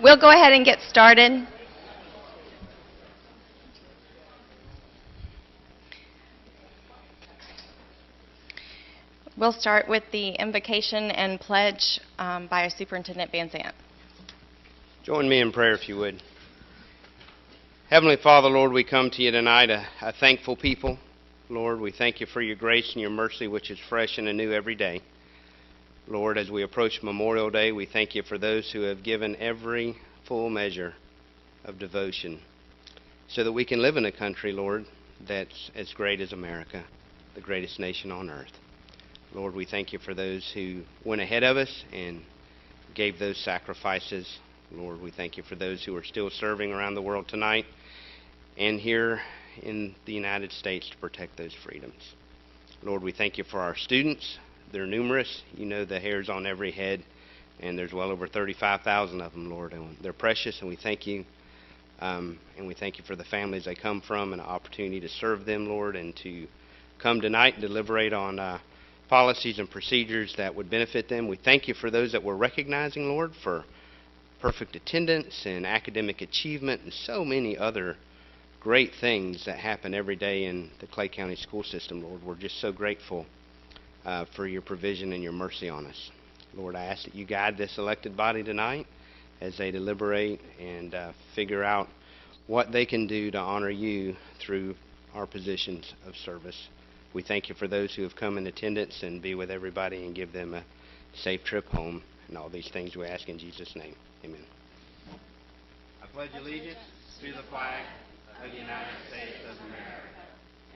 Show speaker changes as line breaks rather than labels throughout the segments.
We'll go ahead and get started. We'll start with the invocation and pledge by Superintendent Van Zandt.
Join me in prayer if you would. Heavenly Father, Lord, we come to you tonight a thankful people. Lord, we thank you for your grace and your mercy, which is fresh and anew every day. Lord, as we approach Memorial Day, we thank you for those who have given every full measure of devotion so that we can live in a country, Lord, that's as great as America, the greatest nation on earth. Lord, we thank you for those who went ahead of us and gave those sacrifices. Lord, we thank you for those who are still serving around the world tonight and here in the United States to protect those freedoms. Lord, we thank you for our students. They're numerous. You know the hairs on every head, and there's well over 35,000 of them, Lord. And they're precious, and we thank you. And we thank you for the families they come from and the opportunity to serve them, Lord, and to come tonight and deliberate on policies and procedures that would benefit them. We thank you for those that we're recognizing, Lord, for perfect attendance and academic achievement and so many other great things that happen every day in the Clay County school system, Lord. We're just so grateful for your provision and your mercy on us. Lord, I ask that you guide this elected body tonight as they deliberate and figure out what they can do to honor you through our positions of service. We thank you for those who have come in attendance, and be with everybody and give them a safe trip home. And all these things we ask in Jesus' name. Amen. I pledge allegiance to the flag of the United States of America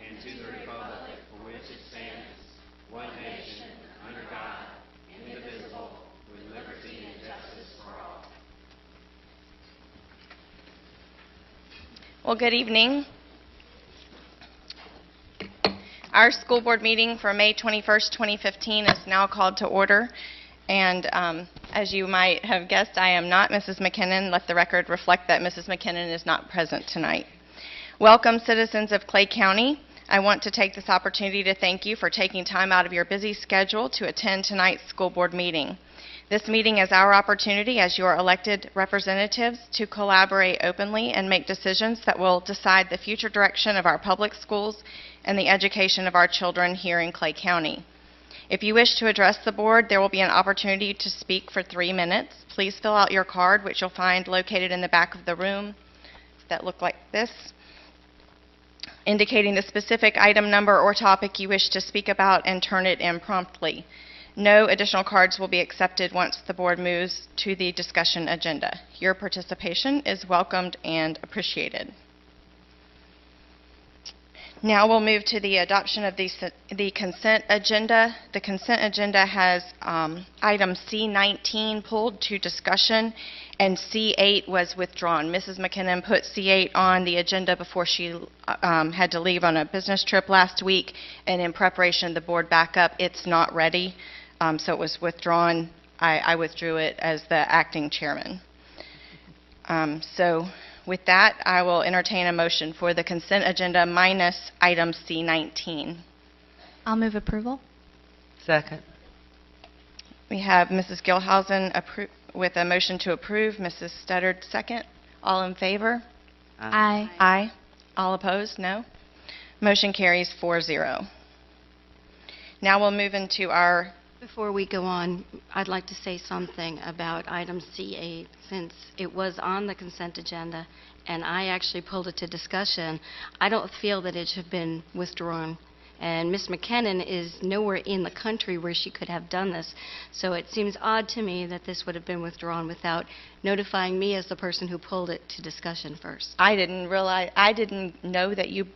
and to the republic for which it stands, one nation, under God, indivisible, with liberty and justice for all.
Well, good evening. Our school board meeting for May 21st, 2015 is now called to order. And as you might have guessed, I am not Mrs. McKinnon. Let the record reflect that Mrs. McKinnon is not present tonight. Welcome, citizens of Clay County. I want to take this opportunity to thank you for taking time out of your busy schedule to attend tonight's school board meeting. This meeting is our opportunity as your elected representatives to collaborate openly and make decisions that will decide the future direction of our public schools and the education of our children here in Clay County. If you wish to address the board, there will be an opportunity to speak for 3 minutes. Please fill out your card, which you'll find located in the back of the room that look like this, indicating the specific item number or topic you wish to speak about, and turn it in promptly. No additional cards will be accepted once the board moves to the discussion agenda. Your participation is welcomed and appreciated. Now we'll move to the adoption of the consent agenda. The consent agenda has item C19 pulled to discussion, and C8 was withdrawn. Mrs. McKinnon put C8 on the agenda before she had to leave on a business trip last week, and in preparation of the board backup, it's not ready, so it was withdrawn. I withdrew it as the acting chairman. So with that, I will entertain a motion for the consent agenda minus item C19.
I'll move approval.
Second.
We have Mrs. Gilhausen with a motion to approve, Mrs. Studdard second. All in favor?
Aye.
Aye. All opposed? No. Motion carries 4-0. Now we'll move into our...
Before we go on, I'd like to say something about item C8, since it was on the consent agenda, and I actually pulled it to discussion. I don't feel that it should have been withdrawn, and Ms. McKinnon is nowhere in the country where she could have done this, so it seems odd to me that this would have been withdrawn without notifying me as the person who pulled it to discussion first.
I didn't know that you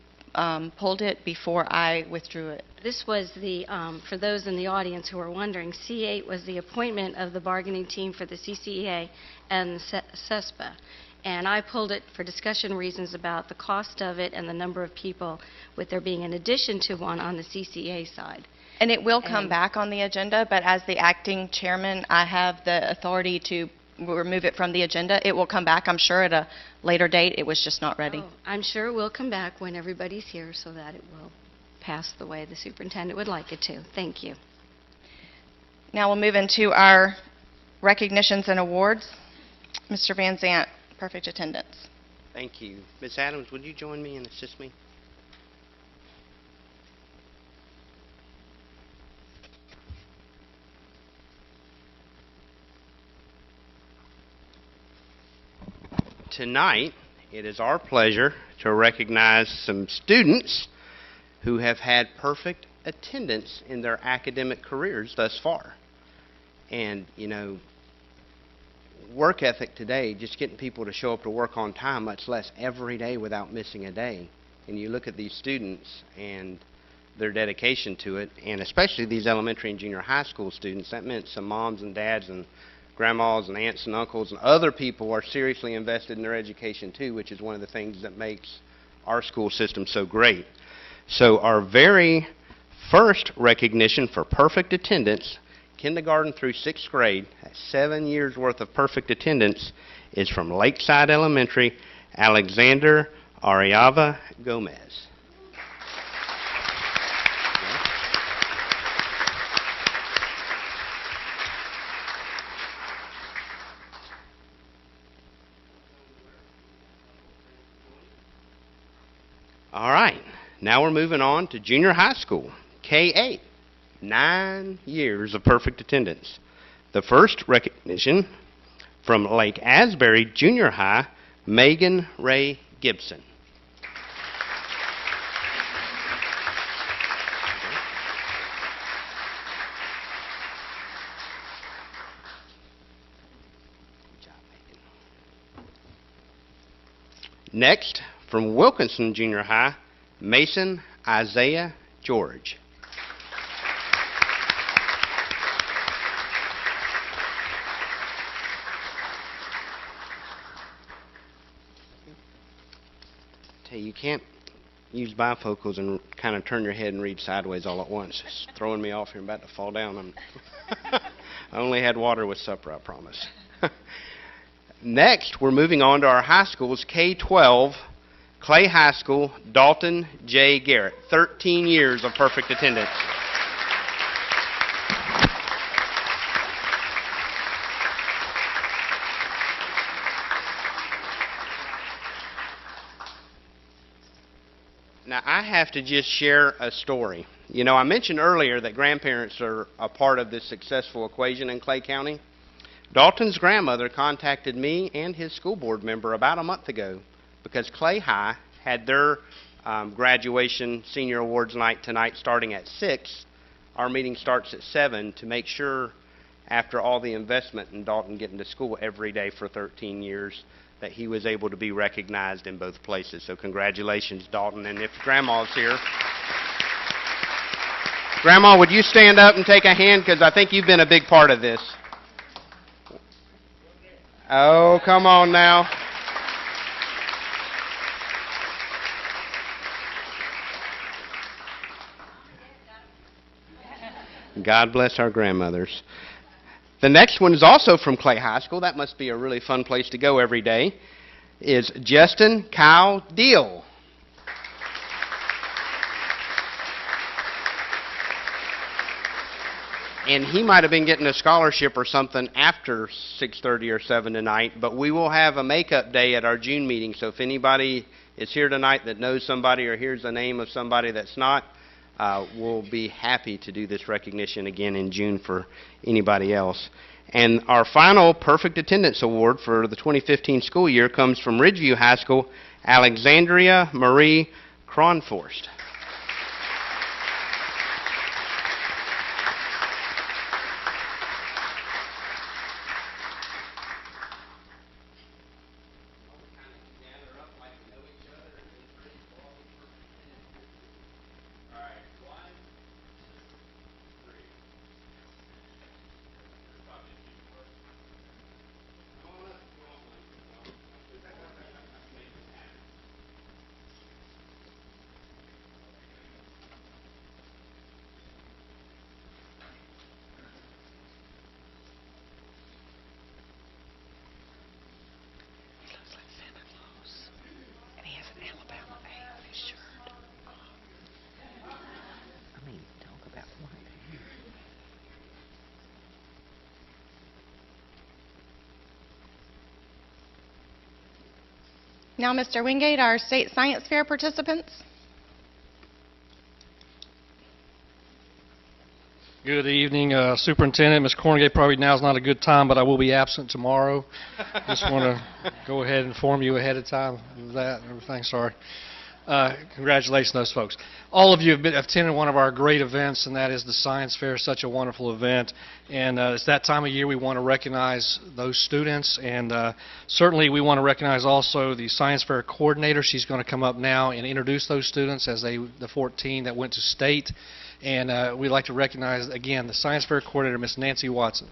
pulled it before I withdrew it.
This was the, for those in the audience who are wondering, C8 was the appointment of the bargaining team for the CCEA and the CESPA. And I pulled it for discussion reasons about the cost of it and the number of people, with there being an addition to one on the CCEA side.
And it will come back on the agenda, but as the acting chairman, I have the authority to remove it from the agenda. It will come back, I'm sure, at a later date. It was just not ready.
Oh, I'm sure it will come back when everybody's here so that it will pass the way the superintendent would like it to. Thank you.
Now we'll move into our recognitions and awards. Mr. Van Zant, perfect attendance.
Thank you. Ms. Adams, would you join me and assist me? Tonight, it is our pleasure to recognize some students who have had perfect attendance in their academic careers thus far. And, you know, work ethic today, just getting people to show up to work on time, much less every day without missing a day. And you look at these students and their dedication to it, and especially these elementary and junior high school students, that meant some moms and dads and grandmas and aunts and uncles and other people are seriously invested in their education too, which is one of the things that makes our school system so great. So our very first recognition for perfect attendance, kindergarten through 6th grade, 7 years worth of perfect attendance, is from Lakeside Elementary, Alexander Ariava Gomez. All right, now we're moving on to junior high school, K-8, 9 years of perfect attendance. The first recognition from Lake Asbury Junior High, Megan Ray Gibson. Good job, Megan. Next, from Wilkinson Junior High, Mason Isaiah George. Hey, you can't use bifocals and kind of turn your head and read sideways all at once. It's throwing me off here. I'm about to fall down. I only had water with supper, I promise. Next, we're moving on to our high schools, K-12, Clay High School, Dalton J. Garrett. 13 years of perfect attendance. Now, I have to just share a story. You know, I mentioned earlier that grandparents are a part of this successful equation in Clay County. Dalton's grandmother contacted me and his school board member about a month ago because Clay High had their graduation senior awards night tonight starting at 6. Our meeting starts at 7 to make sure, after all the investment in Dalton getting to school every day for 13 years, that he was able to be recognized in both places. So congratulations, Dalton. And if Grandma's here, Grandma, would you stand up and take a hand? Because I think you've been a big part of this. Oh, come on now. God bless our grandmothers. The next one is also from Clay High School. That must be a really fun place to go every day. Is Justin Kyle Deal. And he might have been getting a scholarship or something after 6:30 or 7 tonight, but we will have a makeup day at our June meeting, so if anybody is here tonight that knows somebody or hears the name of somebody that's not, we'll be happy to do this recognition again in June for anybody else. And our final Perfect Attendance Award for the 2015 school year comes from Ridgeview High School, Alexandria Marie Cronforst.
Now, Mr. Wingate, our state science fair participants.
Good evening, Superintendent. Ms. Corngate, probably now is not a good time, but I will be absent tomorrow. Just want to go ahead and inform you ahead of time of that and everything. Sorry. Congratulations to those folks. All of you have attended one of our great events, and that is the Science Fair. Such a wonderful event. And it's that time of year we want to recognize those students. And certainly we want to recognize also the Science Fair coordinator. She's going to come up now and introduce those students as the 14 that went to state. And we'd like to recognize, again, the Science Fair coordinator, Ms. Nancy Watson.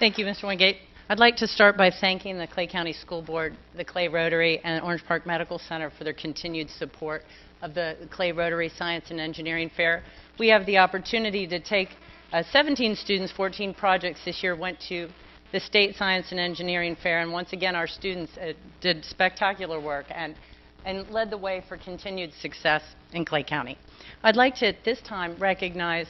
Thank you, Mr. Wingate. I'd like to start by thanking the Clay County School Board, the Clay Rotary, and Orange Park Medical Center for their continued support of the Clay Rotary Science and Engineering Fair. We have the opportunity to take 17 students, 14 projects this year went to the State Science and Engineering Fair, and once again our students did spectacular work and led the way for continued success in Clay County. I'd like to at this time recognize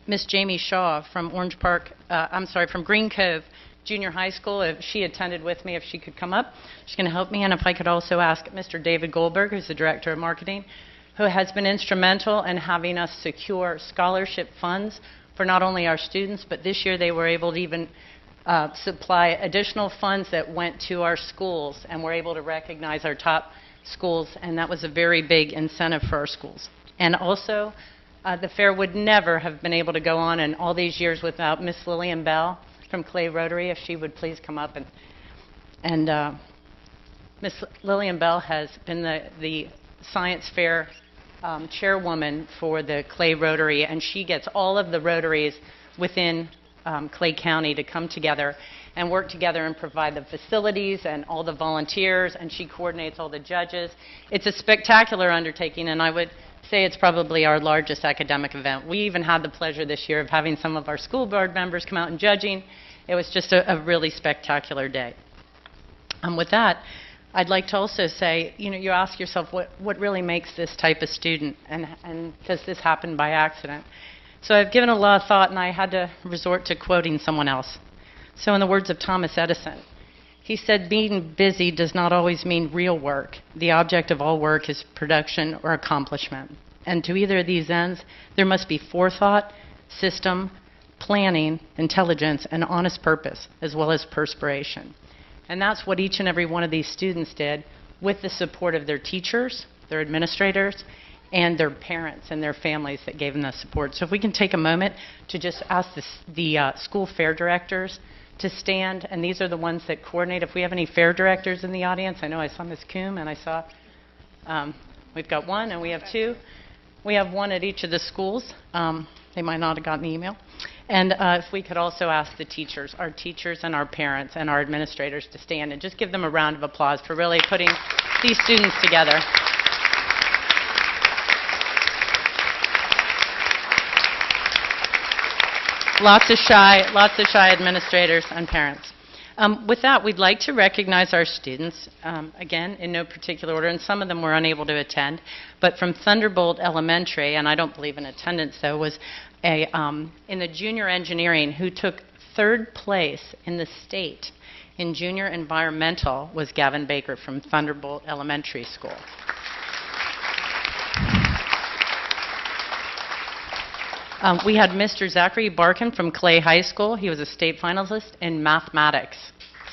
Miss Jamie Shaw from from Green Cove Junior High School. If she attended with me, if she could come up, she's going to help me. And if I could also ask Mr. David Goldberg, who's the Director of Marketing, who has been instrumental in having us secure scholarship funds for not only our students, but this year they were able to even supply additional funds that went to our schools, and we're able to recognize our top schools, and that was a very big incentive for our schools. And also, the fair would never have been able to go on in all these years without Miss Lillian Bell from Clay Rotary. If she would please come up. And Miss Lillian Bell has been the science fair chairwoman for the Clay Rotary, and she gets all of the Rotaries within Clay County to come together and work together and provide the facilities and all the volunteers, and she coordinates all the judges. It's a spectacular undertaking, and I would say it's probably our largest academic event. We even had the pleasure this year of having some of our school board members come out and judging. It was just a really spectacular day. With that, I'd like to also say, you ask yourself what really makes this type of student, and does this happen by accident? So I've given a lot of thought, and I had to resort to quoting someone else. So in the words of Thomas Edison, he said, "Being busy does not always mean real work. The object of all work is production or accomplishment. And to either of these ends, there must be forethought, system, planning, intelligence, and honest purpose, as well as perspiration." And that's what each and every one of these students did with the support of their teachers, their administrators, and their parents and their families that gave them the support. So if we can take a moment to just ask the school fair directors to stand, and these are the ones that coordinate. If we have any fair directors in the audience, I know I saw Ms. Coombe, and I saw we've got one, and we have two. We have one at each of the schools. They might not have gotten the email. And if we could also ask the teachers, our teachers and our parents and our administrators to stand and just give them a round of applause for really putting these students together. Lots of shy administrators and parents. With that, we'd like to recognize our students, again, in no particular order, and some of them were unable to attend, but from Thunderbolt Elementary, and I don't believe in attendance, though, was in the junior engineering who took third place in the state in junior environmental was Gavin Baker from Thunderbolt Elementary School. We had Mr. Zachary Barkin from Clay High School. He was a state finalist in mathematics,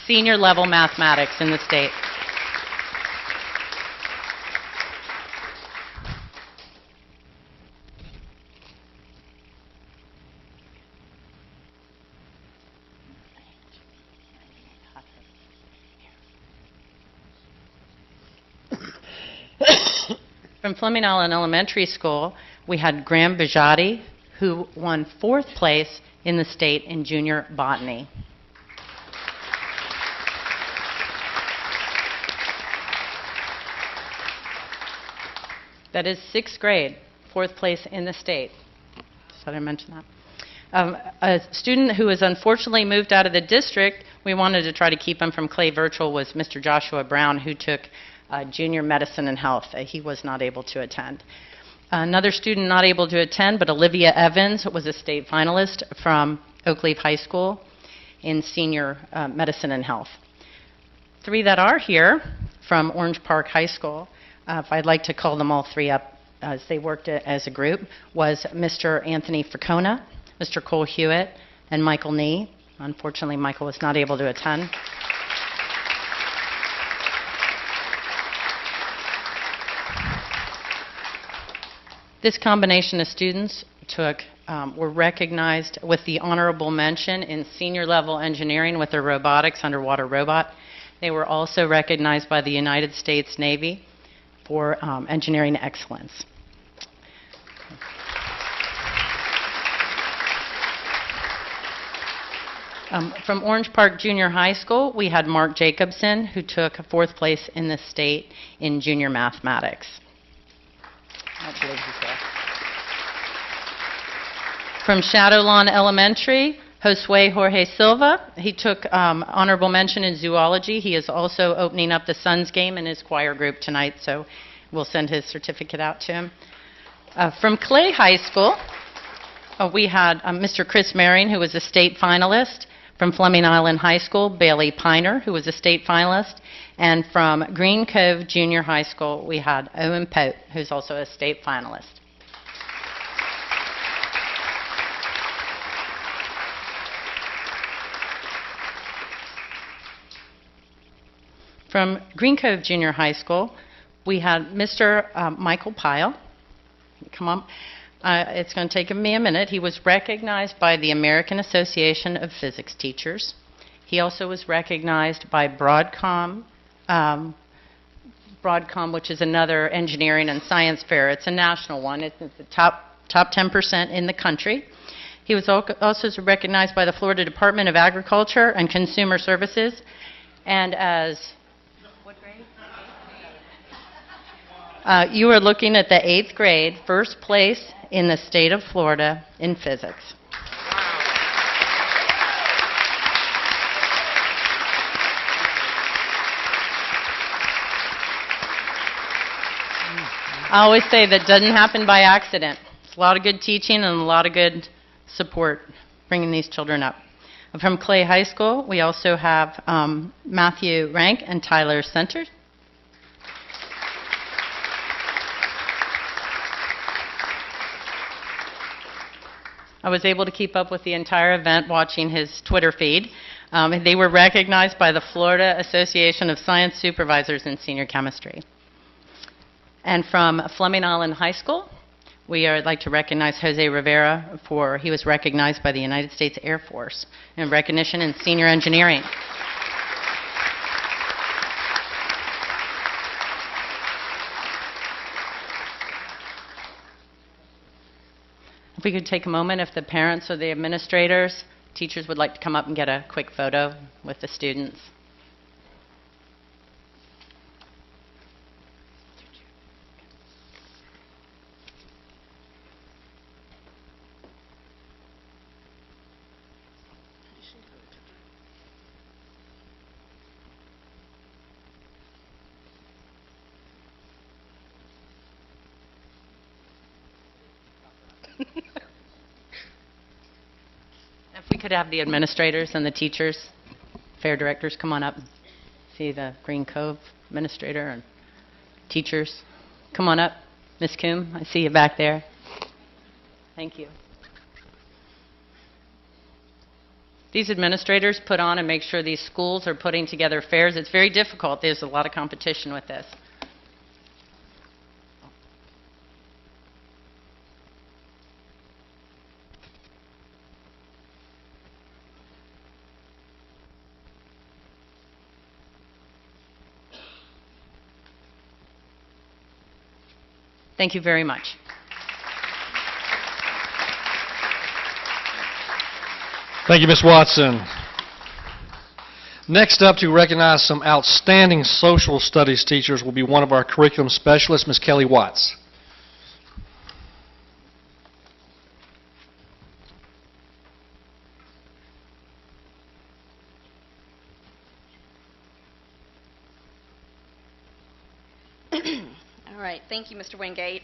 senior level mathematics in the state. From Fleming Allen Elementary School, we had Graham Bijati, who won fourth place in the state in junior botany. That is sixth grade, fourth place in the state. Just thought I'd mention that. A student who was unfortunately moved out of the district, we wanted to try to keep him from Clay Virtual, was Mr. Joshua Brown, who took junior medicine and health. He was not able to attend. Another student not able to attend, but Olivia Evans was a state finalist from Oak High School in senior medicine and health. 3 that are here from Orange Park High School, if I'd like to call them all 3 up as they worked as a group, was Mr. Anthony Fricona, Mr. Cole Hewitt, and Michael Nee. Unfortunately, Michael was not able to attend. This combination of students were recognized with the honorable mention in senior level engineering with their robotics, underwater robot. They were also recognized by the United States Navy for engineering excellence. From Orange Park Junior High School, we had Mark Jacobson, who took 4th place in the state in junior mathematics. I believe he's there. From Shadowlawn Elementary, Josue Jorge Silva. He took honorable mention in zoology. He is also opening up the Suns game in his choir group tonight, so we'll send his certificate out to him. From Clay High School, we had Mr. Chris Maring, who was a state finalist. From Fleming Island High School, Bailey Piner, who was a state finalist. And from Green Cove Junior High School, we had Owen Pote, who's also a state finalist. From Green Cove Junior High School, we had Mr. Michael Pyle. Come on. It's going to take me a minute. He was recognized by the American Association of Physics Teachers. He also was recognized by Broadcom, which is another engineering and science fair. It's a national one. It's the top 10% in the country. He was also recognized by the Florida Department of Agriculture and Consumer Services. And as what grade? You are looking at the 8th grade, first place in the state of Florida in physics. I always say that doesn't happen by accident. It's a lot of good teaching and a lot of good support bringing these children up. From Clay High School, we also have Matthew Rank and Tyler Center. I was able to keep up with the entire event watching his Twitter feed. They were recognized by the Florida Association of Science Supervisors in Senior Chemistry. And from Fleming Island High School, we would like to recognize Jose Rivera he was recognized by the United States Air Force in recognition in senior engineering. If we could take a moment, if the parents or the administrators, teachers would like to come up and get a quick photo with the students. If we could have the administrators and the teachers, fair directors, come on up. See the Green Cove administrator and teachers. Come on up. Ms. Coombe, I see you back there. Thank you. These administrators put on and make sure these schools are putting together fairs. It's very difficult. There's a lot of competition with this. Thank you very much.
Thank you, Ms. Watson. Next up to recognize some outstanding social studies teachers will be one of our curriculum specialists, Ms. Kelly Watts.
All right, thank you, Mr. Wingate.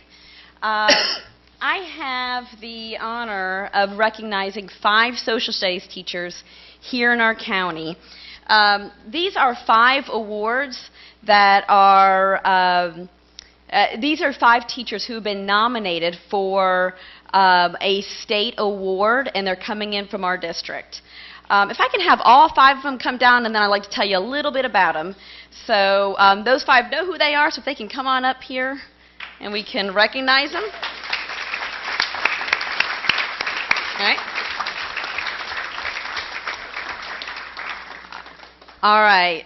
I have the honor of recognizing 5 social studies teachers here in our county. These are 5 awards that are, these are 5 teachers who have been nominated for a state award, and they're coming in from our district. If I can have all 5 of them come down, and then I'd like to tell you a little bit about them. So those 5 know who they are, so if they can come on up here and we can recognize them. All right. All right.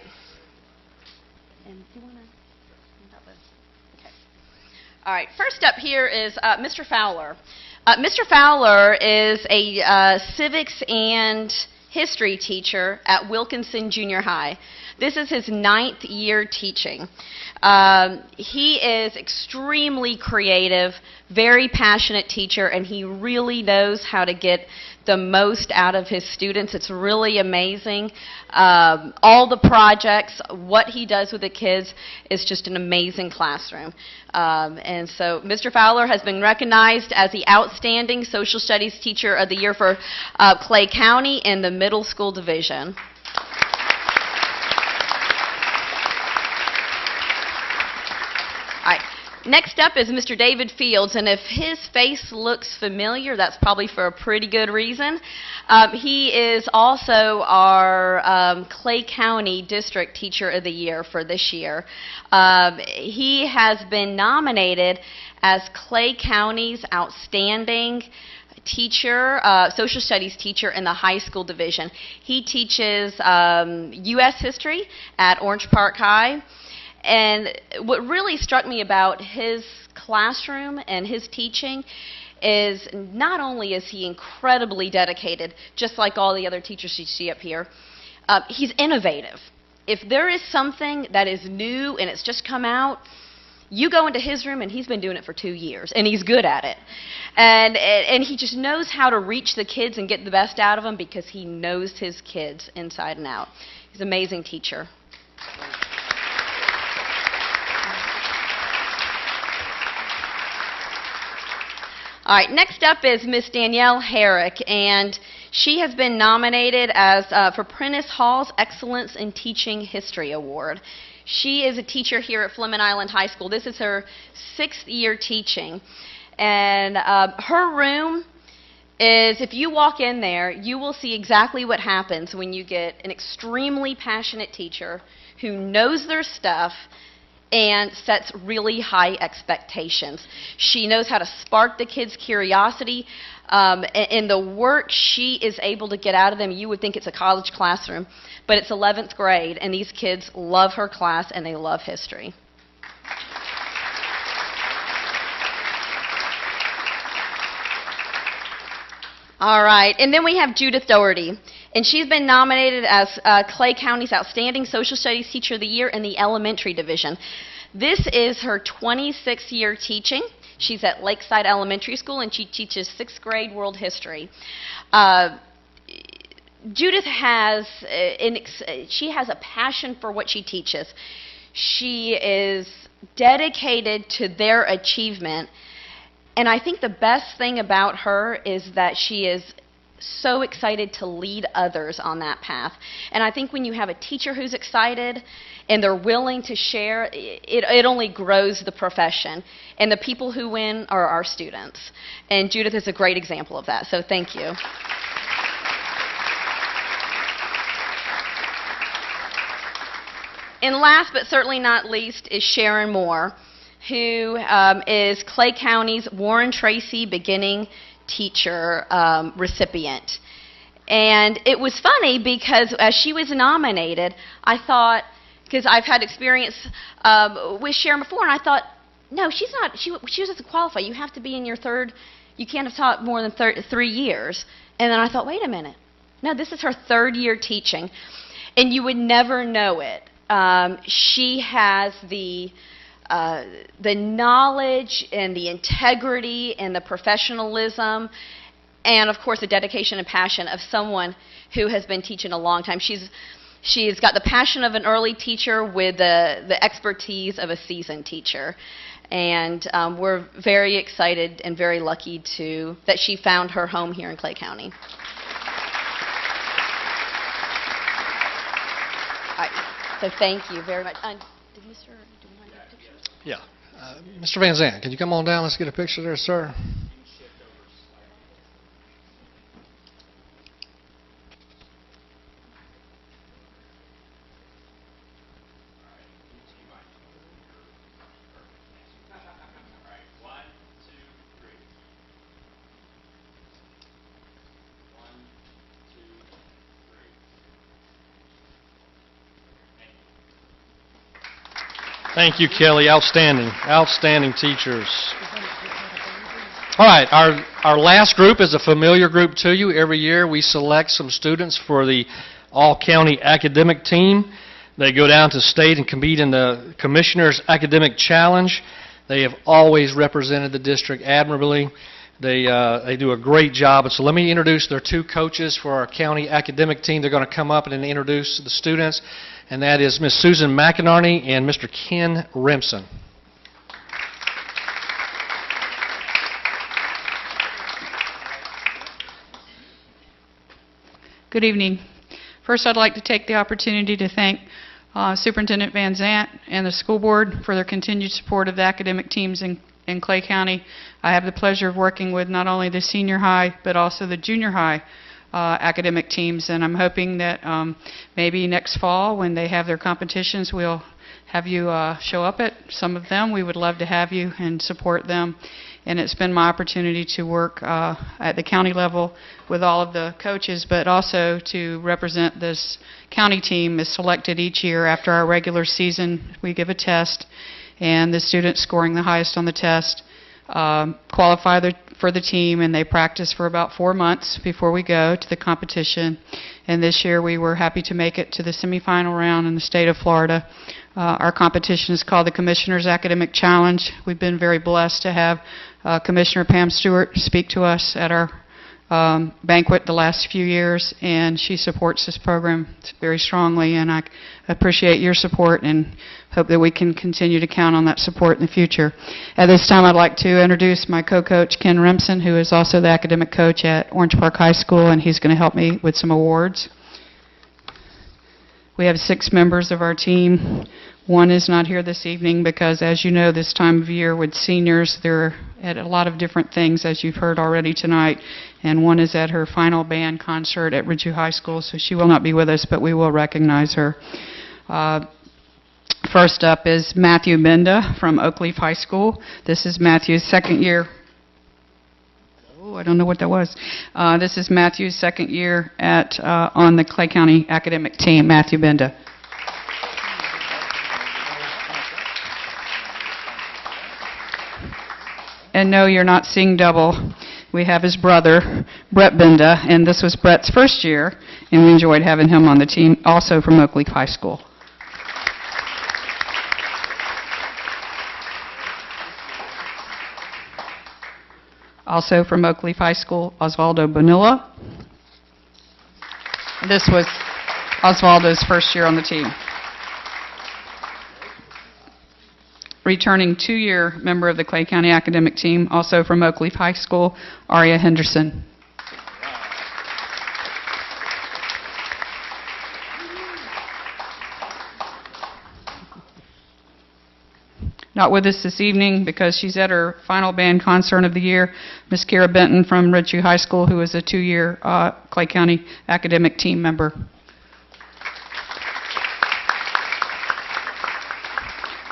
And do you want to stand up? Okay. All right. First up here is Mr. Fowler. Mr. Fowler is a civics and history teacher at Wilkinson Junior High. This is his 9th year teaching. He is extremely creative, very passionate teacher, and he really knows how to get the most out of his students. It's really amazing. All the projects, what he does with the kids is just an amazing classroom. And so Mr. Fowler has been recognized as the Outstanding Social Studies Teacher of the Year for Clay County in the middle school division. All right. Next up is Mr. David Fields, and if his face looks familiar, that's probably for a pretty good reason. He is also our Clay County District Teacher of the Year for this year. He has been nominated as Clay County's Outstanding Teacher, Social Studies Teacher in the high school division. He teaches U.S. history at Orange Park High. And what really struck me about his classroom and his teaching is not only is he incredibly dedicated, just like all the other teachers you see up here, he's innovative. If there is something that is new and it's just come out, you go into his room and he's been doing it for 2 years, and he's good at it. And he just knows how to reach the kids and get the best out of them because he knows his kids inside and out. He's an amazing teacher. All right, next up is Miss Danielle Herrick, and she has been nominated as for Prentice Hall's Excellence in Teaching History Award. She is a teacher here at Fleming Island High School. This is her 6th year teaching, and her room is, if you walk in there, you will see exactly what happens when you get an extremely passionate teacher who knows their stuff and sets really high expectations. She knows how to spark the kids' curiosity. In the work she is able to get out of them, you would think it's a college classroom, but it's 11th grade, and these kids love her class and they love history. All right, and then we have Judith Doherty, and she's been nominated as Clay County's Outstanding Social Studies Teacher of the Year in the elementary division. This is her 26th year teaching. She's at Lakeside Elementary School, and she teaches 6th grade world history. Judith has she has a passion for what she teaches. She is dedicated to their achievement. And I think the best thing about her is that she is so excited to lead others on that path. And I think when you have a teacher who's excited and they're willing to share, it only grows the profession. And the people who win are our students. And Judith is a great example of that, so thank you. And last but certainly not least is Sharon Moore, who is Clay County's Warren Tracy Beginning Teacher recipient. And it was funny because as she was nominated, I thought, because I've had experience with Sharon before, and I thought, no, she's not, she doesn't qualify. You have to be in your third, you can't have taught more than 3 years. And then I thought, wait a minute. No, this is her 3rd year teaching. And you would never know it. She has the knowledge and the integrity and the professionalism and, of course, the dedication and passion of someone who has been teaching a long time. She's She's got the passion of an early teacher with the expertise of a seasoned teacher. And we're very excited and very lucky that she found her home here in Clay County. All right, so thank you very much. Do we want to get pictures?
Yeah. Mr. Van Zant, can you come on down? Let's get a picture there, sir. Thank you, Kelly. Outstanding. Outstanding teachers. All right, our last group is a familiar group to you. Every year we select some students for the all-county academic team. They go down to state and compete in the Commissioner's Academic Challenge. They have always represented the district admirably. They do a great job. And so let me introduce their two coaches for our county academic team. They're going to come up and introduce the students, and that is Ms. Susan McInerney and Mr. Ken Remsen.
Good evening. First, I'd like to take the opportunity to thank Superintendent Van Zant and the school board for their continued support of the academic teams in Clay County. I have the pleasure of working with not only the senior high, but also the junior high academic teams, and I'm hoping that maybe next fall when they have their competitions, we'll have you show up at some of them. We would love to have you and support them. And it's been my opportunity to work at the county level with all of the coaches, but also to represent this county team is selected each year after our regular season. We give a test, and the students scoring the highest on the test qualify for the team, and they practice for about 4 months before we go to the competition. And this year we were happy to make it to the semifinal round in the state of Florida. Our competition is called the Commissioner's Academic Challenge. We've been very blessed to have Commissioner Pam Stewart speak to us at our banquet the last few years, and she supports this program very strongly, and I appreciate your support and hope that we can continue to count on that support in the future. At this time, I'd like to introduce my co-coach, Ken Remsen, who is also the academic coach at Orange Park High School, and he's going to help me with some awards. We have 6 members of our team. One is not here this evening because, as you know, this time of year with seniors, they're at a lot of different things, as you've heard already tonight. And one is at her final band concert at Ridgeview High School, so she will not be with us, but we will recognize her. First up is Matthew Benda from Oakleaf High School. This is Matthew's second year. Oh, I don't know what that was. This is Matthew's second year on the Clay County academic team, Matthew Benda. And no, you're not seeing double. We have his brother, Brett Benda, and this was Brett's first year, and we enjoyed having him on the team, also from Oakleaf High School. Also from Oakleaf High School, Osvaldo Bonilla. This was Osvaldo's first year on the team. Returning 2-year member of the Clay County academic team, also from Oakleaf High School, Aria Henderson. Not with us this evening because she's at her final band concert of the year, Miss Kara Benton from Ridgeview High School, who is a 2-year Clay County academic team member.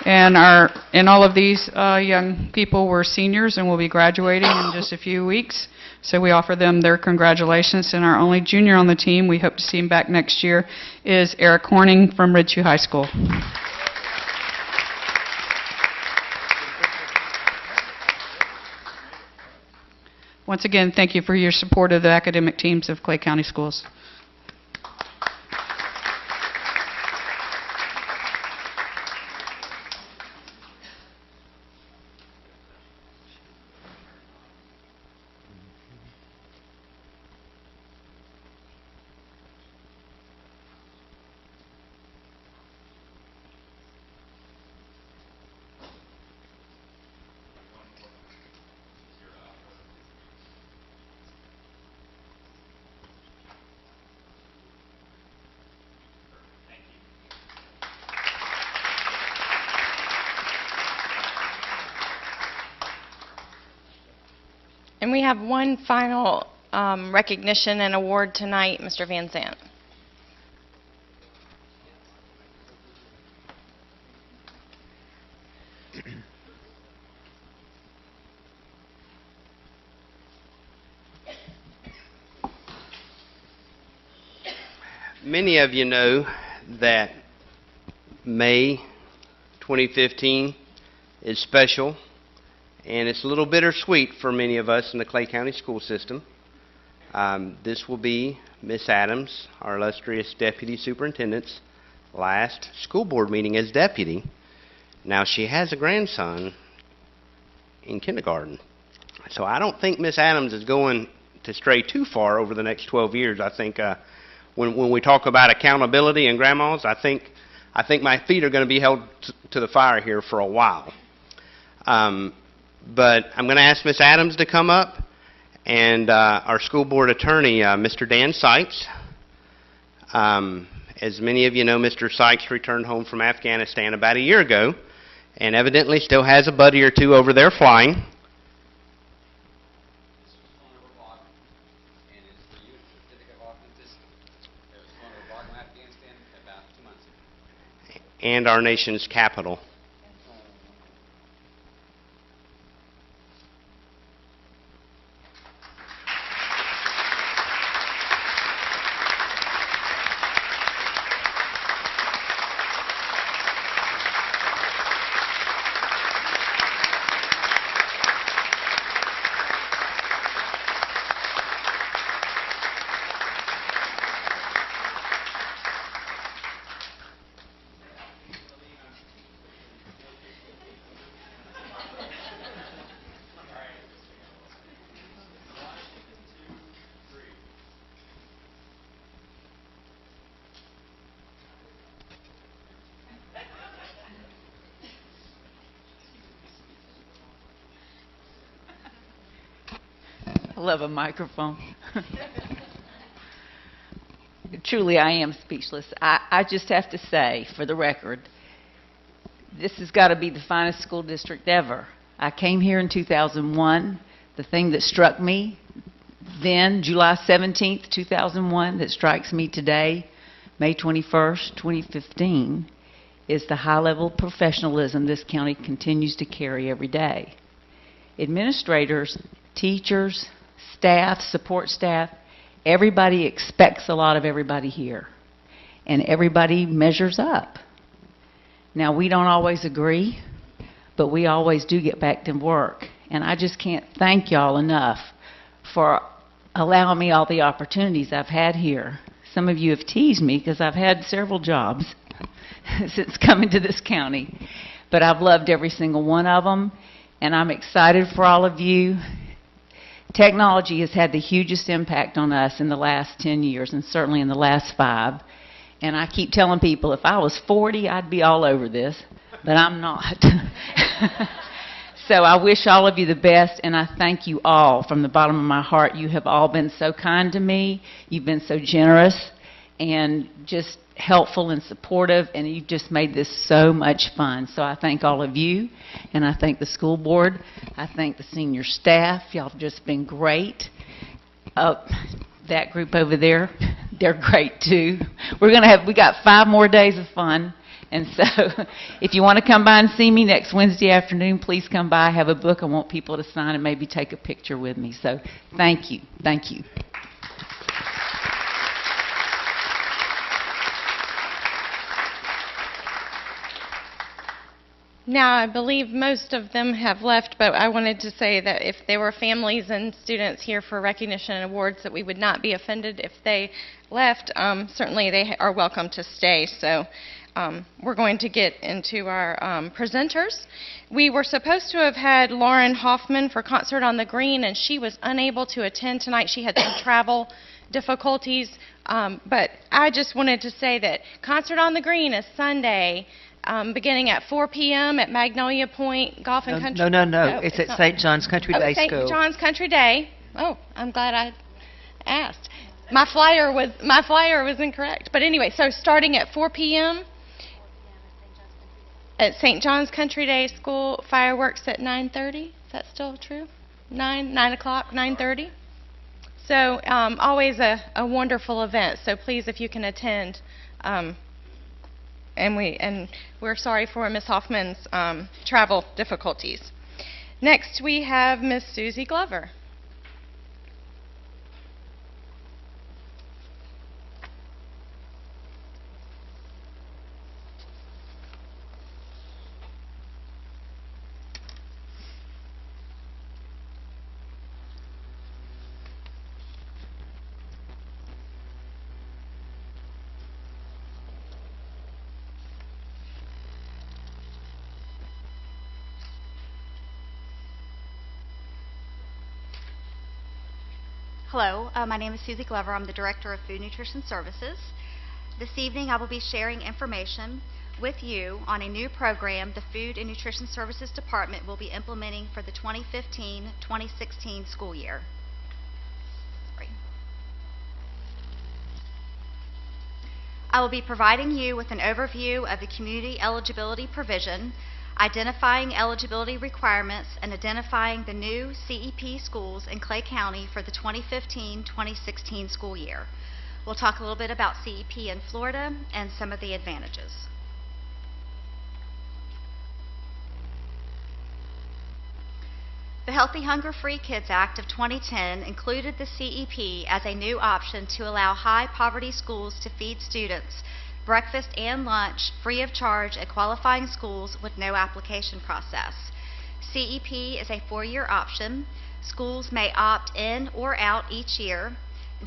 And all of these young people were seniors and will be graduating in just a few weeks. So we offer them their congratulations. And our only junior on the team, we hope to see him back next year, is Eric Horning from Ridgeview High School. Once again, thank you for your support of the academic teams of Clay County Schools.
And we have one final recognition and award tonight, Mr. Van Zant.
Many of you know that May 2015 is special, and it's a little bittersweet for many of us in the Clay County school system. This will be Miss Adams, our illustrious Deputy Superintendent's last school board meeting as deputy. Now, she has a grandson in kindergarten, so I don't think Miss Adams is going to stray too far over the next 12 years. I think when we talk about accountability and grandmas, I think my feet are going to be held to the fire here for a while. But I'm going to ask Miss Adams to come up, and our school board attorney, Mr. Dan Sykes. As many of you know, Mr. Sykes returned home from Afghanistan about a year ago, and evidently still has a buddy or two over there flying. And our nation's capital.
I love a microphone. Truly, I am speechless. I just have to say, for the record, this has got to be the finest school district ever. I came here in 2001. The thing that struck me then, July 17th, 2001, that strikes me today, May 21st, 2015, is the high-level professionalism this county continues to carry every day. Administrators, teachers, staff, support staff, everybody expects a lot of everybody here, and everybody measures up. Now, we don't always agree, but we always do get back to work, and I just can't thank y'all enough for allowing me all the opportunities I've had here. Some of you have teased me because I've had several jobs since coming to this county, but I've loved every single one of them, and I'm excited for all of you. Technology has had the hugest impact on us in the last 10 years, and certainly in the last 5. And I keep telling people, if I was 40, I'd be all over this, but I'm not. So I wish all of you the best, and I thank you all from the bottom of my heart. You have all been so kind to me. You've been so generous and just helpful and supportive, and you've just made this so much fun. So I thank all of you, and I thank the school board. I thank the senior staff. Y'all have just been great. That group over there, they're great too. We got 5 more days of fun. And so if you want to come by and see me next Wednesday afternoon, please come by. I have a book I want people to sign and maybe take a picture with me. So thank you. Thank you.
Now, I believe most of them have left, but I wanted to say that if there were families and students here for recognition and awards, that we would not be offended if they left. Certainly, they are welcome to stay. So we're going to get into our presenters. We were supposed to have had Lauren Hoffman for Concert on the Green, and she was unable to attend tonight. She had some travel difficulties. But I just wanted to say that Concert on the Green is Sunday, beginning at 4 p.m. at Magnolia Point Golf and Country.
No. It's at St. John's Country Day School.
St. John's Country Day. Oh, I'm glad I asked. My flyer was incorrect. But anyway, so starting at 4 p.m. at St. John's Country Day School, fireworks at 9:30. Is that still true? 9 o'clock, 9:30. So always a wonderful event. So please, if you can attend, and we're sorry for Ms. Hoffman's travel difficulties. Next, we have Ms. Susie Glover.
Hello, my name is Susie Glover. I'm the Director of Food Nutrition Services. This evening I will be sharing information with you on a new program the Food and Nutrition Services Department will be implementing for the 2015-2016 school year. Sorry. I will be providing you with an overview of the community eligibility provision, identifying eligibility requirements, and identifying the new CEP schools in Clay County for the 2015-2016 school year. We'll talk a little bit about CEP in Florida and some of the advantages. The Healthy Hunger Free Kids Act of 2010 included the CEP as a new option to allow high poverty schools to feed students breakfast and lunch free of charge at qualifying schools with no application process. CEP is a 4-year option. Schools may opt in or out each year.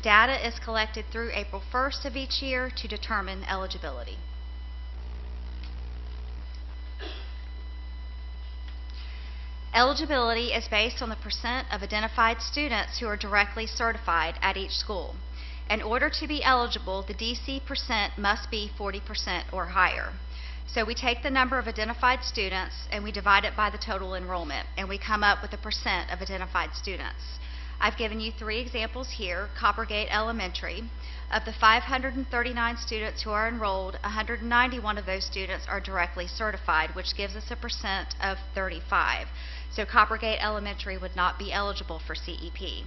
Data is collected through April 1st of each year to determine eligibility. Eligibility is based on the percent of identified students who are directly certified at each school. In order to be eligible, the DC percent must be 40% or higher. So we take the number of identified students and we divide it by the total enrollment, and we come up with a percent of identified students. I've given you 3 examples here. Coppergate Elementary. Of the 539 students who are enrolled, 191 of those students are directly certified, which gives us a percent of 35. So Coppergate Elementary would not be eligible for CEP.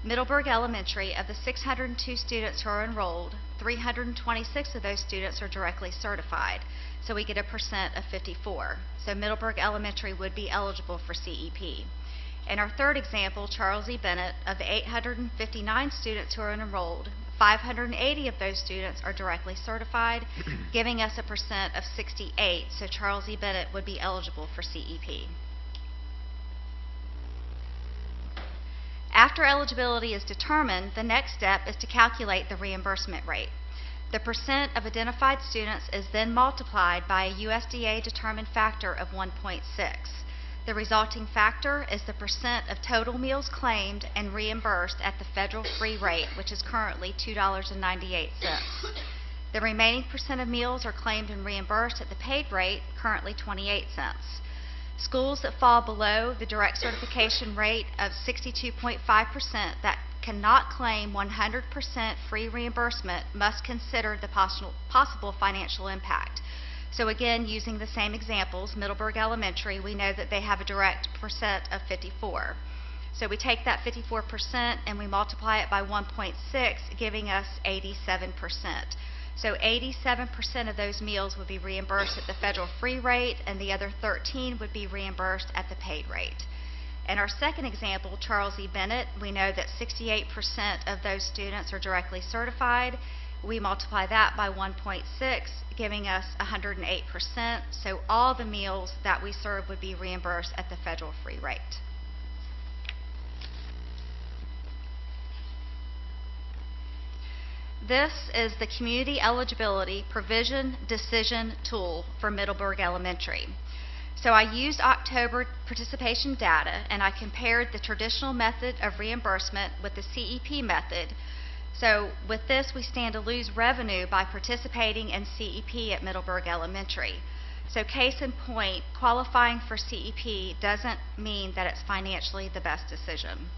Middleburg Elementary, of the 602 students who are enrolled, 326 of those students are directly certified, so we get a percent of 54. So Middleburg Elementary would be eligible for CEP. In our third example, Charles E. Bennett, of the 859 students who are enrolled, 580 of those students are directly certified, giving us a percent of 68, so Charles E. Bennett would be eligible for CEP. After eligibility is determined, the next step is to calculate the reimbursement rate. The percent of identified students is then multiplied by a USDA-determined factor of 1.6. The resulting factor is the percent of total meals claimed and reimbursed at the federal free rate, which is currently $2.98. The remaining percent of meals are claimed and reimbursed at the paid rate, currently 28 cents. Schools that fall below the direct certification rate of 62.5% that cannot claim 100% free reimbursement must consider the possible financial impact. So again, using the same examples, Middleburg Elementary, we know that they have a direct percent of 54. So we take that 54% and we multiply it by 1.6, giving us 87%. So 87% of those meals would be reimbursed at the federal free rate, and the other 13 would be reimbursed at the paid rate. In our second example, Charles E. Bennett, we know that 68% of those students are directly certified. We multiply that by 1.6, giving us 108%. So all the meals that we serve would be reimbursed at the federal free rate. This is the Community Eligibility Provision Decision Tool for Middleburg Elementary. So I used October participation data and I compared the traditional method of reimbursement with the CEP method. So with this, we stand to lose revenue by participating in CEP at Middleburg Elementary. So case in point, qualifying for CEP doesn't mean that it's financially the best decision.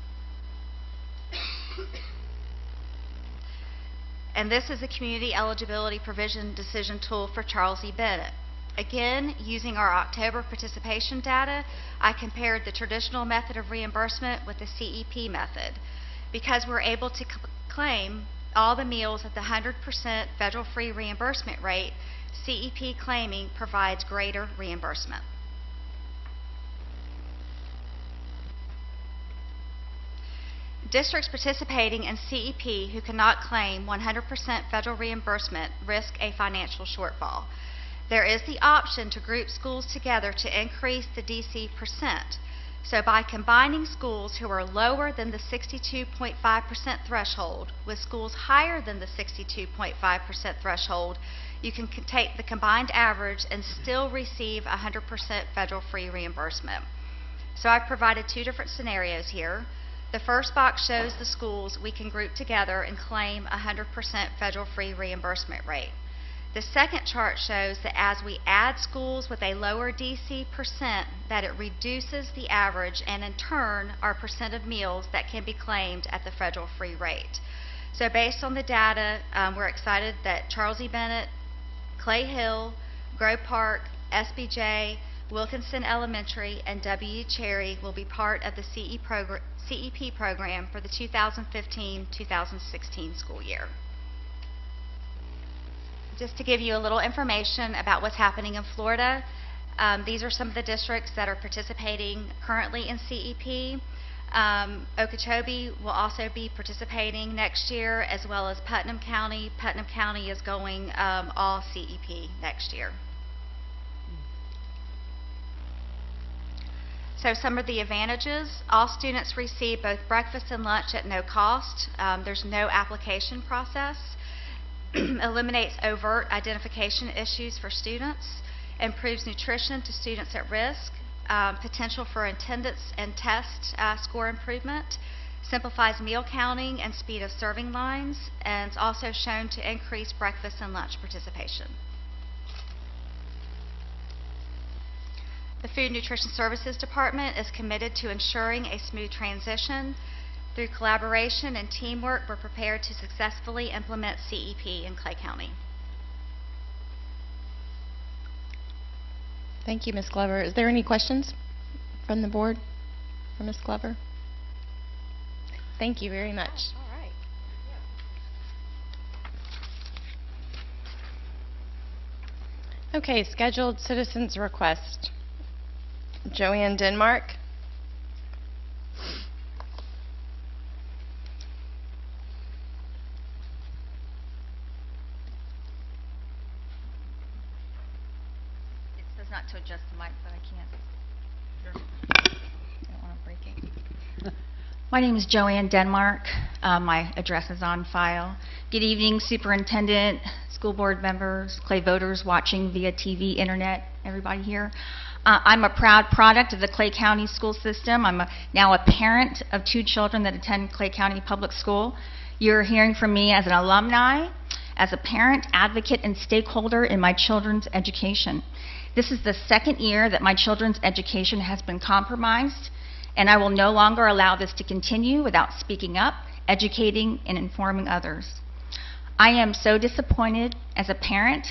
And this is a Community Eligibility Provision Decision Tool for Charles E. Bennett. Again, using our October participation data, I compared the traditional method of reimbursement with the CEP method. Because we're able to claim all the meals at the 100% federal free reimbursement rate, CEP claiming provides greater reimbursement. Districts participating in CEP who cannot claim 100% federal reimbursement risk a financial shortfall. There is the option to group schools together to increase the DC percent. So by combining schools who are lower than the 62.5% threshold with schools higher than the 62.5% threshold, you can take the combined average and still receive 100% federal free reimbursement. So I've provided two different scenarios here. The first box shows the schools we can group together and claim 100% federal free reimbursement rate. The second chart shows that as we add schools with a lower DC percent, that it reduces the average and in turn our percent of meals that can be claimed at the federal free rate. So based on the data, we're excited that Charles E. Bennett, Clay Hill, Grove Park, SBJ, Wilkinson Elementary, and W. Cherry will be part of the CEP program for the 2015-2016 school year. Just to give you a little information about what's happening in Florida, these are some of the districts that are participating currently in CEP. Okeechobee will also be participating next year, as well as Putnam County. Putnam County is going all CEP next year. So some of the advantages: all students receive both breakfast and lunch at no cost. There's no application process. Eliminates overt identification issues for students. Improves nutrition to students at risk. Potential for attendance and test score improvement. Simplifies meal counting and speed of serving lines. And it's also shown to increase breakfast and lunch participation. The Food Nutrition Services Department is committed to ensuring a smooth transition. Through collaboration and teamwork, we're prepared to successfully implement CEP in Clay County.
Thank you, Ms. Glover. Is there any questions from the board for Ms. Glover? Thank you very much.
All right.
Okay, scheduled citizens request. Joanne Denmark.
It says not to adjust the mic, but I can't. I don't want to break it. My name is Joanne Denmark. My address is on file. Good evening, Superintendent, school board members, Clay voters watching via TV, internet, everybody here. I'm a proud product of the Clay County school system. I'm now a parent of 2 children that attend Clay County Public School. You're hearing from me as an alumni, as a parent, advocate, and stakeholder in my children's education. This is the second year that my children's education has been compromised, and I will no longer allow this to continue without speaking up, educating, and informing others. I am so disappointed as a parent.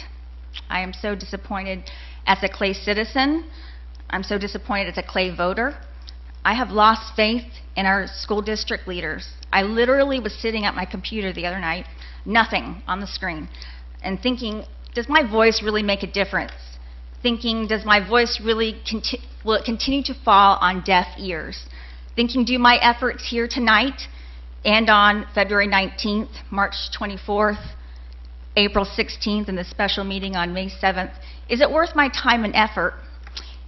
I am so disappointed as a Clay citizen. I'm so disappointed as a Clay voter. I have lost faith in our school district leaders. I literally was sitting at my computer the other night, nothing on the screen, and thinking, does my voice really make a difference? Thinking, does my voice really will it continue to fall on deaf ears? Thinking, do my efforts here tonight and on February 19th, March 24th, April 16th, and the special meeting on May 7th, is it worth my time and effort?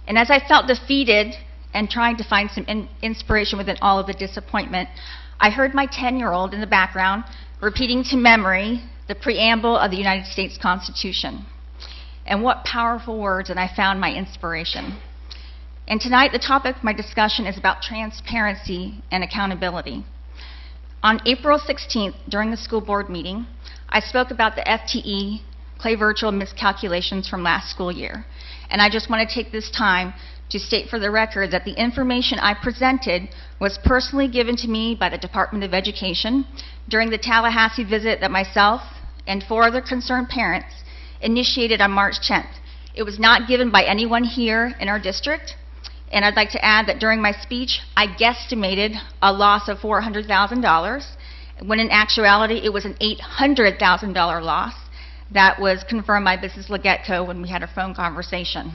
And as I felt defeated and trying to find some inspiration within all of the disappointment, I heard my 10-year-old in the background repeating to memory the preamble of the United States Constitution. And what powerful words, and I found my inspiration. And tonight, the topic of my discussion is about transparency and accountability. On April 16th, during the school board meeting, I spoke about the FTE Clay Virtual miscalculations from last school year. And I just want to take this time to state for the record that the information I presented was personally given to me by the Department of Education during the Tallahassee visit that myself and 4 other concerned parents initiated on March 10th. It was not given by anyone here in our district. And I'd like to add that during my speech, I guesstimated a loss of $400,000, when in actuality it was an $800,000 loss. That was confirmed by Mrs. Legetko when we had a phone conversation.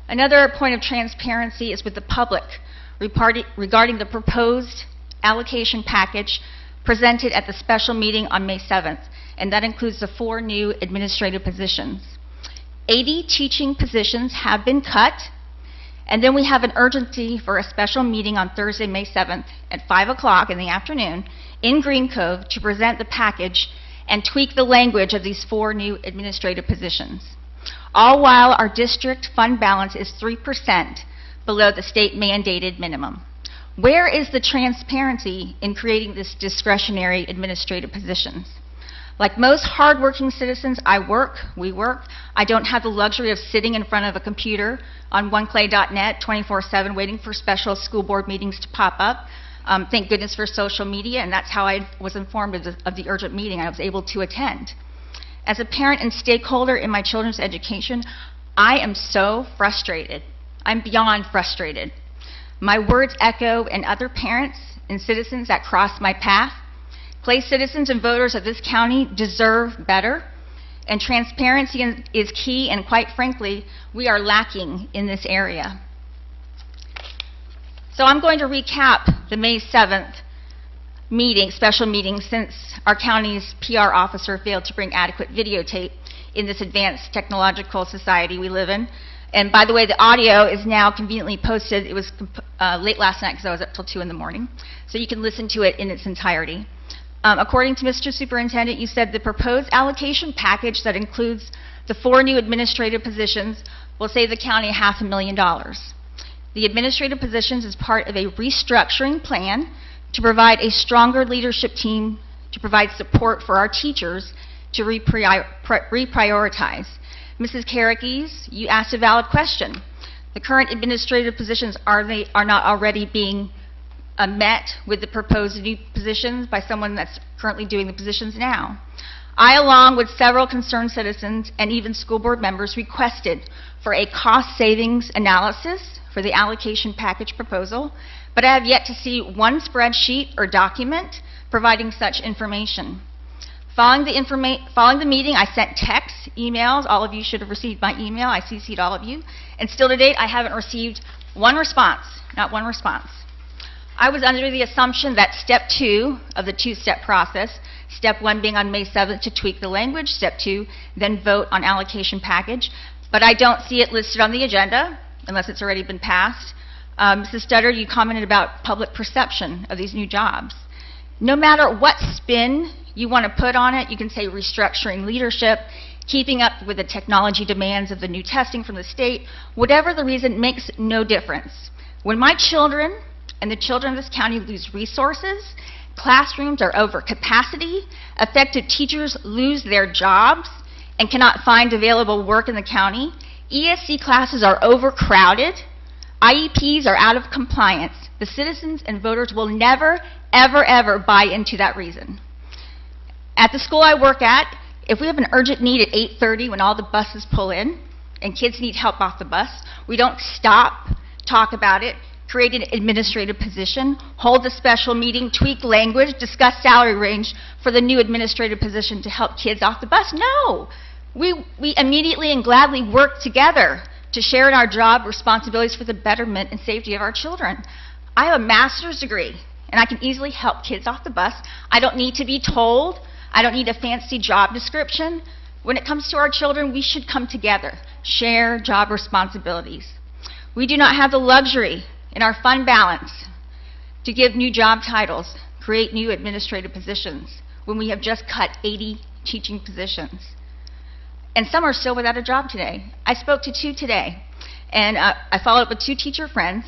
Another point of transparency is with the public regarding the proposed allocation package presented at the special meeting on May 7th, and that includes the 4 new administrative positions. 80 teaching positions have been cut, and then we have an urgency for a special meeting on Thursday, May 7th at 5 o'clock in the afternoon in Green Cove to present the package and tweak the language of these 4 new administrative positions, all while our district fund balance is 3% below the state mandated minimum. Where is the transparency in creating this discretionary administrative positions? Like most hardworking citizens, we work. I don't have the luxury of sitting in front of a computer on oneclay.net 24/7 waiting for special school board meetings to pop up. Thank goodness for social media, and that's how I was informed of the urgent meeting I was able to attend. As a parent and stakeholder in my children's education, I am so frustrated. I'm beyond frustrated. My words echo in other parents and citizens that cross my path. Clay citizens and voters of this county deserve better, and transparency is key, and quite frankly, we are lacking in this area. So I'm going to recap the May 7th special meeting, since our county's PR officer failed to bring adequate videotape in this advanced technological society we live in. And by the way, the audio is now conveniently posted. It was late last night because I was up till 2 in the morning. So you can listen to it in its entirety. According to Mr. Superintendent, you said the proposed allocation package that includes the 4 new administrative positions will save the county $500,000. The administrative positions is part of a restructuring plan to provide a stronger leadership team to provide support for our teachers to reprioritize. Mrs. Karakes, you asked a valid question. The current administrative positions, are not already being met with the proposed new positions by someone that's currently doing the positions now? I, along with several concerned citizens and even school board members, requested for a cost savings analysis for the allocation package proposal, but I have yet to see one spreadsheet or document providing such information. Following the meeting, I sent texts, emails. All of you should have received my email. I CC'd all of you. And still to date, I haven't received one response, not one response. I was under the assumption that step 2 of the 2-step process, step 1 being on May 7th to tweak the language, step 2, then vote on allocation package, but I don't see it listed on the agenda unless it's already been passed. Mrs. Studdard, you commented about public perception of these new jobs. No matter what spin you want to put on it, you can say restructuring leadership, keeping up with the technology demands of the new testing from the state, whatever the reason, makes no difference. When my children and the children of this county lose resources, classrooms are over capacity, effective teachers lose their jobs and cannot find available work in the county, ESC classes are overcrowded, IEPs are out of compliance, the citizens and voters will never, ever, ever buy into that reason. At the school I work at, if we have an urgent need at 8:30 when all the buses pull in and kids need help off the bus, we don't stop, talk about it, create an administrative position, hold a special meeting, tweak language, discuss salary range for the new administrative position to help kids off the bus. No! We immediately and gladly work together to share in our job responsibilities for the betterment and safety of our children. I have a master's degree, and I can easily help kids off the bus. I don't need to be told. I don't need a fancy job description. When it comes to our children, we should come together, share job responsibilities. We do not have the luxury in our fund balance to give new job titles, create new administrative positions, when we have just cut 80 teaching positions. And some are still without a job today. I spoke to 2 today, and I followed up with 2 teacher friends,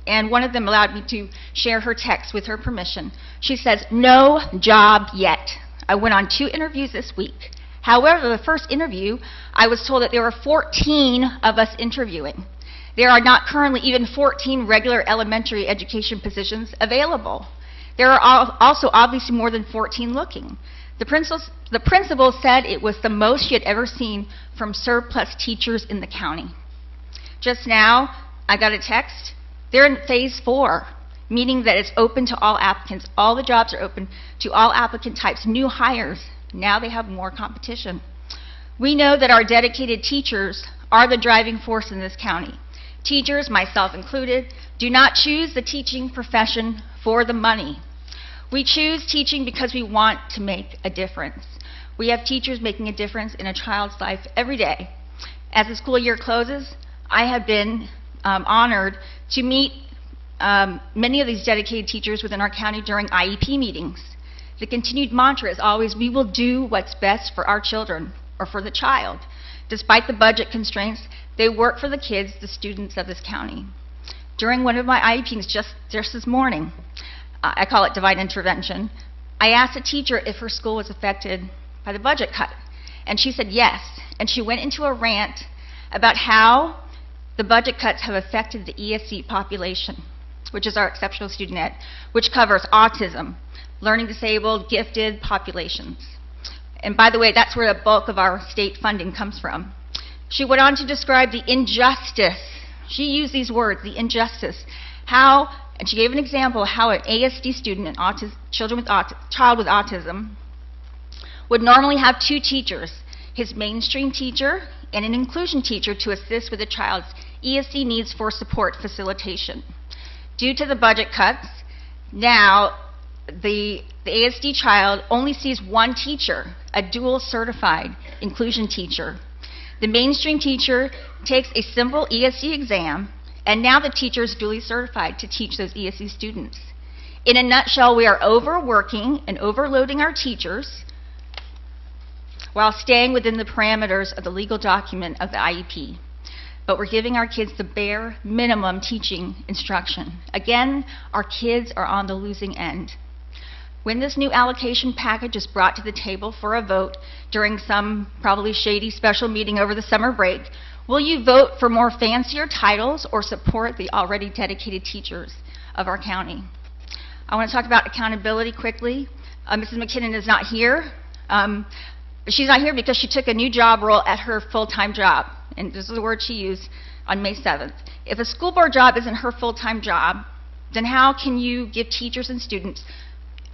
and one of them allowed me to share her text with her permission. She says, "No job yet." I went on 2 interviews this week. However, the first interview, I was told that there were 14 of us interviewing. There are not currently even 14 regular elementary education positions available. There are also obviously more than 14 looking. The principal said it was the most she had ever seen from surplus teachers in the county. Just now, I got a text. They're in phase 4, meaning that it's open to all applicants. All the jobs are open to all applicant types, new hires. Now they have more competition. We know that our dedicated teachers are the driving force in this county. Teachers, myself included, do not choose the teaching profession for the money. We choose teaching because we want to make a difference. We have teachers making a difference in a child's life every day. As the school year closes, I have been honored to meet many of these dedicated teachers within our county during IEP meetings. The continued mantra is always, we will do what's best for our children or for the child. Despite the budget constraints, they work for the kids, the students of this county. During one of my IEPs just this morning, I call it divine intervention, I asked a teacher if her school was affected by the budget cut, and she said yes. And she went into a rant about how the budget cuts have affected the ESC population, which is our exceptional student ed, which covers autism, learning disabled, gifted populations. And by the way, that's where the bulk of our state funding comes from. She went on to describe the injustice. She used these words, the injustice. And she gave an example of how an ASD student, child with autism, would normally have 2 teachers, his mainstream teacher and an inclusion teacher to assist with the child's ESD needs for support facilitation. Due to the budget cuts, now the ASD child only sees 1 teacher, a dual certified inclusion teacher. The mainstream teacher takes a simple ESD exam, and now the teacher is duly certified to teach those ESD students. In a nutshell, we are overworking and overloading our teachers while staying within the parameters of the legal document of the IEP. But we're giving our kids the bare minimum teaching instruction. Again, our kids are on the losing end. When this new allocation package is brought to the table for a vote during some probably shady special meeting over the summer break, will you vote for more fancier titles or support the already dedicated teachers of our county? I want to talk about accountability quickly. Mrs. McKinnon is not here. She's not here because she took a new job role at her full-time job, and this is the word she used on May 7th. If a school board job isn't her full-time job, then how can you give teachers and students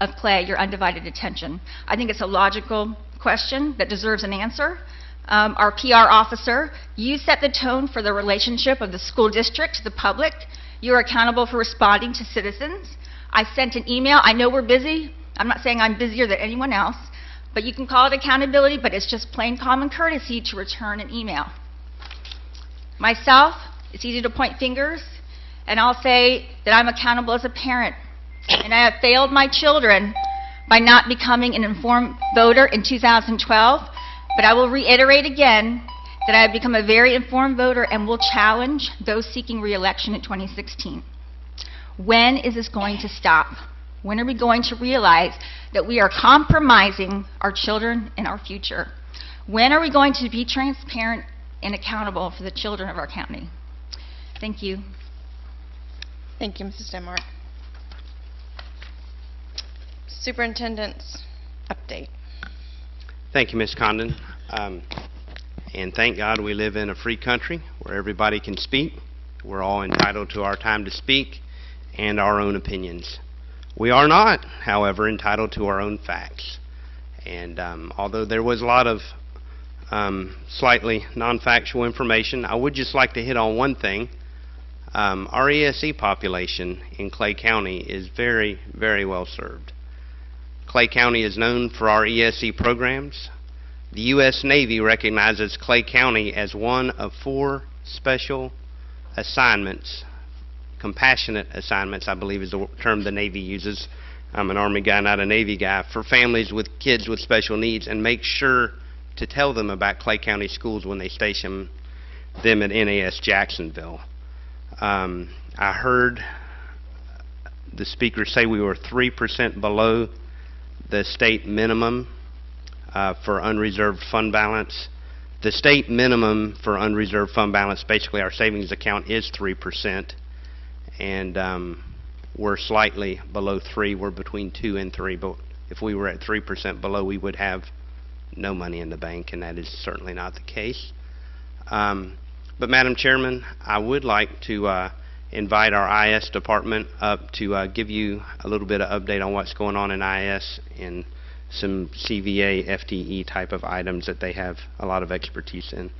of Clay your undivided attention? I think it's a logical question that deserves an answer. Our PR officer, you set the tone for the relationship of the school district to the public. You're accountable for responding to citizens. I sent an email. I know we're busy. I'm not saying I'm busier than anyone else, but you can call it accountability, but it's just plain common courtesy to return an email. Myself, it's easy to point fingers, and I'll say that I'm accountable as a parent, and I have failed my children by not becoming an informed voter in 2012, but I will reiterate again that I have become a very informed voter and will challenge those seeking re-election in 2016. When is this going to stop? When are we going to realize that we are compromising our children and our future? When are we going to be transparent and accountable for the children of our county? Thank you.
Thank you, Mrs. Denmark. Superintendent's update.
Thank you, Ms. Condon. And thank God we live in a free country where everybody can speak. We're all entitled to our time to speak and our own opinions. We are not, however, entitled to our own facts. And although there was a lot of slightly non-factual information, I would just like to hit on one thing. Our ESE population in Clay County is very, very well served. Clay County is known for our ESE programs. The U.S. Navy recognizes Clay County as one of 4 special assignments, compassionate assignments, I believe is the term the Navy uses. I'm an Army guy, not a Navy guy, for families with kids with special needs, and make sure to tell them about Clay County schools when they station them at NAS Jacksonville. I heard the speaker say we were 3% below the state minimum for unreserved fund balance. The state minimum for unreserved fund balance, basically our savings account, is 3%, and we're slightly below 3. We're between 2 and 3, but if we were at 3% below, we would have no money in the bank, and that is certainly not the case. But Madam Chairman, I would like to invite our IS department up to give you a little bit of update on what's going on in IS and some CVA, FTE type of items that they have a lot of expertise in.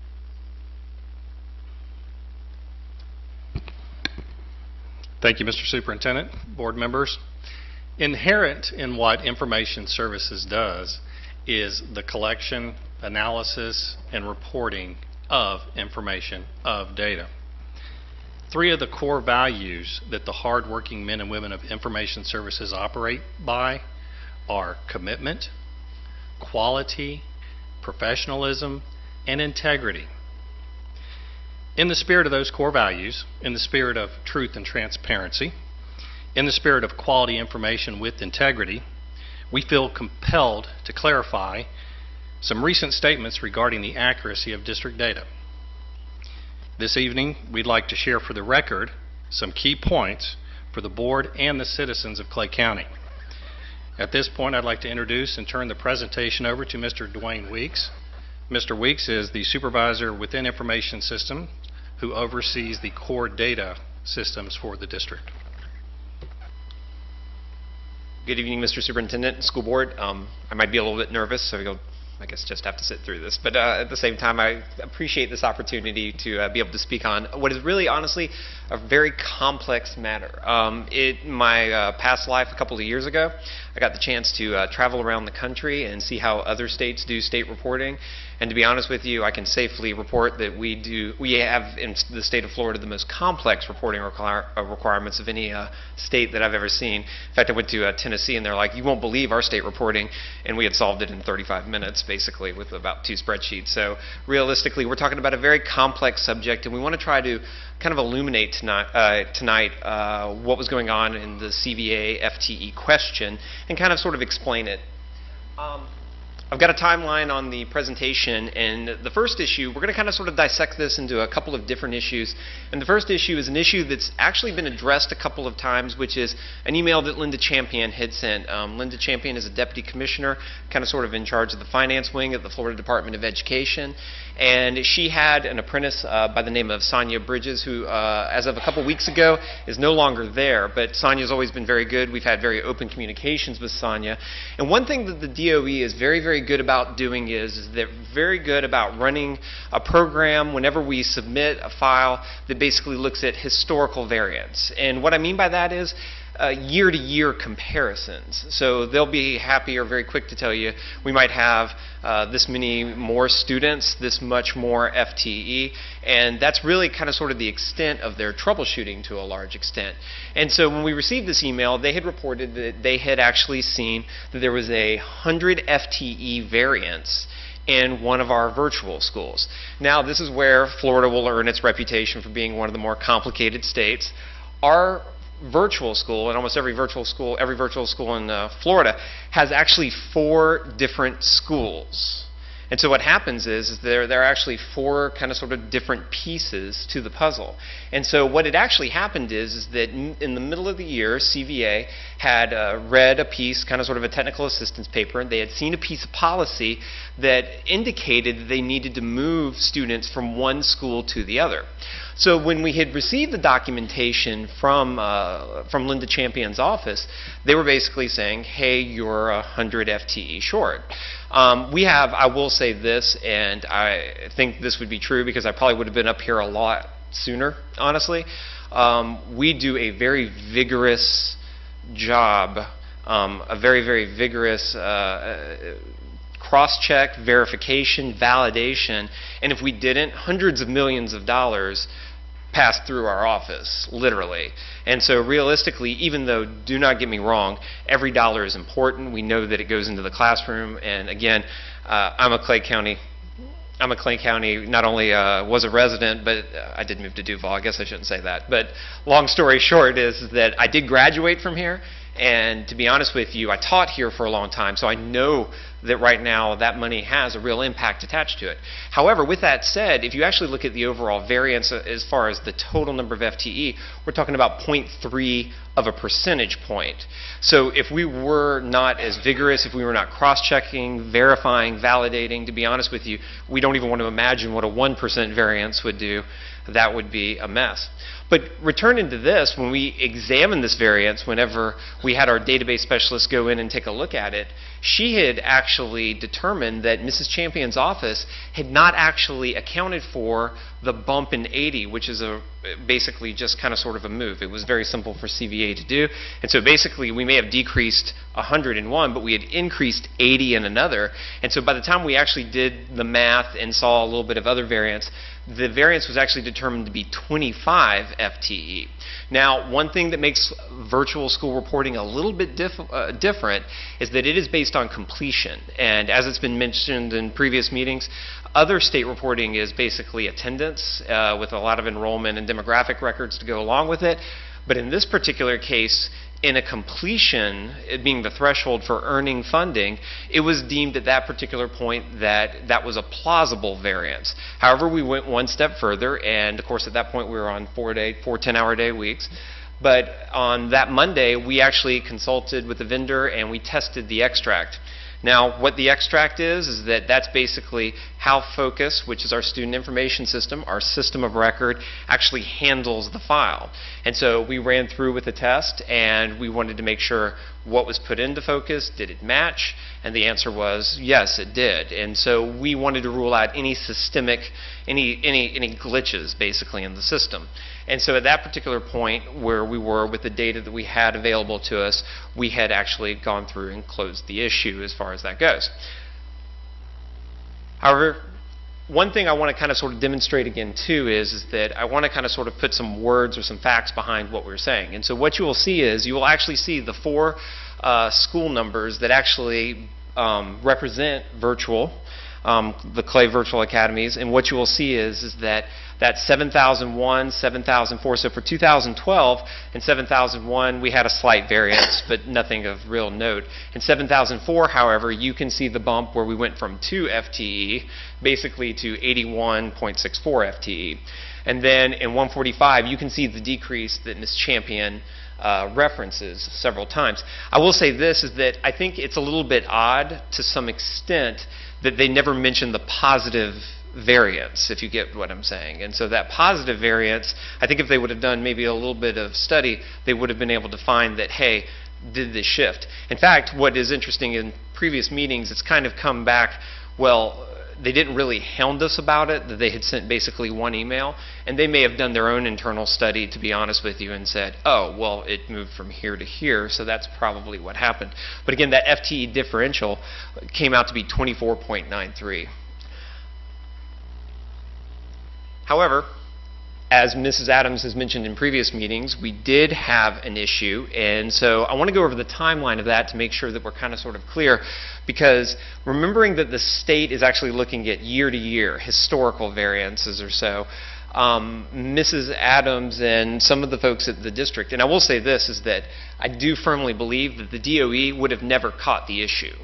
Thank you, Mr. Superintendent, board members. Inherent in what Information Services does is the collection, analysis, and reporting of information, of data. Three of the core values that the hardworking men and women of Information Services operate by are commitment, quality, professionalism, and integrity. In the spirit of those core values, in the spirit of truth and transparency, in the spirit of quality information with integrity, we feel compelled to clarify some recent statements regarding the accuracy of district data. This evening, we'd like to share for the record some key points for the board and the citizens of Clay County. At this point, I'd like to introduce and turn the presentation over to Mr. Dwayne Weeks. Mr. Weeks is the supervisor within Information System who oversees the core data systems for the district.
Good evening, Mr. Superintendent and School Board. I might be a little bit nervous, so you'll, I guess, just have to sit through this. But at the same time, I appreciate this opportunity to be able to speak on what is really, honestly, a very complex matter. In my past life, a couple of years ago, I got the chance to travel around the country and see how other states do state reporting. And to be honest with you, I can safely report that we have in the state of Florida the most complex reporting requirements of any state that I've ever seen. In fact, I went to Tennessee and they're like, you won't believe our state reporting, and we had solved it in 35 minutes basically with about 2 spreadsheets. So realistically, we're talking about a very complex subject, and we want to try to kind of illuminate tonight what was going on in the CVA FTE question and kind of sort of explain it. I've got a timeline on the presentation, and the first issue, we're going to kind of sort of dissect this into a couple of different issues. And the first issue is an issue that's actually been addressed a couple of times, which is an email that Linda Champion had sent. Linda Champion is a deputy commissioner, kind of sort of in charge of the finance wing at the Florida Department of Education. And she had an apprentice by the name of Sonia Bridges, who, as of a couple weeks ago, is no longer there. But Sonia's always been very good. We've had very open communications with Sonia. And one thing that the DOE is very, very good about doing is they're very good about running a program whenever we submit a file that basically looks at historical variance. And what I mean by that is year-to-year comparisons. So they'll be happy or very quick to tell you we might have this many more students, this much more FTE, and that's really kind of sort of the extent of their troubleshooting to a large extent. And so when we received this email, they had reported that they had actually seen that there was a 100 FTE variance in one of our virtual schools. Now, this is where Florida will earn its reputation for being one of the more complicated states. Our virtual school, and almost every virtual school in Florida, has actually 4 different schools. And so what happens is there are actually 4 kind of sort of different pieces to the puzzle. And so what had actually happened is that in the middle of the year, CVA had read a piece, kind of sort of a technical assistance paper, and they had seen a piece of policy that indicated that they needed to move students from one school to the other. So when we had received the documentation from Linda Champion's office, they were basically saying, hey, you're 100 FTE short. I will say this, and I think this would be true because I probably would have been up here a lot sooner, honestly. We do a very vigorous job, a very, very vigorous cross-check, verification, validation, and if we didn't, hundreds of millions of dollars pass through our office, literally. And so realistically, even though, do not get me wrong, every dollar is important. We know that it goes into the classroom, and again, I'm a Clay County, not only was a resident, but I did move to Duval. I guess I shouldn't say that. But long story short is that I did graduate from here, And to be honest with you, I taught here for a long time, so I know that right now that money has a real impact attached to it. However, with that said, if you actually look at the overall variance as far as the total number of FTE, we're talking about 0.3 of a percentage point. So if we were not as vigorous, if we were not cross-checking, verifying, validating, to be honest with you, we don't even want to imagine what a 1% variance would do. That would be a mess. But returning to this, when we examined this variance, whenever we had our database specialist go in and take a look at it, she had actually determined that Mrs. Champion's office had not actually accounted for the bump in 80, which is basically just kind of sort of a move. It was very simple for CVA to do. And so basically we may have decreased 100 in one, but we had increased 80 in another. And so by the time we actually did the math and saw a little bit of other variance, the variance was actually determined to be 25 FTE. Now, one thing that makes virtual school reporting a little bit different is that it is based on completion. And as it's been mentioned in previous meetings, other state reporting is basically attendance with a lot of enrollment and demographic records to go along with it. But in this particular case, in a completion, it being the threshold for earning funding, it was deemed at that particular point that that was a plausible variance. However, we went one step further, and of course at that point we were on four 10-hour-day weeks. But on that Monday, we actually consulted with the vendor and we tested the extract. Now, what the extract is that that's basically how Focus, which is our student information system, our system of record, actually handles the file. And so we ran through with the test, and we wanted to make sure what was put into Focus, did it match? And the answer was yes, it did. And so we wanted to rule out any systemic, any glitches basically in the system. And so at that particular point where we were with the data that we had available to us, we had actually gone through and closed the issue as far as that goes. However, one thing I want to kind of sort of demonstrate again too is that I want to kind of sort of put some words or some facts behind what we're saying. And so what you will see is you will actually see the 4 school numbers that actually represent virtual, the Clay Virtual Academies, and what you will see is that 7,001, 7,004, so for 2012 and 7,001 we had a slight variance, but nothing of real note. In 7,004, however, you can see the bump where we went from 2 FTE basically to 81.64 FTE. And then in 145, you can see the decrease that Ms. Champion references several times. I will say this, is that I think it's a little bit odd to some extent that they never mention the positive variance, if you get what I'm saying. And so that positive variance, I think if they would have done maybe a little bit of study, they would have been able to find that, hey, did this shift? In fact, what is interesting in previous meetings, it's kind of come back, well, they didn't really hound us about it, that they had sent basically one email, and they may have done their own internal study, to be honest with you, and said, oh, well, it moved from here to here, so that's probably what happened. But again, that FTE differential came out to be 24.93. However, as Mrs. Adams has mentioned in previous meetings, we did have an issue, and so I want to go over the timeline of that to make sure that we're kind of sort of clear, because remembering that the state is actually looking at year-to-year historical variances or so, Mrs. Adams and some of the folks at the district, and I will say this, is that I do firmly believe that the DOE would have never caught the issue.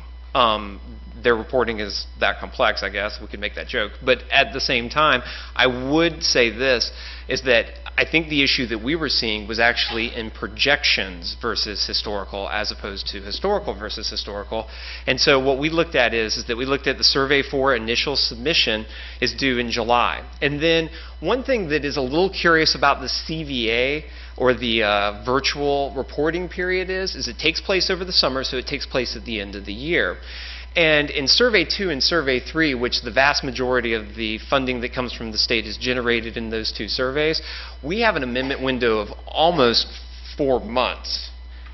Their reporting is that complex, I guess. We could make that joke. But at the same time, I would say this, is that I think the issue that we were seeing was actually in projections versus historical, as opposed to historical versus historical. And so what we looked at is that we looked at the Survey 4 initial submission is due in July. And then one thing that is a little curious about the CVA, or the virtual reporting period, is it takes place over the summer, so it takes place at the end of the year. And in Survey 2 and Survey 3, which the vast majority of the funding that comes from the state is generated in those 2 surveys, we have an amendment window of almost 4 months,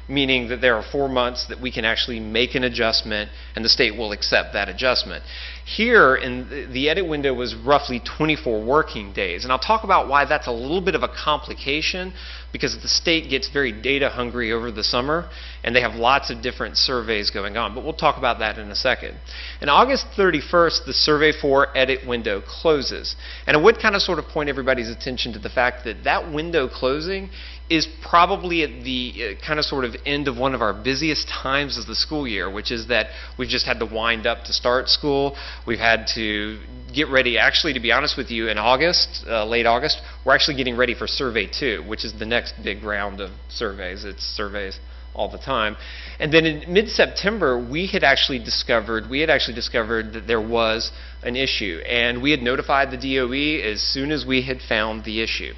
meaning that there are 4 months that we can actually make an adjustment and the state will accept that adjustment. Here, in the edit window was roughly 24 working days, and I'll talk about why that's a little bit of a complication, because the state gets very data hungry over the summer and they have lots of different surveys going on, but we'll talk about that in a second. And August 31st, the Survey 4 edit window closes, and I would kind of sort of point everybody's attention to the fact that that window closing is probably at the kind of sort of end of one of our busiest times of the school year, which is that we've just had to wind up to start school. We've had to get ready, actually, to be honest with you, in August, late August, we're actually getting ready for Survey 2, which is the next big round of surveys. It's surveys all the time. And then in mid-September, we had actually discovered that there was an issue, and we had notified the DOE as soon as we had found the issue.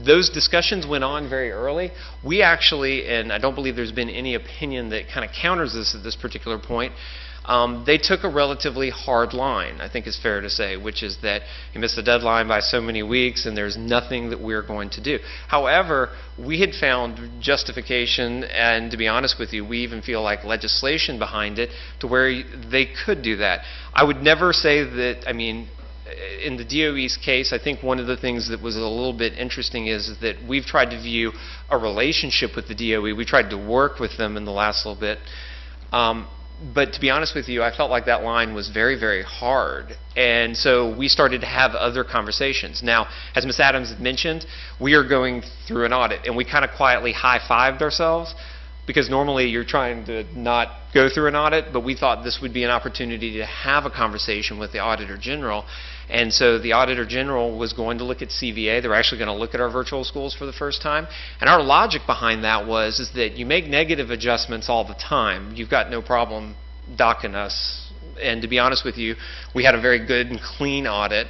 Those discussions went on very early. We actually, and I don't believe there's been any opinion that kind of counters this at this particular point, they took a relatively hard line, I think is fair to say, which is that you missed the deadline by so many weeks and there's nothing that we're going to do. However, we had found justification, and to be honest with you, we even feel like legislation behind it to where they could do that. I would never say that, I mean, in the DOE's case, I think one of the things that was a little bit interesting is that we've tried to view a relationship with the DOE. We tried to work with them in the last little bit. But to be honest with you, I felt like that line was very, very hard. And so we started to have other conversations. Now, as Ms. Adams had mentioned, we are going through an audit, and we kind of quietly high-fived ourselves, because normally you're trying to not go through an audit, but we thought this would be an opportunity to have a conversation with the Auditor General. And so the Auditor General was going to look at CVA. They were actually going to look at our virtual schools for the first time. And our logic behind that is that you make negative adjustments all the time. You've got no problem docking us. And to be honest with you, we had a very good and clean audit.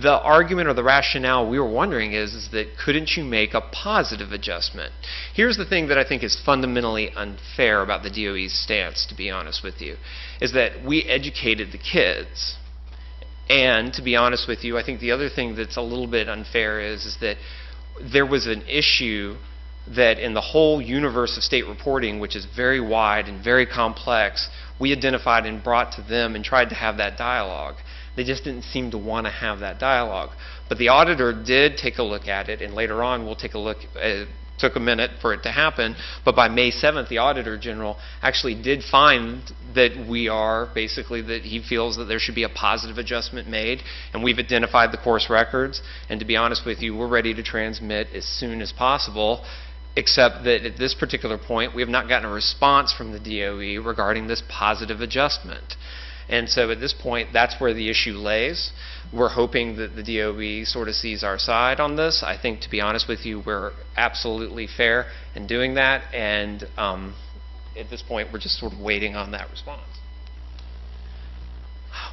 The argument or the rationale we were wondering is that couldn't you make a positive adjustment? Here's the thing that I think is fundamentally unfair about the DOE's stance, to be honest with you, is that we educated the kids. And to be honest with you, I think the other thing that's a little bit unfair is that there was an issue that in the whole universe of state reporting, which is very wide and very complex, we identified and brought to them and tried to have that dialogue. They just didn't seem to want to have that dialogue. But the auditor did take a look at it, and later on we'll take a look. Took a minute for it to happen, but by May 7th, the Auditor General actually did find that that he feels that there should be a positive adjustment made, and we've identified the course records, and to be honest with you, we're ready to transmit as soon as possible, except that at this particular point, we have not gotten a response from the DOE regarding this positive adjustment. And so at this point, that's where the issue lays. We're hoping that the DOE sort of sees our side on this. I think, to be honest with you, we're absolutely fair in doing that. And at this point, we're just sort of waiting on that response.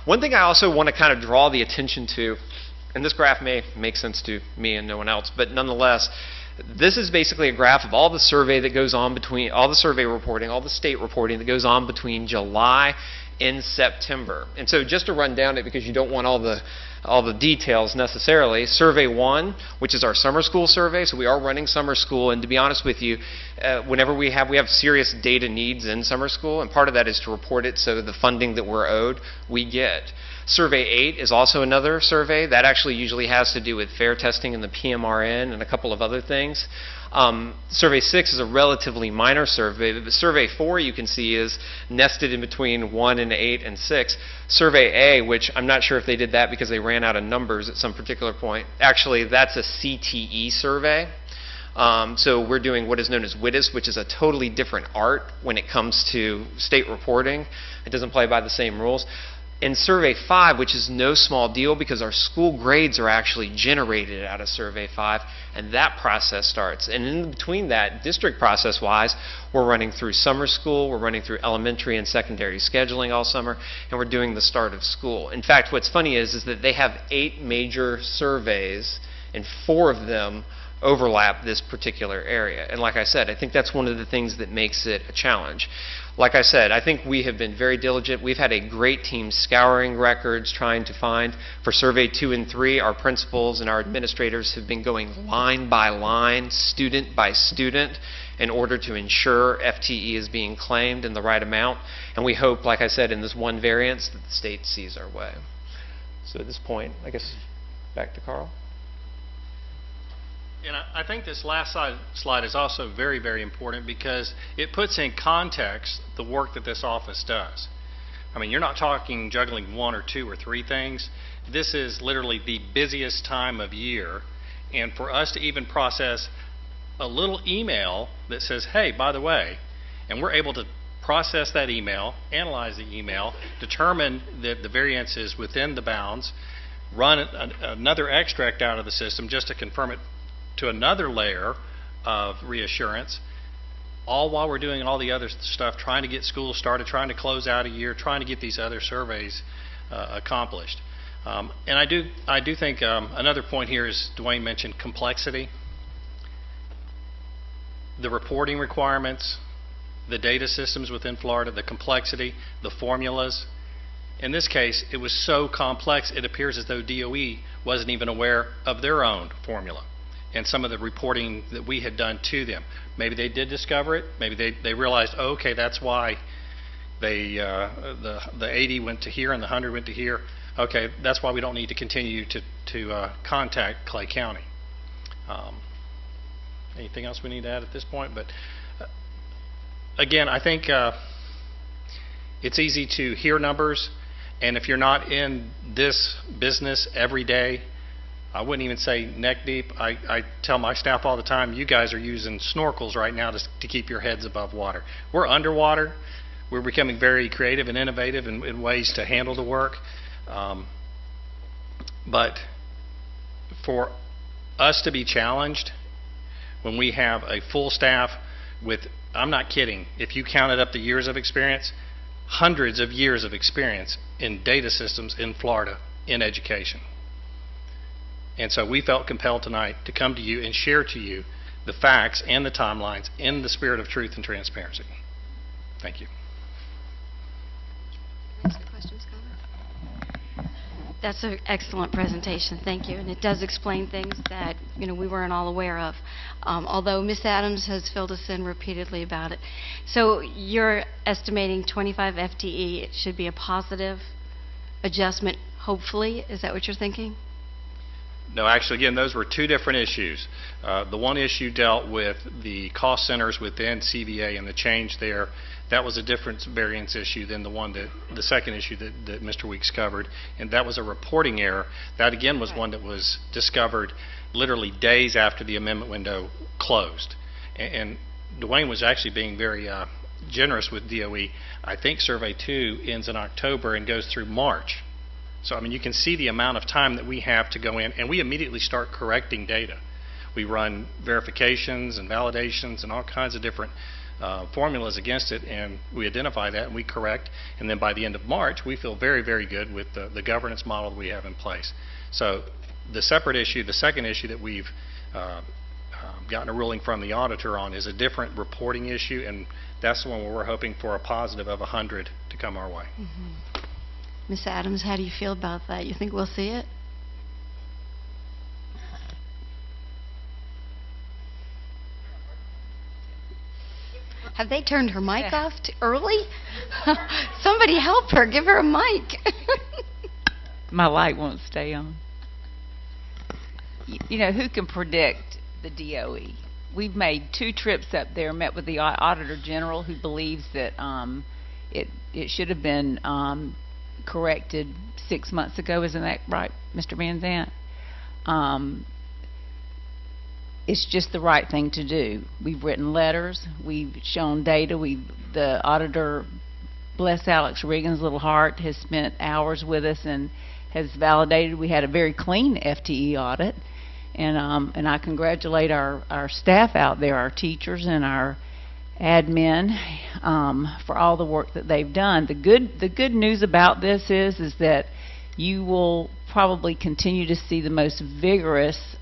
One thing I also want to kind of draw the attention to, and this graph may make sense to me and no one else, but nonetheless, this is basically a graph of all the survey that goes on between, all the survey reporting, all the state reporting that goes on between July and September. And so just to run down it, because you don't want all the details necessarily, Survey 1, which is our summer school survey, so we are running summer school, and to be honest with you, whenever we have serious data needs in summer school, and part of that is to report it so the funding that we're owed, we get. Survey 8 is also another survey. That actually usually has to do with fair testing and the PMRN and a couple of other things. Survey 6 is a relatively minor survey, but Survey 4 you can see is nested in between 1 and 8 and 6. Survey A, which I'm not sure if they did that because they ran out of numbers at some particular point. Actually, that's a CTE survey. So we're doing what is known as WITIS, which is a totally different art when it comes to state reporting. It doesn't play by the same rules. In Survey 5, which is no small deal because our school grades are actually generated out of Survey 5, and that process starts. And in between that, district process-wise, we're running through summer school, we're running through elementary and secondary scheduling all summer, and we're doing the start of school. In fact, what's funny is that they have 8 major surveys, and 4 of them overlap this particular area. And like I said, I think that's one of the things that makes it a challenge. Like I said, I think we have been very diligent. We've had a great team scouring records, trying to find. For Survey 2 and 3, our principals and our administrators have been going line by line, student by student, in order to ensure FTE is being claimed in the right amount. And we hope, like I said, in this one variance, that the state sees our way. So at this point, I guess back to Carl.
And I think this last slide is also very, very important because it puts in context the work that this office does. I mean, you're not talking juggling 1 or 2 or 3 things. This is literally the busiest time of year, And for us to even process a little email that says, hey, by the way, and we're able to process that email, analyze the email, determine that the variance is within the bounds, run another extract out of the system just to confirm it to another layer of reassurance, all while we're doing all the other stuff, trying to get schools started, trying to close out a year, trying to get these other surveys accomplished. And I do think another point here is Dwayne mentioned complexity. The reporting requirements, the data systems within Florida, the complexity, the formulas. In this case, it was so complex it appears as though DOE wasn't even aware of their own formula and some of the reporting that we had done to them. Maybe they did discover it. Maybe they realized, oh, okay, that's why the 80 went to here and the 100 went to here. Okay, that's why we don't need to continue to contact Clay County. Anything else we need to add at this point? But again, I think it's easy to hear numbers, and if you're not in this business every day, I wouldn't even say neck deep. I tell my staff all the time, you guys are using snorkels right now to keep your heads above water. We're underwater. We're becoming very creative and innovative in ways to handle the work. But for us to be challenged when we have a full staff with, I'm not kidding, if you counted up the years of experience, hundreds of years of experience in data systems in Florida in education. And so we felt compelled tonight to come to you and share to you the facts and the timelines in the spirit of truth and transparency. Thank you.
Questions, comments? That's an excellent presentation. Thank you. And it does explain things that we weren't all aware of, although Ms. Adams has filled us in repeatedly about it. So you're estimating 25 FTE. It should be a positive adjustment, hopefully. Is that what you're thinking?
No, actually, again, those were two different issues. The one issue dealt with the cost centers within CVA and the change there. That was a different variance issue than the second issue that Mr. Weeks covered, and that was a reporting error. That, again, was one that was discovered literally days after the amendment window closed. And Dwayne was actually being very generous with DOE. I think Survey 2 ends in October and goes through March. So, I mean, you can see the amount of time that we have to go in, and we immediately start correcting data. We run verifications and validations and all kinds of different formulas against it, and we identify that and we correct. And then by the end of March, we feel very, very good with the governance model that we have in place. So the separate issue, the second issue that we've gotten a ruling from the auditor on is a different reporting issue, and that's the one where we're hoping for a positive of 100 to come our way.
Mm-hmm. Ms. Adams, how do you feel about that? You think we'll see it? Have they turned her mic off early? Somebody help her. Give her a mic.
My light won't stay on. You know, who can predict the DOE? We've made 2 trips up there, met with the Auditor General, who believes that it should have been corrected 6 months ago. Isn't that right, Mr. Van Zant? It's just the right thing to do. We've written letters, we've shown data, the auditor, bless Alex Regan's little heart, has spent hours with us and has validated. We had a very clean FTE audit, and I congratulate our staff out there, our teachers and our admin, for all the work that they've done. The good news about this is that you will probably continue to see the most vigorous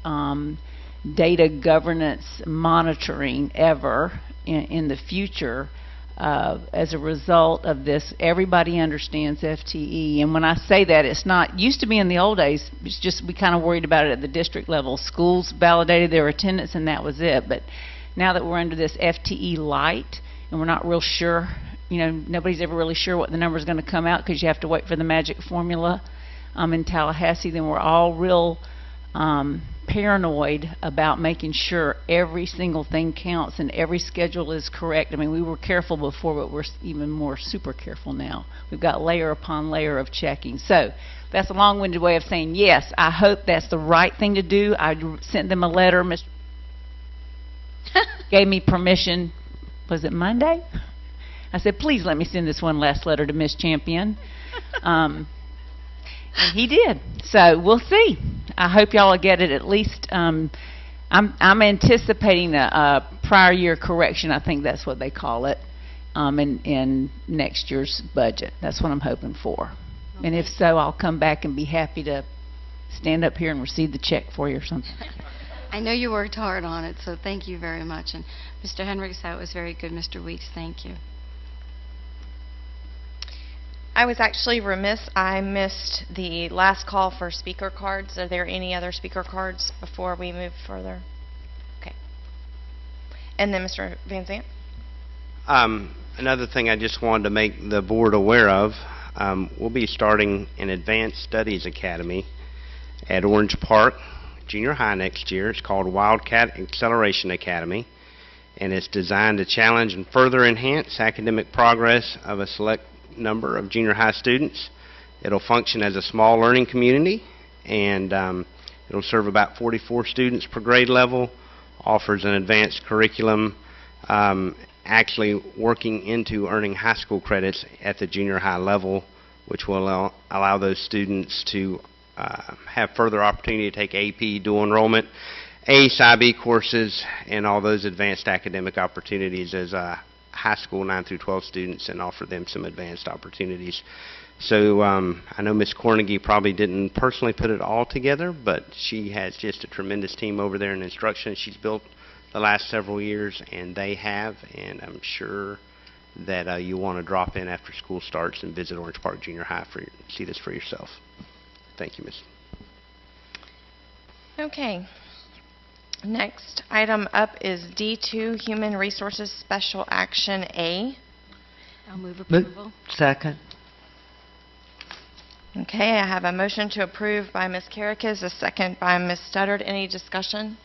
data governance monitoring ever in the future as a result of this. Everybody understands FTE, and when I say that, it's not, used to be in the old days, it's just we kind of worried about it at the district level. Schools validated their attendance and that was it. But now that we're under this FTE light and we're not real sure, nobody's ever really sure what the number is going to come out because you have to wait for the magic formula in Tallahassee, then we're all real paranoid about making sure every single thing counts and every schedule is correct. I mean, we were careful before, but we're even more super careful now. We've got layer upon layer of checking. So that's a long-winded way of saying, yes, I hope that's the right thing to do. I sent them a letter. Mr. gave me permission, was it Monday? I said, please let me send this one last letter to Miss Champion. And he did. So we'll see. I hope y'all will get it at least. I'm anticipating a prior year correction. I think that's what they call it in next year's budget. That's what I'm hoping for. Okay. And if so, I'll come back and be happy to stand up here and receive the check for you or something.
I know you worked hard on it, so thank you very much. And Mr. Hendricks, that was very good. Mr. Weeks, thank you.
I was actually remiss. I missed the last call for speaker cards. Are there any other speaker cards before we move further? Okay. And then Mr. Van Zant?
Another thing I just wanted to make the board aware of, we'll be starting an Advanced Studies Academy at Orange Park Junior High next year. It's called Wildcat Acceleration Academy, and it's designed to challenge and further enhance academic progress of a select number of junior high students. It'll function as a small learning community, and it'll serve about 44 students per grade level, offers an advanced curriculum, actually working into earning high school credits at the junior high level, which will allow those students to have further opportunity to take AP, dual enrollment, ACE, IB courses, and all those advanced academic opportunities as high school 9 through 12 students, and offer them some advanced opportunities. So I know Ms. Cornegie probably didn't personally put it all together, but she has just a tremendous team over there in instruction she's built the last several years, and they have, and I'm sure that you want to drop in after school starts and visit Orange Park Junior High for see this for yourself. Thank you, Ms.
Okay. Next item up is D2, Human Resources Special Action A.
I'll move approval.
Second.
Okay, I have a motion to approve by Ms. Karakis, a second by Ms. Studdard. Any discussion?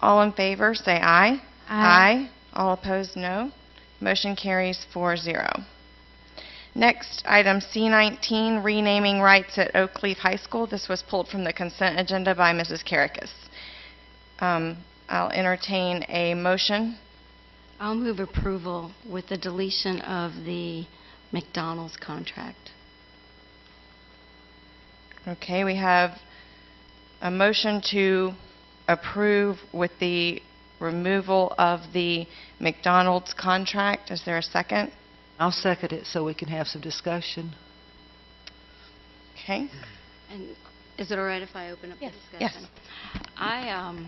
All in favor, say aye.
Aye.
All opposed, no. Motion carries 4-0. Next, item C19, renaming rights at Oakleaf High School. This was pulled from the consent agenda by Mrs. Karakis. I'll entertain a motion.
I'll move approval with the deletion of the McDonald's contract.
Okay, we have a motion to approve with the removal of the McDonald's contract. Is there a second?
I'll second it so we can have some discussion.
Okay.
And is it all right if I open up the discussion?
Yes.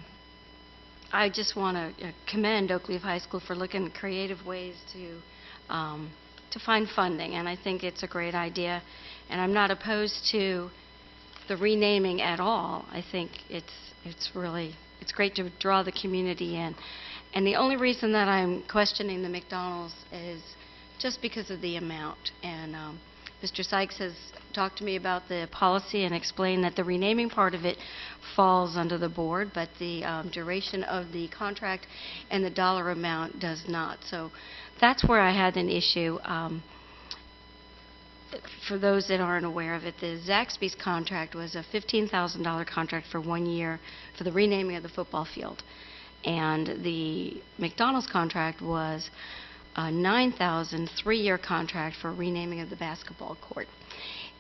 I just want to commend Oakleaf High School for looking at creative ways to find funding, and I think it's a great idea. And I'm not opposed to the renaming at all. I think it's great to draw the community in. And the only reason that I'm questioning the McDonald's is just because of the amount. And Mr. Sykes has talked to me about the policy and explained that the renaming part of it falls under the board, but the duration of the contract and the dollar amount does not. So that's where I had an issue. For those that aren't aware of it, the Zaxby's contract was a $15,000 contract for 1 year for the renaming of the football field. And the McDonald's contract was a $9,000 3-year contract for renaming of the basketball court.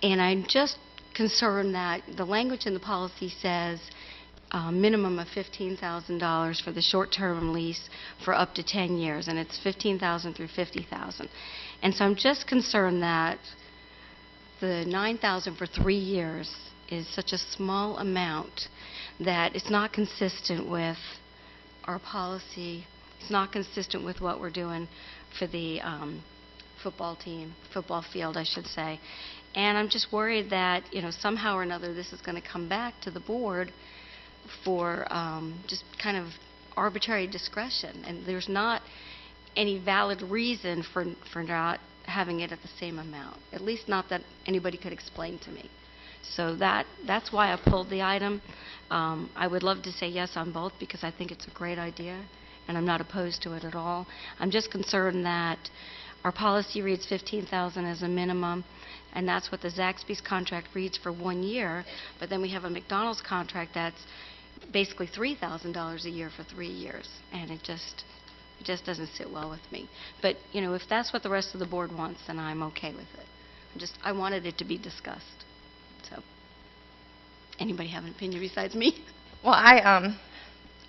And I'm just concerned that the language in the policy says a minimum of $15,000 for the short-term lease for up to 10 years, and it's $15,000 through $50,000. And so I'm just concerned that the $9,000 for 3 years is such a small amount that it's not consistent with our policy. It's not consistent with what we're doing for the football team, football field, I should say. And I'm just worried that, somehow or another this is going to come back to the board for just kind of arbitrary discretion. And there's not any valid reason for not having it at the same amount, at least not that anybody could explain to me. So that's why I pulled the item. I would love to say yes on both because I think it's a great idea, and I'm not opposed to it at all. I'm just concerned that our policy reads $15,000 as a minimum, and that's what the Zaxby's contract reads for 1 year, but then we have a McDonald's contract that's basically $3,000 a year for 3 years, and it just doesn't sit well with me. But, you know, if that's what the rest of the board wants, then I'm okay with it. I wanted it to be discussed. So, anybody have an opinion besides me?
Well, I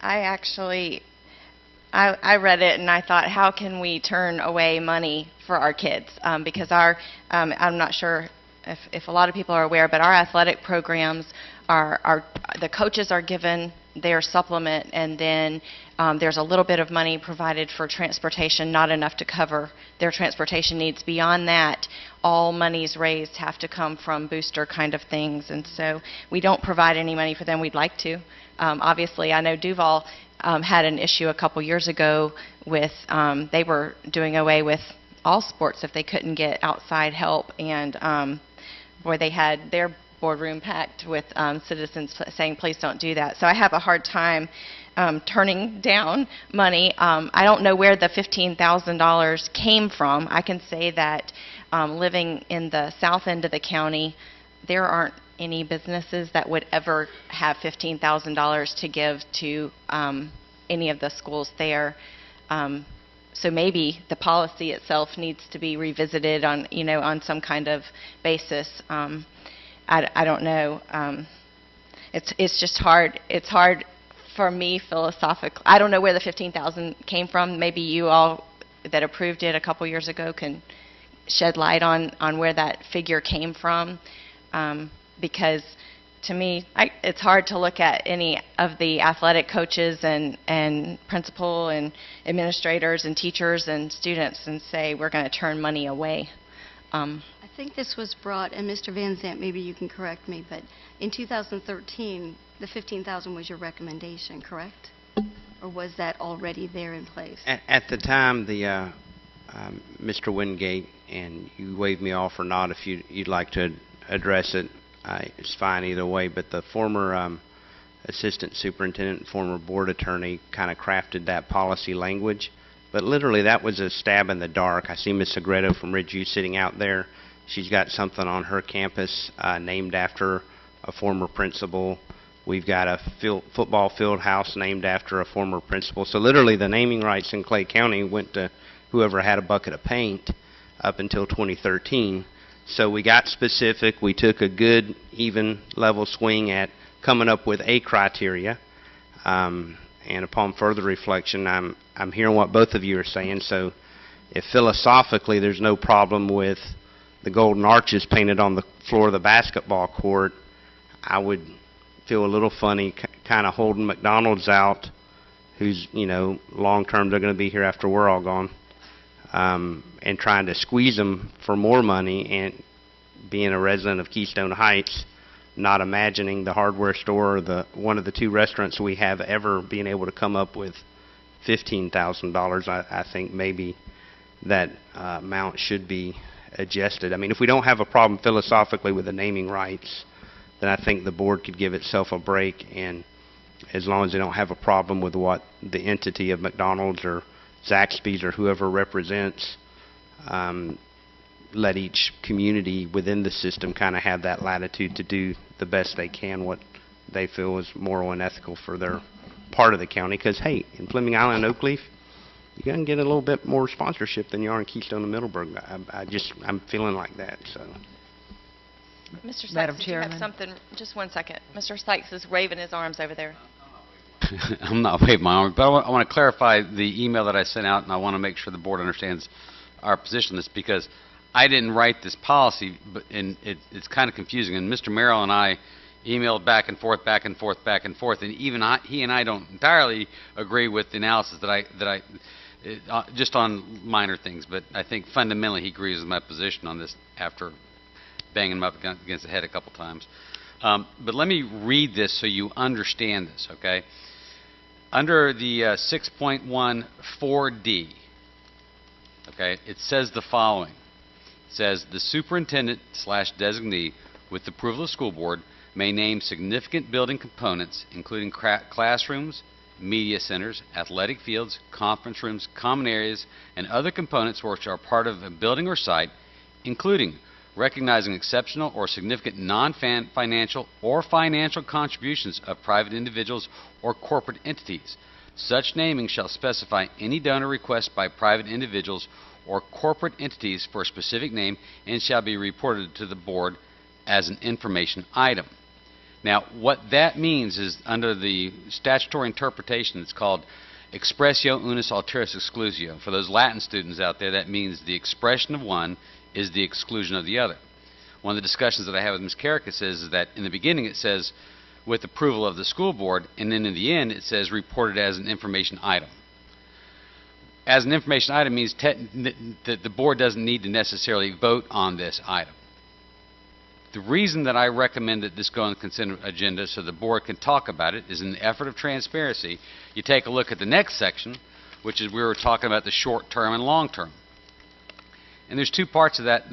actually, I read it and I thought, how can we turn away money for our kids? Because I'm not sure if a lot of people are aware, but our athletic programs the coaches are given their supplement, and then there's a little bit of money provided for transportation, not enough to cover their transportation needs. Beyond that, all monies raised have to come from booster kind of things, and so we don't provide any money for them. We'd like to. Obviously, I know Duval had an issue a couple years ago with they were doing away with all sports if they couldn't get outside help, and boy, they had their boardroom packed with citizens saying, please don't do that. So I have a hard time turning down money. I don't know where the $15,000 came from. I can say that living in the south end of the county, there aren't any businesses that would ever have $15,000 to give to any of the schools there. So maybe the policy itself needs to be revisited on, on some kind of basis. I don't know. It's just hard. It's hard for me philosophically. I don't know where the $15,000 came from. Maybe you all that approved it a couple years ago can shed light on where that figure came from. Because to me, it's hard to look at any of the athletic coaches and principal and administrators and teachers and students and say we're going to turn money away.
I think this was brought, and Mr. Van Zant, maybe you can correct me, but in 2013, the $15,000 was your recommendation, correct? Or was that already there in place?
At the time, the Mr. Wingate, and you wave me off or not if you'd like to address it. It's fine either way, but the former assistant superintendent, former board attorney, kind of crafted that policy language. But literally, that was a stab in the dark. I see Ms. Sagredo from Ridgeview sitting out there. She's got something on her campus named after a former principal. We've got a football field house named after a former principal. So literally, the naming rights in Clay County went to whoever had a bucket of paint up until 2013. So we got specific. We took a good, even level swing at coming up with a criteria. And upon further reflection, I'm hearing what both of you are saying. So if philosophically there's no problem with the golden arches painted on the floor of the basketball court, I would feel a little funny kind of holding McDonald's out, who's, long term they're going to be here after we're all gone, and trying to squeeze them for more money, and being a resident of Keystone Heights, not imagining the hardware store or one of the two restaurants we have ever being able to come up with $15,000. I think maybe that amount should be adjusted. I mean, if we don't have a problem philosophically with the naming rights, then I think the board could give itself a break, and as long as they don't have a problem with what the entity of McDonald's or Zaxby's or whoever represents, let each community within the system kind of have that latitude to do the best they can, what they feel is moral and ethical for their part of the county. Because, hey, in Fleming Island and Oakleaf, you can get a little bit more sponsorship than you are in Keystone and Middleburg. I'm feeling like that. So,
Mr. Sykes,
Madam
did you have
Chairman.
something? Just 1 second. Mr. Sykes is waving his arms over there.
I'm not waving my arm, but I want to clarify the email that I sent out, and I want to make sure the board understands our position on this, because I didn't write this policy, and it's kind of confusing. And Mr. Merrill and I emailed back and forth, and even he and I don't entirely agree with the analysis just on minor things, but I think fundamentally he agrees with my position on this after banging him up against the head a couple times. But let me read this so you understand this, okay? Under the 6.14D, okay, it says the following. It says, the superintendent/designee with the approval of the school board, may name significant building components, including classrooms, media centers, athletic fields, conference rooms, common areas, and other components which are part of a building or site, including recognizing exceptional or significant non-financial or financial contributions of private individuals or corporate entities. Such naming shall specify any donor request by private individuals or corporate entities for a specific name and shall be reported to the board as an information item. Now, what that means is, under the statutory interpretation, it's called expressio unis alteris exclusio. For those Latin students out there, that means the expression of one is the exclusion of the other. One of the discussions that I had with Ms. Carrick is that in the beginning it says with approval of the school board, and then in the end it says reported as an information item. As an information item means that the board doesn't need to necessarily vote on this item. The reason that I recommend that this go on the consent agenda so the board can talk about it is in the effort of transparency. You take a look at the next section, which is we were talking about the short term and long term. And there's two parts of that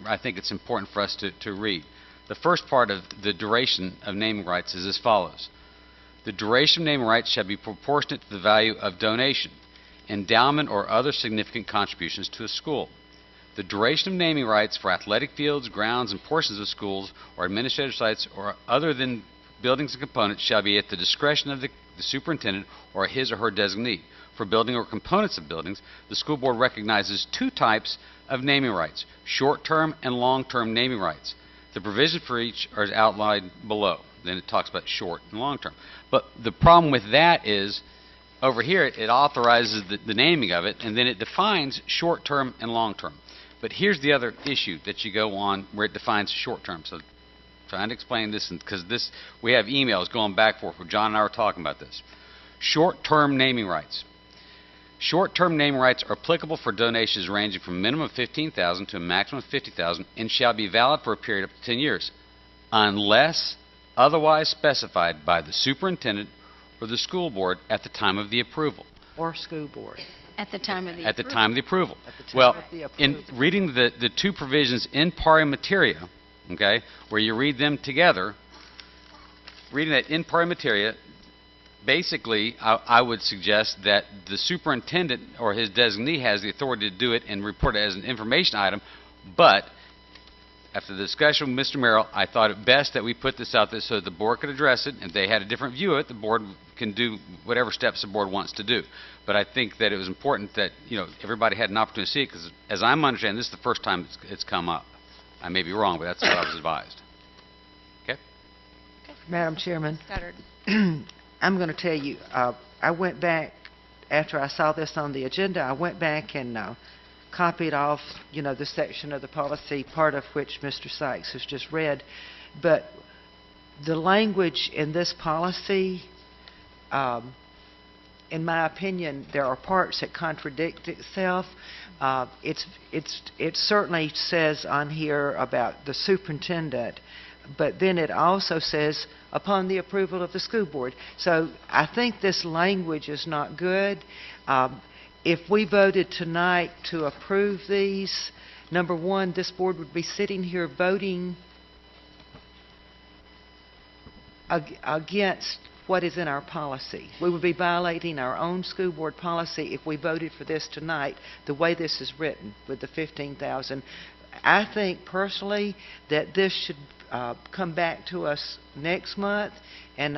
I think it's important for us to read. The first part of the duration of naming rights is as follows. The duration of naming rights shall be proportionate to the value of donation, endowment, or other significant contributions to a school. The duration of naming rights for athletic fields, grounds, and portions of schools or administrative sites or other than buildings and components shall be at the discretion of the superintendent or his or her designee. For building or components of buildings, the school board recognizes two types of naming rights, short-term and long-term naming rights. The provisions for each are outlined below. Then it talks about short and long-term. But the problem with that is, over here it authorizes the naming of it, and then it defines short-term and long-term. But here's the other issue that you go on where it defines short-term. So trying to explain this, because we have emails going back and forth where John and I were talking about this. Short-term naming rights. Short-term naming rights are applicable for donations ranging from a minimum of $15,000 to a maximum of $50,000 and shall be valid for a period up to 10 years, unless otherwise specified by the superintendent or the school board at the time of the approval.
Or school board.
At the time of the
At the time of the approval.
At the time
Well,
of the
in
approval.
reading the two provisions in pari materia, okay, where you read them together, reading that in pari materia, basically, I would suggest that the superintendent or his designee has the authority to do it and report it as an information item, but after the discussion with Mr. Merrill, I thought it best that we put this out there so that the board could address it. If they had a different view of it, the board can do whatever steps the board wants to do. But I think that it was important that everybody had an opportunity to see it, because as I'm understanding, this is the first time it's come up. I may be wrong, but that's what I was advised. Okay?
Madam Chairman,
Goddard.
I'm going to tell you, I went back, after I saw this on the agenda, I went back and copied off, the section of the policy, part of which Mr. Sykes has just read. But the language in this policy, in my opinion, there are parts that contradict itself. It certainly says on here about the superintendent, but then it also says upon the approval of the school board. So I think this language is not good. If we voted tonight to approve these, number one, this board would be sitting here voting against what is in our policy. We would be violating our own school board policy if we voted for this tonight, the way this is written with the $15,000. I think personally that this should come back to us next month, and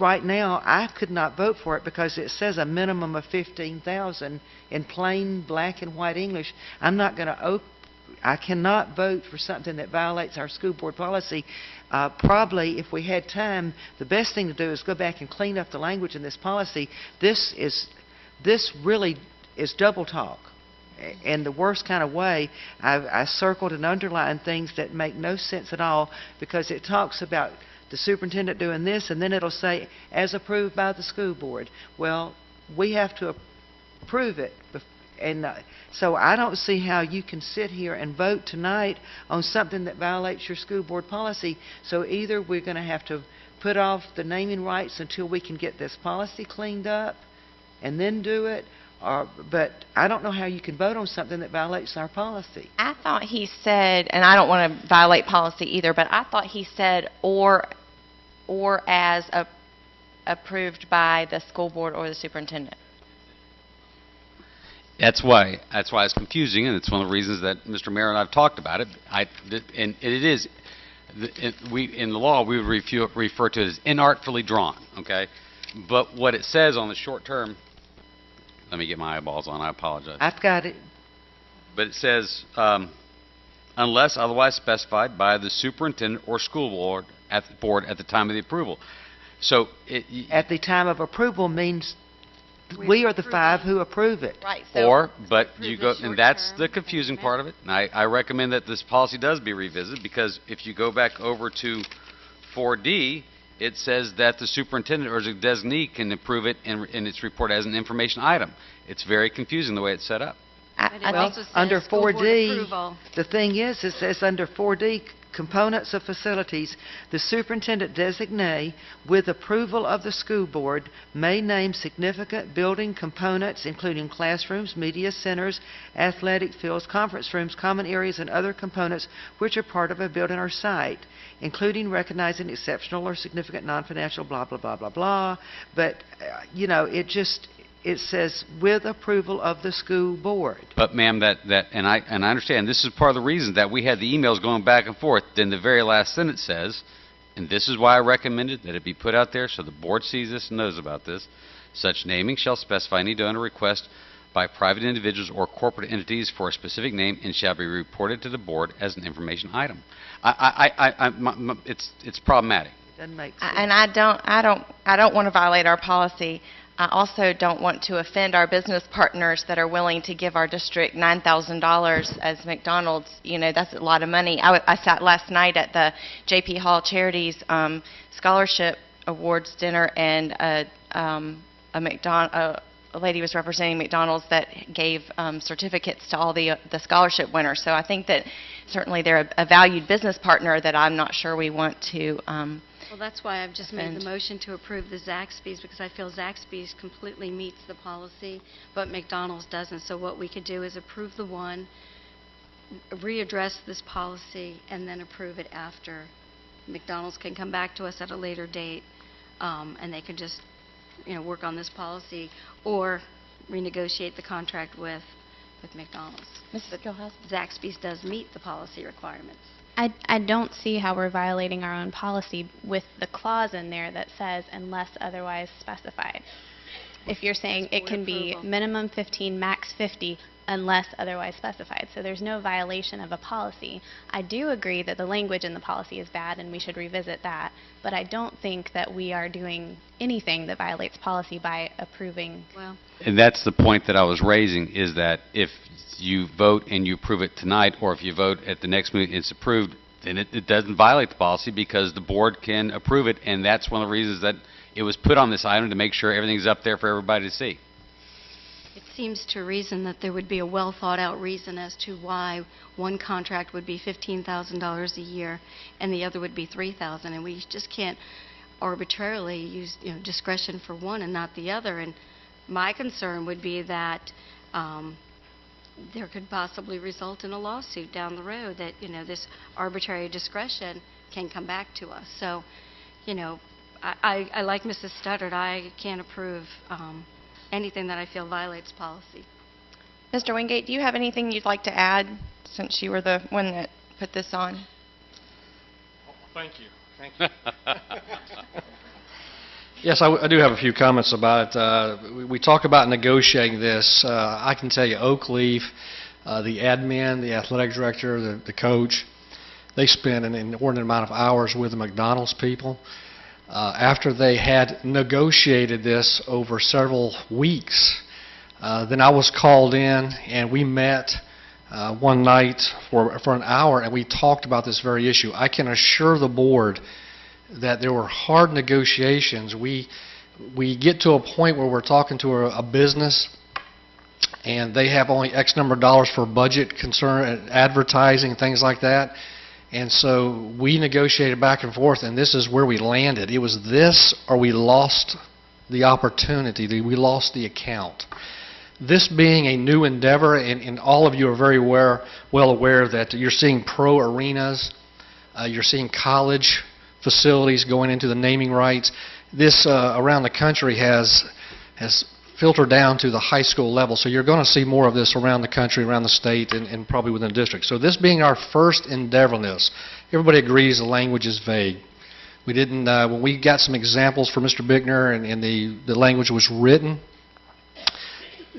right now I could not vote for it because it says a minimum of $15,000 in plain black and white English. I cannot vote for something that violates our school board policy. Probably, if we had time, the best thing to do is go back and clean up the language in this policy. This really is double talk in the worst kind of way. I circled and underlined things that make no sense at all, because it talks about the superintendent doing this, and then it'll say, as approved by the school board. Well, we have to approve it. And so I don't see how you can sit here and vote tonight on something that violates your school board policy. So either we're going to have to put off the naming rights until we can get this policy cleaned up and then do it, But I don't know how you can vote on something that violates our policy.
I thought he said, and I don't want to violate policy either, but I thought he said or as approved by the school board or the superintendent.
That's why it's confusing, and it's one of the reasons that Mr. Mayor and I have talked about it. And it is, in the law, we would refer to it as inartfully drawn, okay? But what it says on the short term, let me get my eyeballs on, I apologize.
I've got it.
But it says, unless otherwise specified by the superintendent or school board at the time of the approval. So
at the time of approval means we are the five who approve it.
Right.
But you go, and that's the confusing part of it. And I recommend that this policy does be revisited, because if you go back over to 4D, it says that the superintendent or the designee can approve it in its report as an information item. It's very confusing the way it's set up.
Well, under 4D, the thing is, it says under 4D, components of facilities, the superintendent designee, with approval of the school board, may name significant building components, including classrooms, media centers, athletic fields, conference rooms, common areas, and other components which are part of a building or site, including recognizing exceptional or significant non-financial blah, blah, blah, blah, blah. But, it says with approval of the school board.
But ma'am, and I understand this is part of the reason that we had the emails going back and forth. Then the very last sentence says, and this is why I recommended that it be put out there so the board sees this and knows about this. Such naming shall specify any done or request by private individuals or corporate entities for a specific name and shall be reported to the board as an information item. It's problematic.
Doesn't make sense.
And I don't want to violate our policy. I also don't want to offend our business partners that are willing to give our district $9,000 as McDonald's. You know, that's a lot of money. I sat last night at the J.P. Hall Charities Scholarship Awards dinner, and a lady was representing McDonald's that gave certificates to all the scholarship winners. So I think that certainly they're a valued business partner that I'm not sure we want to
Well, that's why I've just made the motion to approve the Zaxby's, because I feel Zaxby's completely meets the policy, but McDonald's doesn't. So what we could do is approve the one, readdress this policy, and then approve it after. McDonald's can come back to us at a later date, and they can just, work on this policy or renegotiate the contract with McDonald's.
Mrs. Gilhouse?
Zaxby's does meet the policy requirements.
I don't see how we're violating our own policy with the clause in there that says unless otherwise specified. If you're saying it can be minimum 15, max 50, unless otherwise specified. So there's no violation of a policy. I do agree that the language in the policy is bad and we should revisit that, but I don't think that we are doing anything that violates policy by approving.
And that's the point that I was raising, is that if you vote and you approve it tonight, or if you vote at the next meeting it's approved, then it doesn't violate the policy, because the board can approve it, and that's one of the reasons that it was put on this item, to make sure everything's up there for everybody to see.
It seems to reason that there would be a well-thought-out reason as to why one contract would be $15,000 a year and the other would be $3,000, and we just can't arbitrarily use discretion for one and not the other. And my concern would be that there could possibly result in a lawsuit down the road, that this arbitrary discretion can come back to us. So, I like Mrs. Studdard. I can't approve anything that I feel violates policy.
Mr. Wingate, do you have anything you'd like to add, since you were the one that put this on?
Thank you. Yes, I do have a few comments about it. We talk about negotiating this. I can tell you Oakleaf, the admin, the athletic director, the coach, they spent an inordinate amount of hours with the McDonald's people. After they had negotiated this over several weeks, then I was called in and we met one night for an hour, and we talked about this very issue. I can assure the board that there were hard negotiations. We get to a point where we're talking to a business and they have only X number of dollars for budget concern, advertising, things like that. And so we negotiated back and forth, and this is where we landed. It was this, or we lost the opportunity. We lost the account. This being a new endeavor, and all of you are very well aware that you're seeing pro arenas, you're seeing college facilities going into the naming rights. This around the country has filtered down to the high school level, so you're going to see more of this around the country, around the state, and probably within the district. So this being our first endeavor in this, everybody agrees the language is vague. We didn't, when we got some examples for Mr. Bickner and the language was written,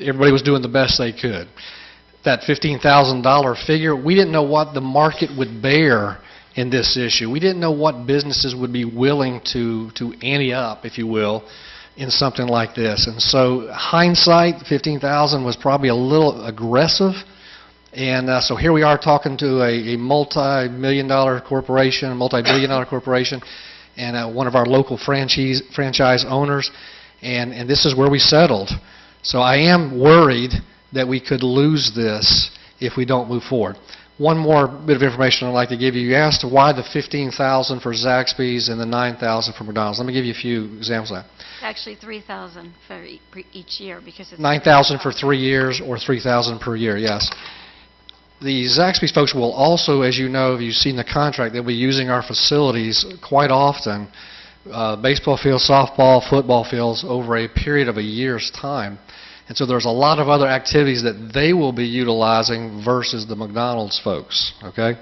everybody was doing the best they could. That $15,000 figure, we didn't know what the market would bear in this issue. We didn't know what businesses would be willing to ante up, if you will, in something like this. And so hindsight, $15,000 was probably a little aggressive. And so here we are talking to a multi-million-dollar corporation, a multi-billion-dollar corporation, and one of our local franchise owners. And this is where we settled. So I am worried that we could lose this if we don't move forward. One more bit of information I'd like to give you. You asked why the $15,000 for Zaxby's and the $9,000 for McDonald's. Let me give you a few examples of that.
It's actually $3,000 for each year because it's
$9,000 for 3 years or $3,000 per year, yes. The Zaxby's folks will also, as you know, if you've seen the contract, they'll be using our facilities quite often, baseball fields, softball, football fields, over a period of a year's time. And so there's a lot of other activities that they will be utilizing versus the McDonald's folks, okay?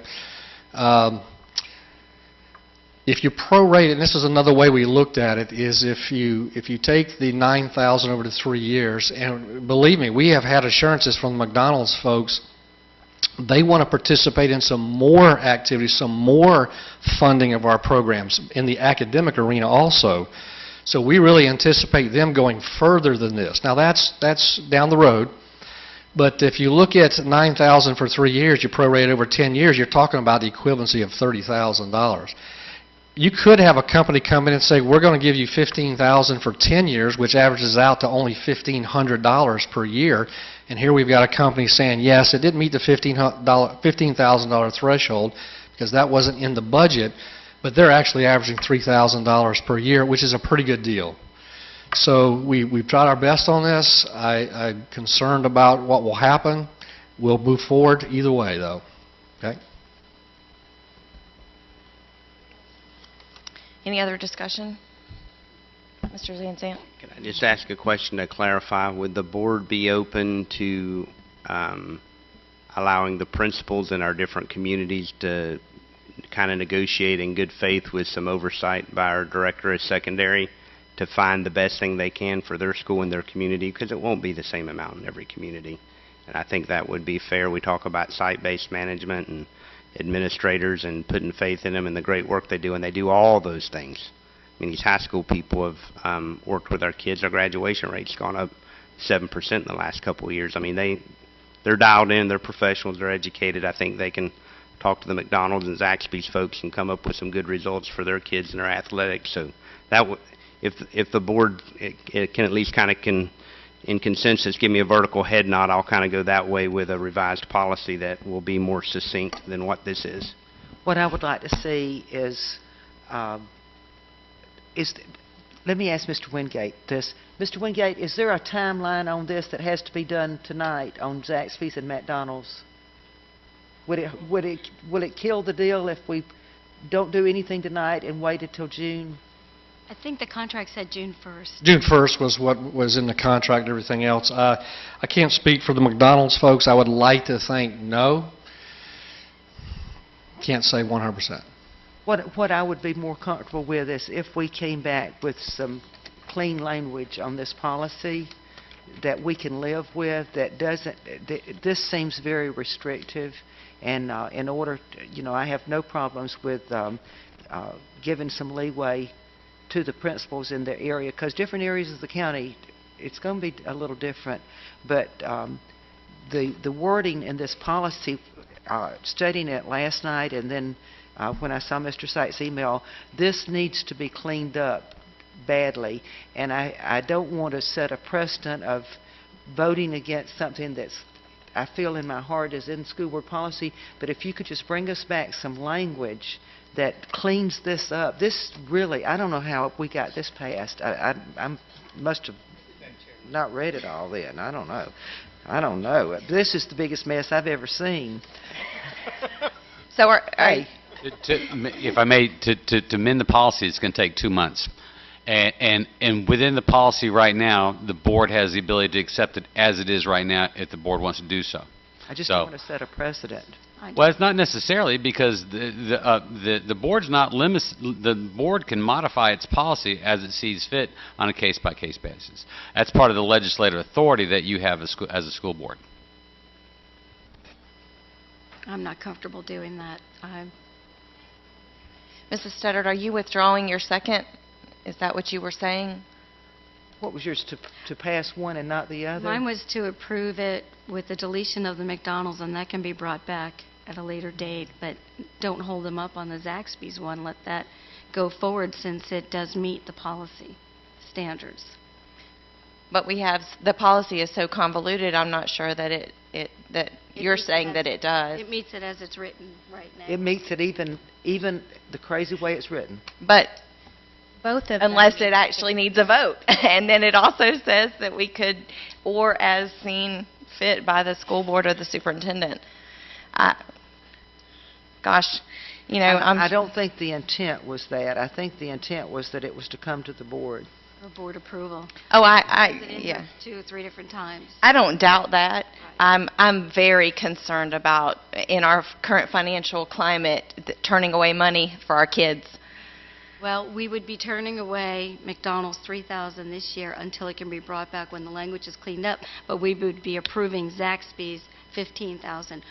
If you prorate, and this is another way we looked at it, is if you take the $9,000 over to 3 years, and believe me, we have had assurances from the McDonald's folks, they want to participate in some more activities, some more funding of our programs in the academic arena also. So we really anticipate them going further than this. Now that's down the road, but if you look at $9,000 for 3 years, you prorate over 10 years, you're talking about the equivalency of $30,000. You could have a company come in and say, we're going to give you $15,000 for 10 years, which averages out to only $1,500 per year. And here we've got a company saying, yes, it didn't meet the $15,000 threshold because that wasn't in the budget, but they're actually averaging $3,000 per year, which is a pretty good deal. So we've tried our best on this. I'm concerned about what will happen. We'll move forward either way, though. Okay?
Any other discussion? Mr. Zanzant?
Can I just ask a question to clarify? Would the board be open to allowing the principals in our different communities to kind of negotiate in good faith with some oversight by our director of secondary to find the best thing they can for their school and their community? Because it won't be the same amount in every community. And I think that would be fair. We talk about site-based management and administrators and putting faith in them and the great work they do, and they do all those things. I mean, these high school people have worked with our kids. Our graduation rate's gone up 7% in the last couple of years. I mean, they're dialed in, they're professionals, they're educated. I think they can talk to the McDonald's and Zaxby's folks and come up with some good results for their kids and their athletics. So that if the board it can at least kind of in consensus give me a vertical head nod, I'll kind of go that way with a revised policy that will be more succinct than what this is.
What I would like to see is let me ask Mr. Wingate this. Mr. Wingate, is there a timeline on this that has to be done tonight on Zaxby's and McDonald's? Will it kill the deal if we don't do anything tonight and wait until June?
I think the contract said June 1st.
June 1st was what was in the contract and everything else. I can't speak for the McDonald's folks. I would like to think no. Can't say 100%.
What I would be more comfortable with is if we came back with some clean language on this policy that we can live with, that doesn't, this seems very restrictive, and in order, I have no problems with giving some leeway to the principals in their area, because different areas of the county, it's going to be a little different, but the wording in this policy, studying it last night and then when I saw Mr. Sykes' email, this needs to be cleaned up badly, and I don't want to set a precedent of voting against something that's I feel in my heart is in school board policy, but if you could just bring us back some language that cleans this up. This really, I don't know how we got this passed. I must have not read it all then. I don't know. I don't know. This is the biggest mess I've ever seen.
So
Hey,
If I may, to amend the policy, it's going to take 2 months. And within the policy right now, the board has the ability to accept it as it is right now if the board wants to do so.
I just
So-
don't want to set a precedent.
Well, it's not necessarily, because the board's not limits. The board can modify its policy as it sees fit on a case-by-case basis. That's part of the legislative authority that you have as a school board.
I'm not comfortable doing that.
Mrs. Studdard, are you withdrawing your second? Is that what you were saying?
What was yours, to pass one and not the other?
Mine was to approve it with the deletion of the McDonald's, and that can be brought back at a later date, but don't hold them up on the Zaxby's one. Let that go forward since it does meet the policy standards.
But we have, the policy is so convoluted, I'm not sure that that you're
meets it
saying
as-
that it does.
It meets it as it's written right now.
It meets it even the crazy way it's written.
But
Both of
unless
them.
it actually needs a vote. And then it also says that we could, or as seen fit by the school board or the superintendent. Gosh, you know,
I don't think the intent was that. I think the intent was that it was to come to the board.
For board approval.
Oh,
It's been in
yeah.
there 2 or 3 different times.
I don't doubt that. I'm very concerned about, in our current financial climate, turning away money for our kids.
Well, we would be turning away McDonald's $3,000 this year until it can be brought back when the language is cleaned up, but we would be approving Zaxby's $15,000.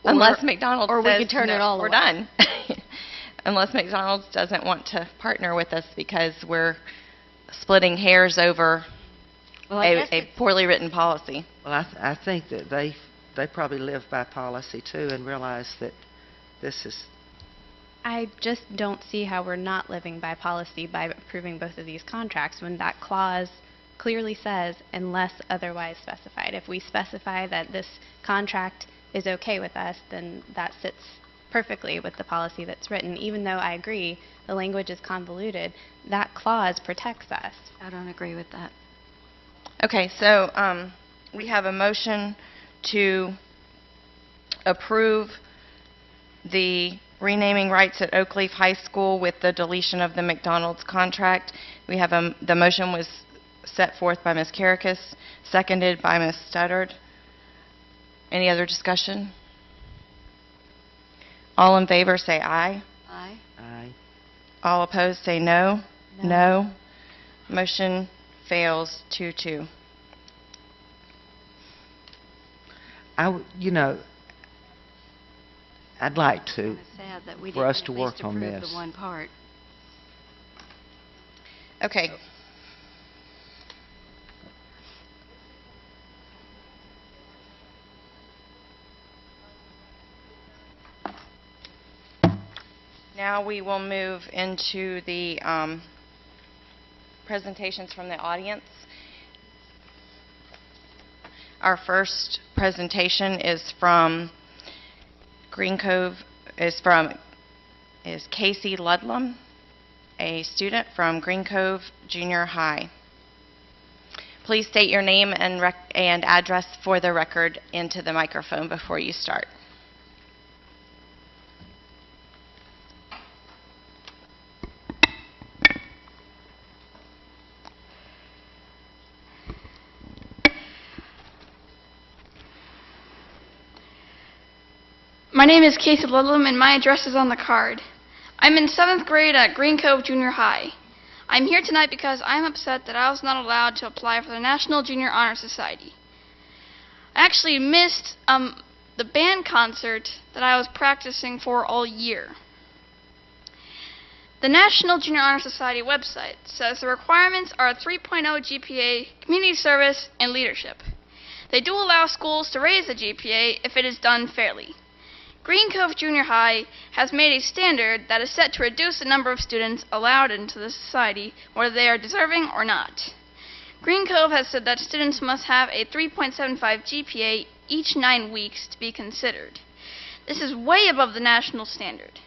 Unless McDonald's
or we
says,
could turn
"No,
it all
we're
away."
done. Unless McDonald's doesn't want to partner with us because we're splitting hairs over
Well, I guess
a poorly written policy.
Well, I think that they probably live by policy too and realize that this is.
I just don't see how we're not living by policy by approving both of these contracts when that clause clearly says unless otherwise specified. If we specify that this contract is okay with us, then that sits perfectly with the policy that's written. Even though I agree the language is convoluted, that clause protects us.
I don't agree with that.
Okay, so we have a motion to approve the renaming rights at Oak Leaf High School with the deletion of the McDonald's contract. We have the motion was set forth by Ms. Karakis, seconded by Ms. Studdard. Any other discussion? All in favor say aye.
Aye.
Aye.
All opposed say no. No. Motion fails 2-2.
I'd like to,
It's sad that we
for us
didn't
to
at least
work on
approve
this.
the one part.
Okay. Now we will move into the presentations from the audience. Our first presentation is from Green Cove, is Casey Ludlam, a student from Green Cove Junior High. Please state your name and address for the record into the microphone before you start.
My name is Casey Ludlam, and my address is on the card. I'm in 7th grade at Green Cove Junior High. I'm here tonight because I'm upset that I was not allowed to apply for the National Junior Honor Society. I actually missed the band concert that I was practicing for all year. The National Junior Honor Society website says the requirements are a 3.0 GPA, community service, and leadership. They do allow schools to raise the GPA if it is done fairly. Green Cove Junior High has made a standard that is set to reduce the number of students allowed into the society, whether they are deserving or not. Green Cove has said that students must have a 3.75 GPA each 9 weeks to be considered. This is way above the national standard.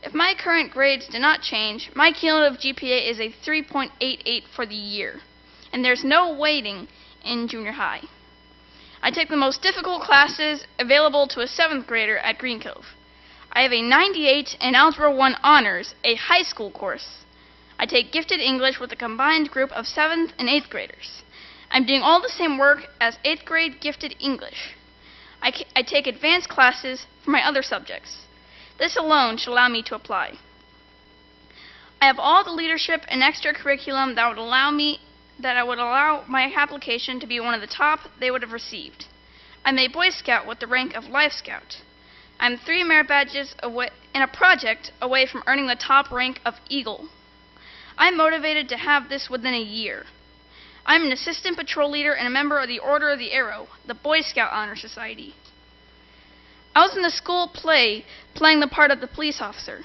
If my current grades do not change, my cumulative GPA is a 3.88 for the year, and there's no weighting in junior high. I take the most difficult classes available to a 7th grader at Green Cove. I have a 98 in Algebra 1 Honors, a high school course. I take gifted English with a combined group of 7th and 8th graders. I'm doing all the same work as 8th grade gifted English. I take advanced classes for my other subjects. This alone should allow me to apply. I have all the leadership and extra curriculum that would allow my application to be one of the top they would have received. I'm a Boy Scout with the rank of Life Scout. I'm 3 merit badges away in a project away from earning the top rank of Eagle. I'm motivated to have this within a year. I'm an assistant patrol leader and a member of the Order of the Arrow, the Boy Scout Honor Society. I was in the school play playing the part of the police officer.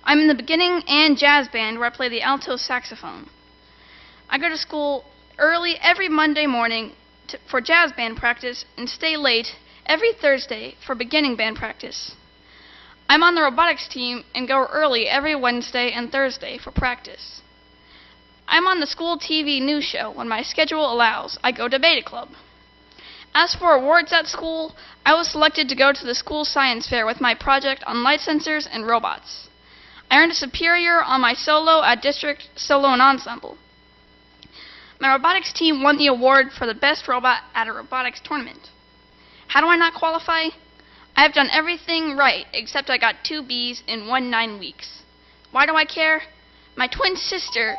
I'm in the beginning and jazz band where I play the alto saxophone. I go to school early every Monday morning for jazz band practice and stay late every Thursday for beginning band practice. I'm on the robotics team and go early every Wednesday and Thursday for practice. I'm on the school TV news show when my schedule allows. I go to Beta Club. As for awards at school, I was selected to go to the school science fair with my project on light sensors and robots. I earned a superior on my solo at district solo and ensemble. My robotics team won the award for the best robot at a robotics tournament. How do I not qualify? I have done everything right except I got 2 B's in 9 weeks. Why do I care? My twin sister...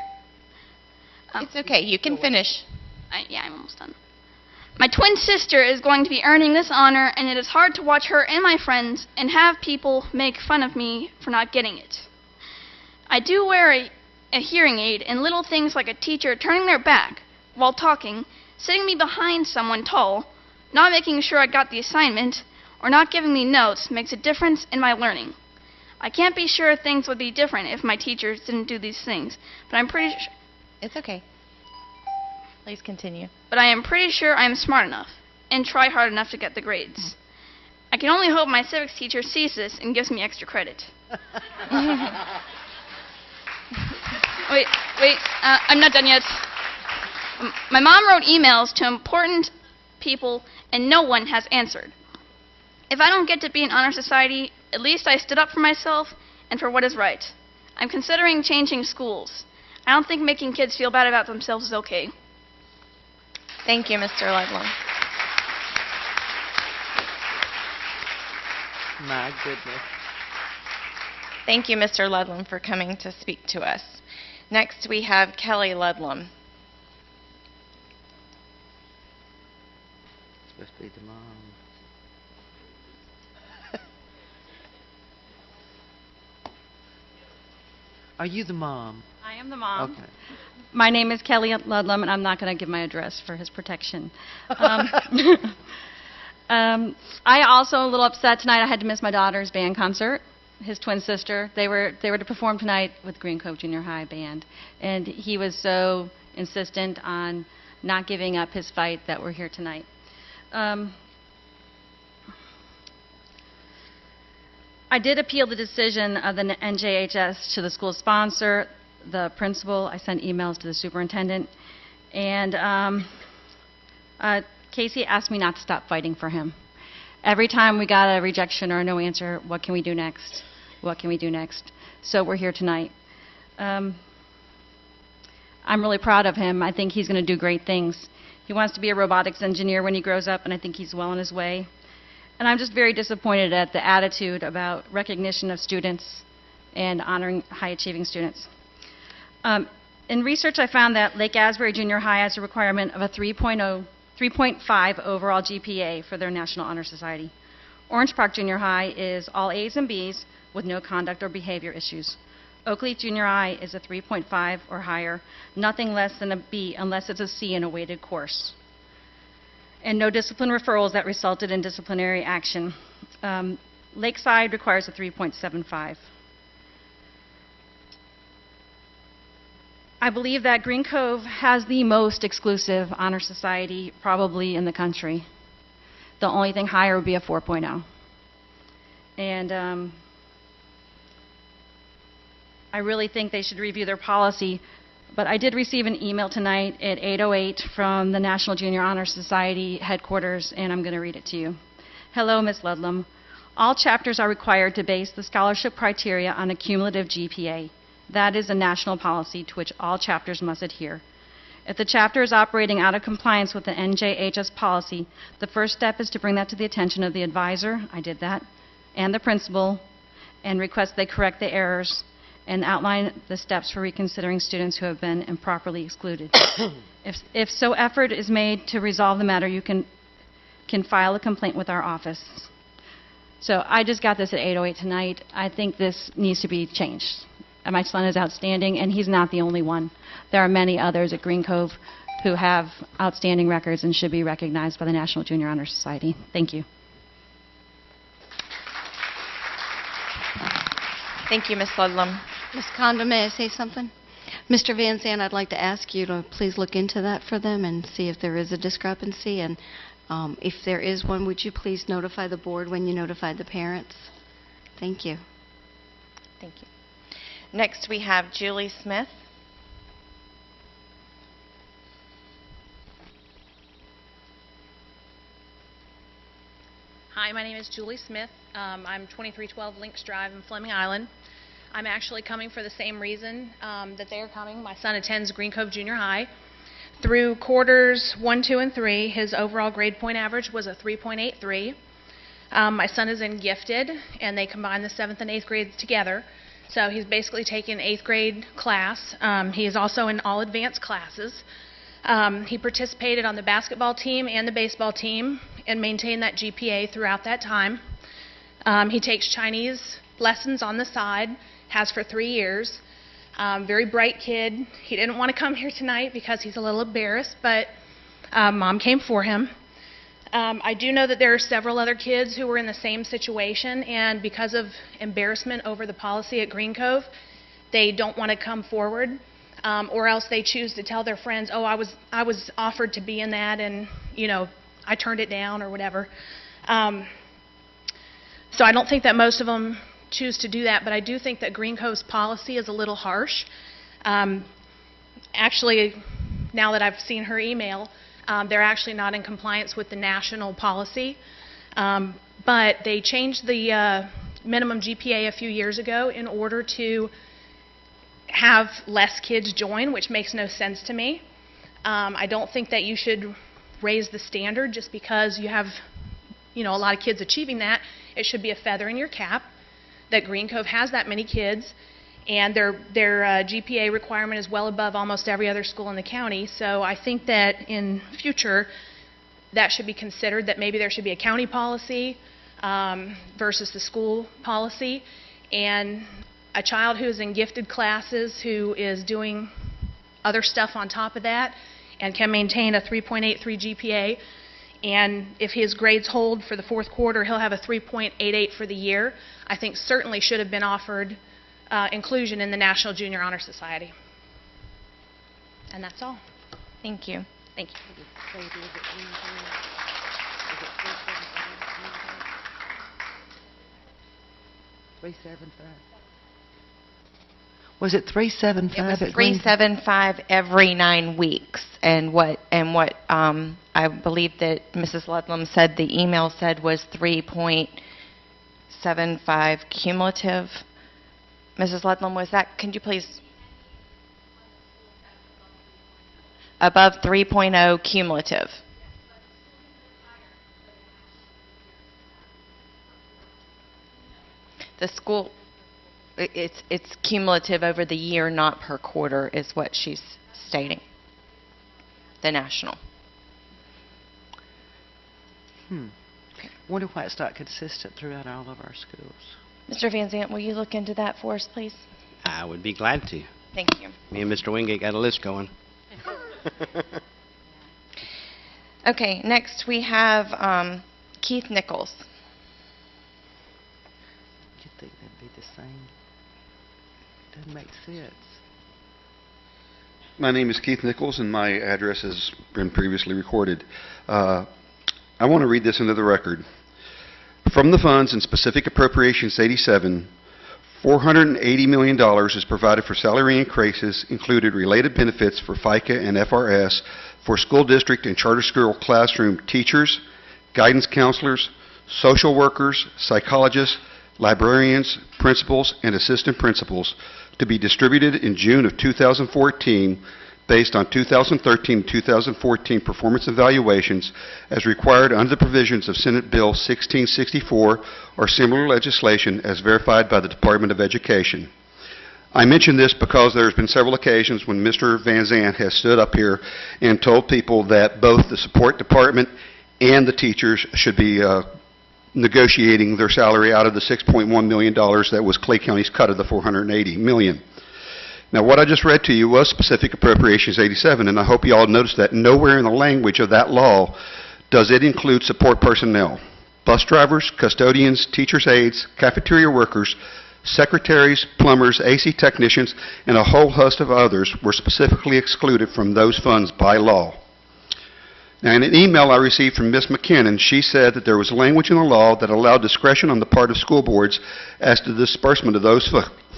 It's okay. You can finish.
I'm almost done. My twin sister is going to be earning this honor, and it is hard to watch her and my friends and have people make fun of me for not getting it. I do wear a hearing aid, and little things like a teacher turning their back while talking, sitting me behind someone tall, not making sure I got the assignment, or not giving me notes makes a difference in my learning. I can't be sure things would be different if my teachers didn't do these things, but I'm pretty sure...
It's okay. Please continue.
But I am pretty sure I am smart enough and try hard enough to get the grades. I can only hope my civics teacher sees this and gives me extra credit. Wait, I'm not done yet. My mom wrote emails to important people and no one has answered. If I don't get to be in Honor Society, at least I stood up for myself and for what is right. I'm considering changing schools. I don't think making kids feel bad about themselves is okay.
Thank you, Mr. Ludlam.
My goodness.
Thank you, Mr. Ludlam, for coming to speak to us. Next, we have Kelly Ludlam.
Supposed to be the mom. Are you the mom?
I am the mom.
Okay.
My name is Kelly Ludlam, and I'm not going to give my address for his protection. I also a little upset tonight. I had to miss my daughter's band concert. His twin sister. They were to perform tonight with Green Cove Junior High Band, and he was so insistent on not giving up his fight that we're here tonight. I did appeal the decision of the NJHS to the school sponsor, the principal. I sent emails to the superintendent, and Casey asked me not to stop fighting for him. Every time we got a rejection or a no answer, what can we do next? What can we do next? So we're here tonight. I'm really proud of him. I think he's going to do great things. He wants to be a robotics engineer when he grows up, and I think he's well on his way. And I'm just very disappointed at the attitude about recognition of students and honoring high-achieving students. In research, I found that Lake Asbury Junior High has a requirement of a 3.5 overall GPA for their National Honor Society. Orange Park Junior High is all A's and B's with no conduct or behavior issues. Oakleaf Junior High is a 3.5 or higher, nothing less than a B unless it's a C in a weighted course. And no discipline referrals that resulted in disciplinary action. Lakeside requires a 3.75. I believe that Green Cove has the most exclusive honor society probably in the country. The only thing higher would be a 4.0. And I really think they should review their policy But I did receive an email tonight at 8:08 from the National Junior Honor Society headquarters, and I'm going to read it to you. Hello, Ms. Ludlam. All chapters are required to base the scholarship criteria on a cumulative GPA. That is a national policy to which all chapters must adhere. If the chapter is operating out of compliance with the NJHS policy, the first step is to bring that to the attention of the advisor, I did that, and the principal, and request they correct the errors and outline the steps for reconsidering students who have been improperly excluded. If so effort is made to resolve the matter, you can file a complaint with our office. So I just got this at 8:08 tonight. I think this needs to be changed. My son is outstanding, and he's not the only one. There are many others at Green Cove who have outstanding records and should be recognized by the National Junior Honor Society. Thank you.
Thank you, Ms. Ludlam.
Ms. Condon, may I say something? Mr. Van Zandt, I'd like to ask you to please look into that for them and see if there is a discrepancy. And if there is one, would you please notify the board when you notify the parents? Thank you.
Thank you. Next, we have Julie Smith.
Hi, my name is Julie Smith. I'm 2312 Links Drive in Fleming Island. I'm actually coming for the same reason that they are coming. My son attends Green Cove Junior High. Through quarters 1, 2, and 3, his overall grade point average was a 3.83. My son is in gifted, and they combine the 7th and 8th grades together. So he's basically taken 8th grade class. He is also in all advanced classes. He participated on the basketball team and the baseball team and maintained that GPA throughout that time. He takes Chinese lessons on the side, has for 3 years. Very bright kid. He didn't want to come here tonight because he's a little embarrassed, but Mom came for him. I do know that there are several other kids who were in the same situation, and because of embarrassment over the policy at Green Cove, they don't want to come forward, or else they choose to tell their friends, oh, I was offered to be in that, and, you know, I turned it down or whatever. So I don't think that most of them choose to do that, but I do think that Green Cove's policy is a little harsh. Actually, now that I've seen her email, they're actually not in compliance with the national policy, but they changed the minimum GPA a few years ago in order to have less kids join, which makes no sense to me. I don't think that you should raise the standard just because you have, you know, a lot of kids achieving that. It should be a feather in your cap that Green Cove has that many kids, and their GPA requirement is well above almost every other school in the county. So I think that in future that should be considered, that maybe there should be a county policy versus the school policy, and a child who is in gifted classes who is doing other stuff on top of that and can maintain a 3.83 GPA, and if his grades hold for the 4th quarter, he'll have a 3.88 for the year, I think certainly should have been offered inclusion in the National Junior Honor Society. And that's all.
Thank you.
Thank you.
Was it 375?
It was
at Green Cove?
375 every 9 weeks, and what I believe that Mrs. Ludlam said the email said was 3.75 cumulative. Mrs. Ludlam, was that? Can you please? Above 3.0 cumulative. The school. It's cumulative over the year, not per quarter, is what she's stating. The national.
Wonder why it's not consistent throughout all of our schools.
Mr. Van Zandt, will you look into that for us, please?
I would be glad to.
Thank you.
Me and Mr. Wingate got a list going.
Okay, next we have Keith Nichols.
You'd think that'd be the same. Doesn't make sense.
My name is Keith Nichols, and my address has been previously recorded. I want to read this into the record. From the funds in Specific Appropriations 87 $480 million is provided for salary increases, included related benefits for FICA and FRS for school district and charter school classroom teachers, guidance counselors, social workers, psychologists, librarians, principals, and assistant principals to be distributed in June of 2014 based on 2013-2014 performance evaluations as required under the provisions of Senate Bill 1664 or similar legislation as verified by the Department of Education. I mention this because there's been several occasions when Mr. Van Zandt has stood up here and told people that both the support department and the teachers should be negotiating their salary out of the $6.1 million that was Clay County's cut of the $480 million. Now, what I just read to you was Specific Appropriations 87, and I hope you all noticed that nowhere in the language of that law does it include support personnel. Bus drivers, custodians, teachers' aides, cafeteria workers, secretaries, plumbers, AC technicians, and a whole host of others were specifically excluded from those funds by law. Now, in an email I received from Ms. McKinnon, she said that there was language in the law that allowed discretion on the part of school boards as to the disbursement of those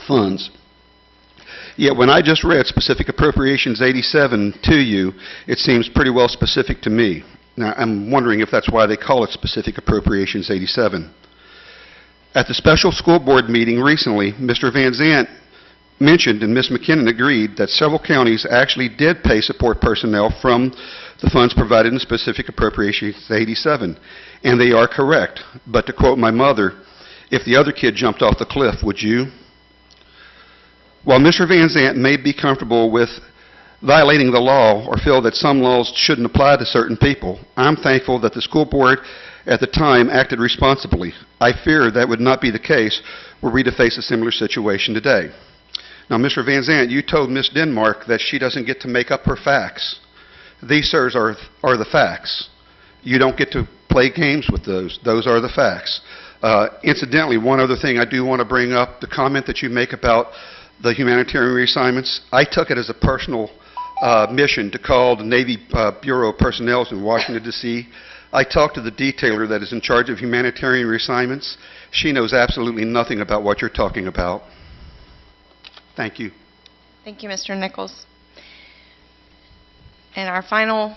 funds. Yet when I just read Specific Appropriations 87 to you, it seems pretty well specific to me. Now, I'm wondering if that's why they call it Specific Appropriations 87. At the special school board meeting recently, Mr. Van Zandt mentioned and Ms. McKinnon agreed that several counties actually did pay support personnel from the funds provided in Specific Appropriations 87. And they are correct. But to quote my mother, if the other kid jumped off the cliff, would you? While Mr. Van Zandt may be comfortable with violating the law or feel that some laws shouldn't apply to certain people, I'm thankful that the school board at the time acted responsibly. I fear that would not be the case were we to face a similar situation today. Now, Mr. Van Zandt, you told Ms. Denmark that she doesn't get to make up her facts. These, sirs, are the facts. You don't get to play games with those. Those are the facts. Incidentally, one other thing I do want to bring up, the comment that you make about the humanitarian reassignments, I took it as a personal mission to call the Navy Bureau of Personnel in Washington, D.C. I talked to the detailer that is in charge of humanitarian reassignments. She knows absolutely nothing about what you're talking about. Thank you.
Thank you, Mr. Nichols. And our final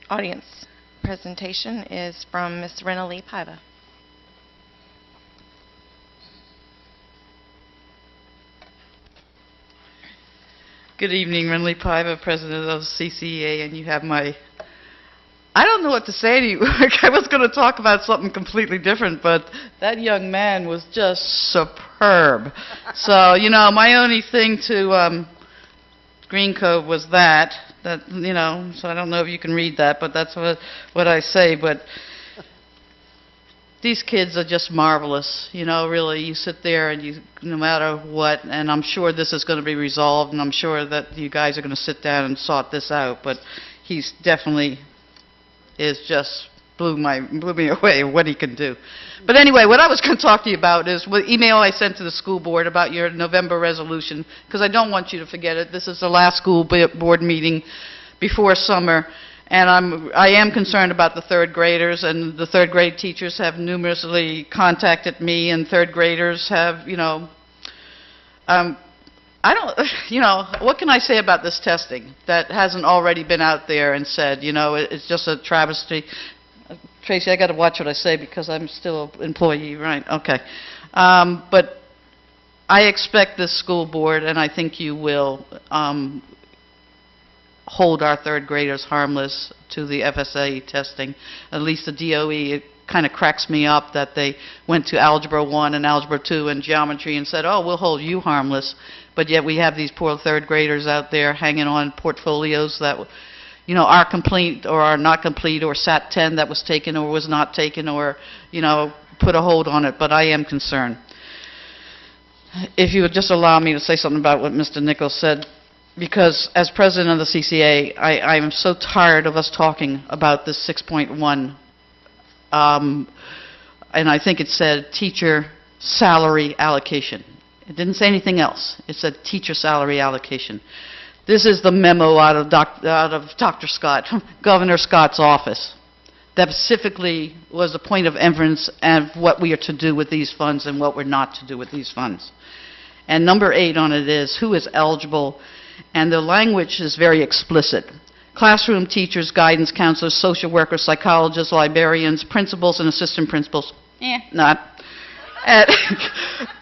audience presentation is from Ms. Rena Lee Paiva.
Good evening, Renly Paiva, President of the CCEA, and you have my... I don't know what to say to you. I was going to talk about something completely different, but that young man was just superb. So, you know, my only thing to Green Cove was that, you know, so I don't know if you can read that, but that's what I say. But these kids are just marvelous, you know, really. You sit there and you, no matter what, and I'm sure this is going to be resolved, and I'm sure that you guys are going to sit down and sort this out, but he's definitely is just blew me away what he can do. But anyway, what I was going to talk to you about is the email I sent to the school board about your November resolution, because I don't want you to forget it. This is the last school board meeting before summer. And I am concerned about the third graders, and the third grade teachers have numerously contacted me, and third graders have, you know, I don't, you know, what can I say about this testing that hasn't already been out there and said, you know, it's just a travesty. Tracy, I got to watch what I say because I'm still an employee, right? Okay. But I expect this school board, and I think you will, hold our third graders harmless to the FSA testing. At least the DOE, it kind of cracks me up that they went to Algebra 1 and Algebra 2 and Geometry and said, oh, we'll hold you harmless. But yet we have these poor third graders out there hanging on portfolios that, you know, are complete or are not complete, or SAT 10 that was taken or was not taken, or, you know, put a hold on it. But I am concerned. If you would just allow me to say something about what Mr. Nichols said, because as president of the CCA, I am so tired of us talking about this 6.1, and I think it said teacher salary allocation. It didn't say anything else. It said teacher salary allocation. This is the memo out of Dr. Scott, Governor Scott's office. that specifically was a point of inference of what we are to do with these funds and what we're not to do with these funds. And number 8 on it is who is eligible, and the language is very explicit. Classroom teachers, guidance counselors, social workers, psychologists, librarians, principals, and assistant principals. Not.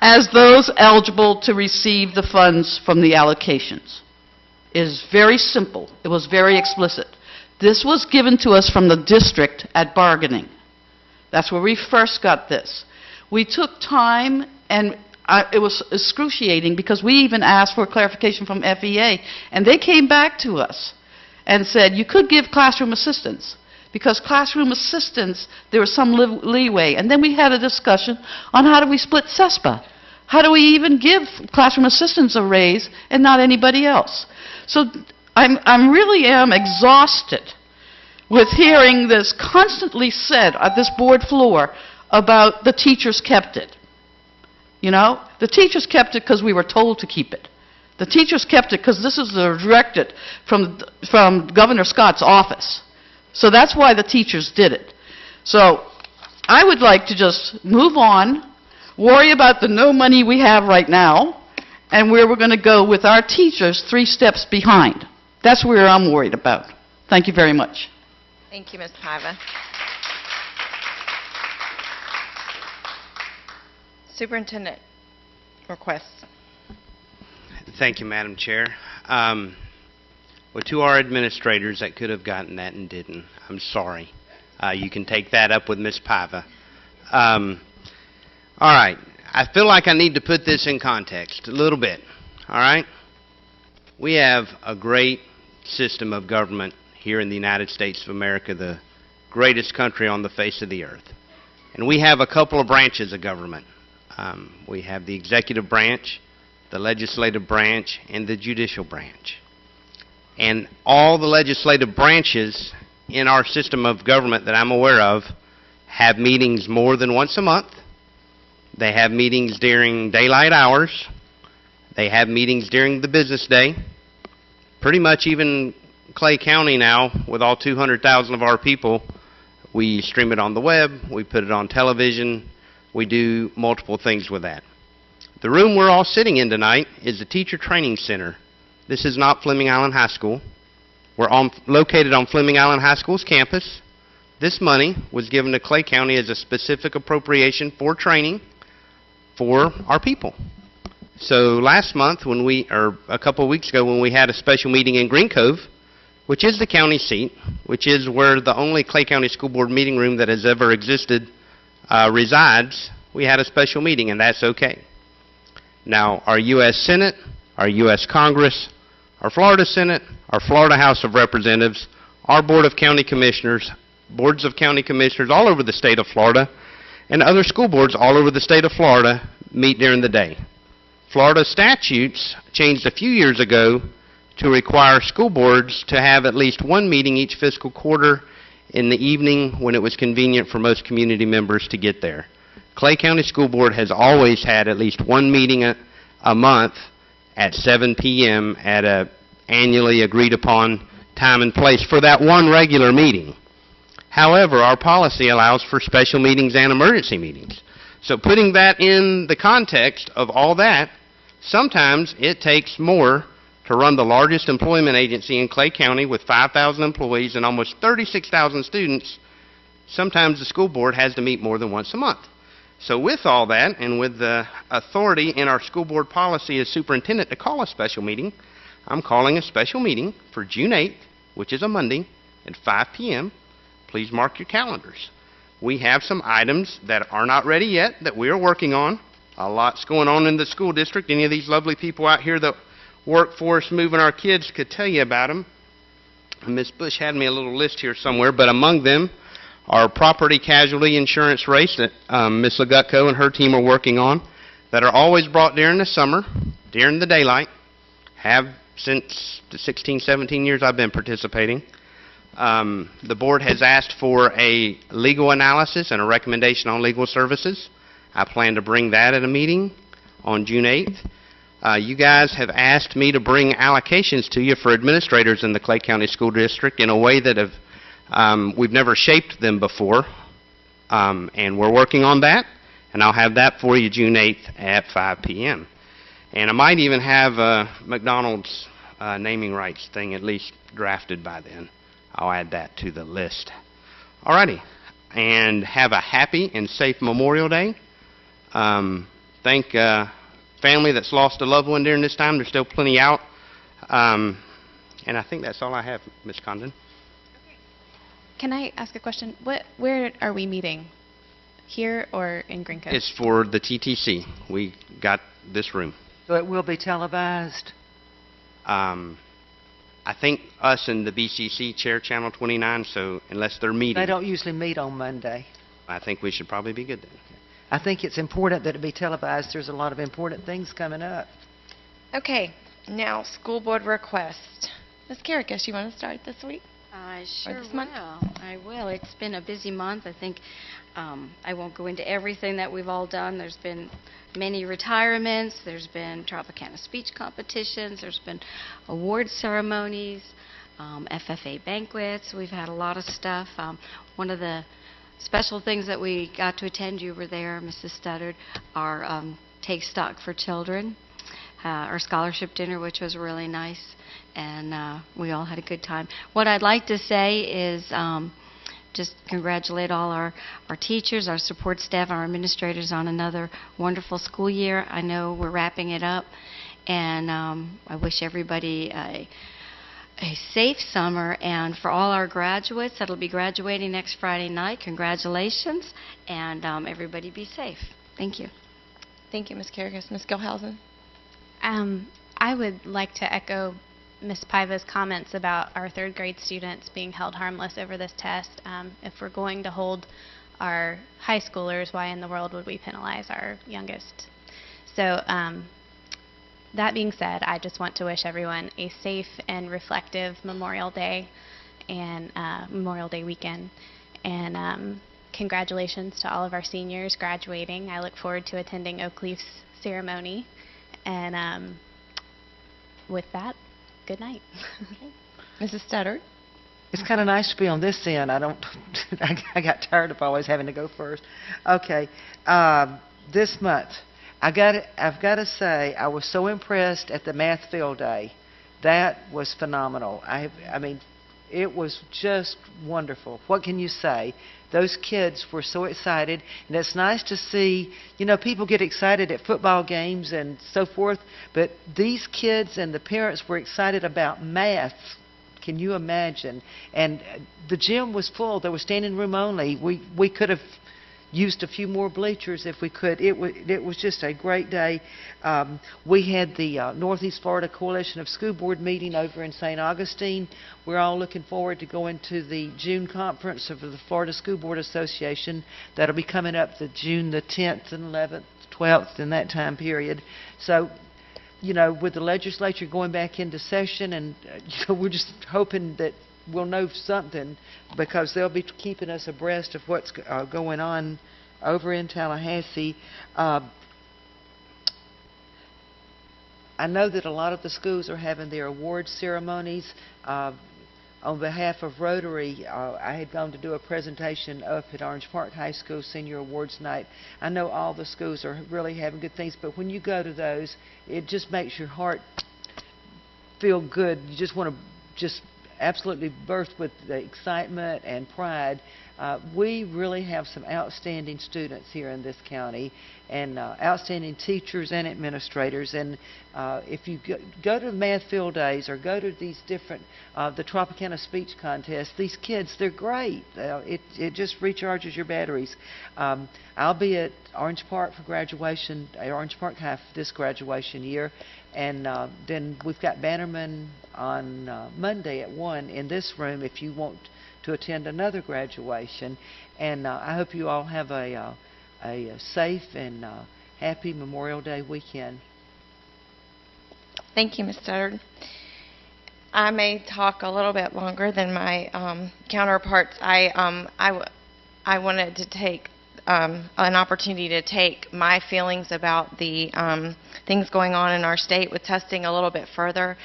As those eligible to receive the funds from the allocations. It is very simple. It was very explicit. This was given to us from the district at bargaining. That's where we first got this. We took time, and it was excruciating because we even asked for clarification from FEA, and they came back to us and said, you could give classroom assistance, because classroom assistance, there was some leeway. And then we had a discussion on how do we split CESPA? How do we even give classroom assistants a raise and not anybody else? So I really am exhausted with hearing this constantly said at this board floor about the teachers kept it. You know, the teachers kept it because we were told to keep it. The teachers kept it because this is directed from Governor Scott's office. So that's why the teachers did it. So I would like to just move on, worry about the no money we have right now, and where we're going to go with our teachers 3 steps behind. That's where I'm worried about. Thank you very much.
Thank you, Ms. Paiva. Superintendent requests.
Thank you, Madam Chair. Well, to our administrators that could have gotten that and didn't, I'm sorry. You can take that up with Ms. Paiva. All right. I feel like I need to put this in context a little bit. All right? We have a great system of government here in the United States of America, the greatest country on the face of the earth. And we have a couple of branches of government. We have the executive branch, the legislative branch, and the judicial branch. And all the legislative branches in our system of government that I'm aware of have meetings more than once a month. They have meetings during daylight hours. They have meetings during the business day. Pretty much even Clay County now, with all 200,000 of our people, we stream it on the web, we put it on television, we do multiple things with that. The room we're all sitting in tonight is the Teacher Training Center. This is not Fleming Island High School. We're located on Fleming Island High School's campus. This money was given to Clay County as a specific appropriation for training for our people. So last month, or a couple of weeks ago, when we had a special meeting in Green Cove, which is the county seat, which is where the only Clay County School Board meeting room that has ever existed resides, we had a special meeting, and that's okay. Now, our U.S. Senate, our U.S. Congress, our Florida Senate, our Florida House of Representatives, our Board of County Commissioners, boards of county commissioners all over the state of Florida, and other school boards all over the state of Florida meet during the day. Florida statutes changed a few years ago to require school boards to have at least one meeting each fiscal quarter in the evening when it was convenient for most community members to get there. Clay County School Board has always had at least one meeting a month at 7 p.m. at a annually agreed upon time and place for that one regular meeting. However, our policy allows for special meetings and emergency meetings. So putting that in the context of all that, sometimes it takes more to run the largest employment agency in Clay County with 5,000 employees and almost 36,000 students. Sometimes the school board has to meet more than once a month. So with all that, and with the authority in our school board policy as superintendent to call a special meeting, I'm calling a special meeting for June 8th, which is a Monday, at 5 p.m. Please mark your calendars. We have some items that are not ready yet that we are working on. A lot's going on in the school district. Any of these lovely people out here that work for us moving our kids could tell you about them. Ms. Bush had me a little list here somewhere, but among them are property casualty insurance rates that Ms. Legutko and her team are working on that are always brought during the summer, during the daylight, have since the 16, 17 years I've been participating. The board has asked for a legal analysis and a recommendation on legal services. I plan to bring that at a meeting on June 8th. You guys have asked me to bring allocations to you for administrators in the Clay County School District in a way that have We've never shaped them before, and we're working on that, and I'll have that for you June 8th at 5 p.m. And I might even have McDonald's naming rights thing at least drafted by then. I'll add that to the list. Alrighty, and have a happy and safe Memorial Day. Thank family that's lost a loved one during this time. There's still plenty out. And I think that's all I have, Ms. Condon.
Can I ask a question? Where are we meeting? Here or in Green Cove?
It's for the TTC. We got this room.
So it will be televised?
I think us and the BCC chair Channel 29, so unless they're meeting,
They don't usually meet on Monday.
I think we should probably be good then.
I think it's important that it be televised. There's a lot of important things coming up.
Okay, now school board request. Ms. Karikas, you want to start this week?
I sure
this month?
will. I will. It's been a busy month. I think I won't go into everything that we've all done. There's been many retirements. There's been Tropicana speech competitions. There's been award ceremonies, FFA banquets. We've had a lot of stuff. One of the special things that we got to attend, you were there, Mrs. Studdard, our Take Stock for Children, our scholarship dinner, which was really nice, and we all had a good time. What I'd like to say is just congratulate all our teachers, our support staff, our administrators on another wonderful school year. I know we're wrapping it up, and I wish everybody a safe summer, and for all our graduates that'll be graduating next Friday night, congratulations, and everybody be safe. Thank you.
Thank you, Ms. Karikas. Ms. Gilhausen?
I would like to echo Ms. Paiva's comments about our third grade students being held harmless over this test. If we're going to hold our high schoolers, why in the world would we penalize our youngest? So that being said, I just want to wish everyone a safe and reflective Memorial Day and Memorial Day weekend. And congratulations to all of our seniors graduating. I look forward to attending Oakleaf's ceremony. And with that, good night.
Mrs. Studdard?
It's kind of nice to be on this end. I got tired of always having to go first. Okay, this month, I've got to say, I was so impressed at the math field day. That was phenomenal. I mean, it was just wonderful. What can you say? Those kids were so excited, and it's nice to see, you know, people get excited at football games and so forth, but these kids and the parents were excited about math. Can you imagine? And the gym was full. There was standing room only. We could have used a few more bleachers if we could. It was just a great day. We had the Northeast Florida Coalition of School Board meeting over in St. Augustine. We're all looking forward to going to the June conference of the Florida School Board Association. That'll be coming up June the 10th and 11th, 12th, in that time period. So, you know, with the legislature going back into session, and you know, we're just hoping that we'll know something, because they'll be keeping us abreast of what's going on over in Tallahassee. I know that a lot of the schools are having their award ceremonies. On behalf of Rotary, I had gone to do a presentation up at Orange Park High School Senior Awards Night. I know all the schools are really having good things, but when you go to those, it just makes your heart feel good. You just want to just absolutely burst with the excitement and pride. We really have some outstanding students here in this county, and outstanding teachers and administrators. And if you go to math field days or go to these different, the Tropicana speech contests, these kids, they're great. It just recharges your batteries. I'll be at Orange Park for graduation, Orange Park High for this graduation year. And then we've got Bannerman on Monday at 1 in this room if you want to attend another graduation. And I hope you all have a safe and happy Memorial Day weekend.
Thank you, Ms. Studdard. I may talk a little bit longer than my counterparts. I wanted to take an opportunity to take my feelings about the things going on in our state with testing a little bit further.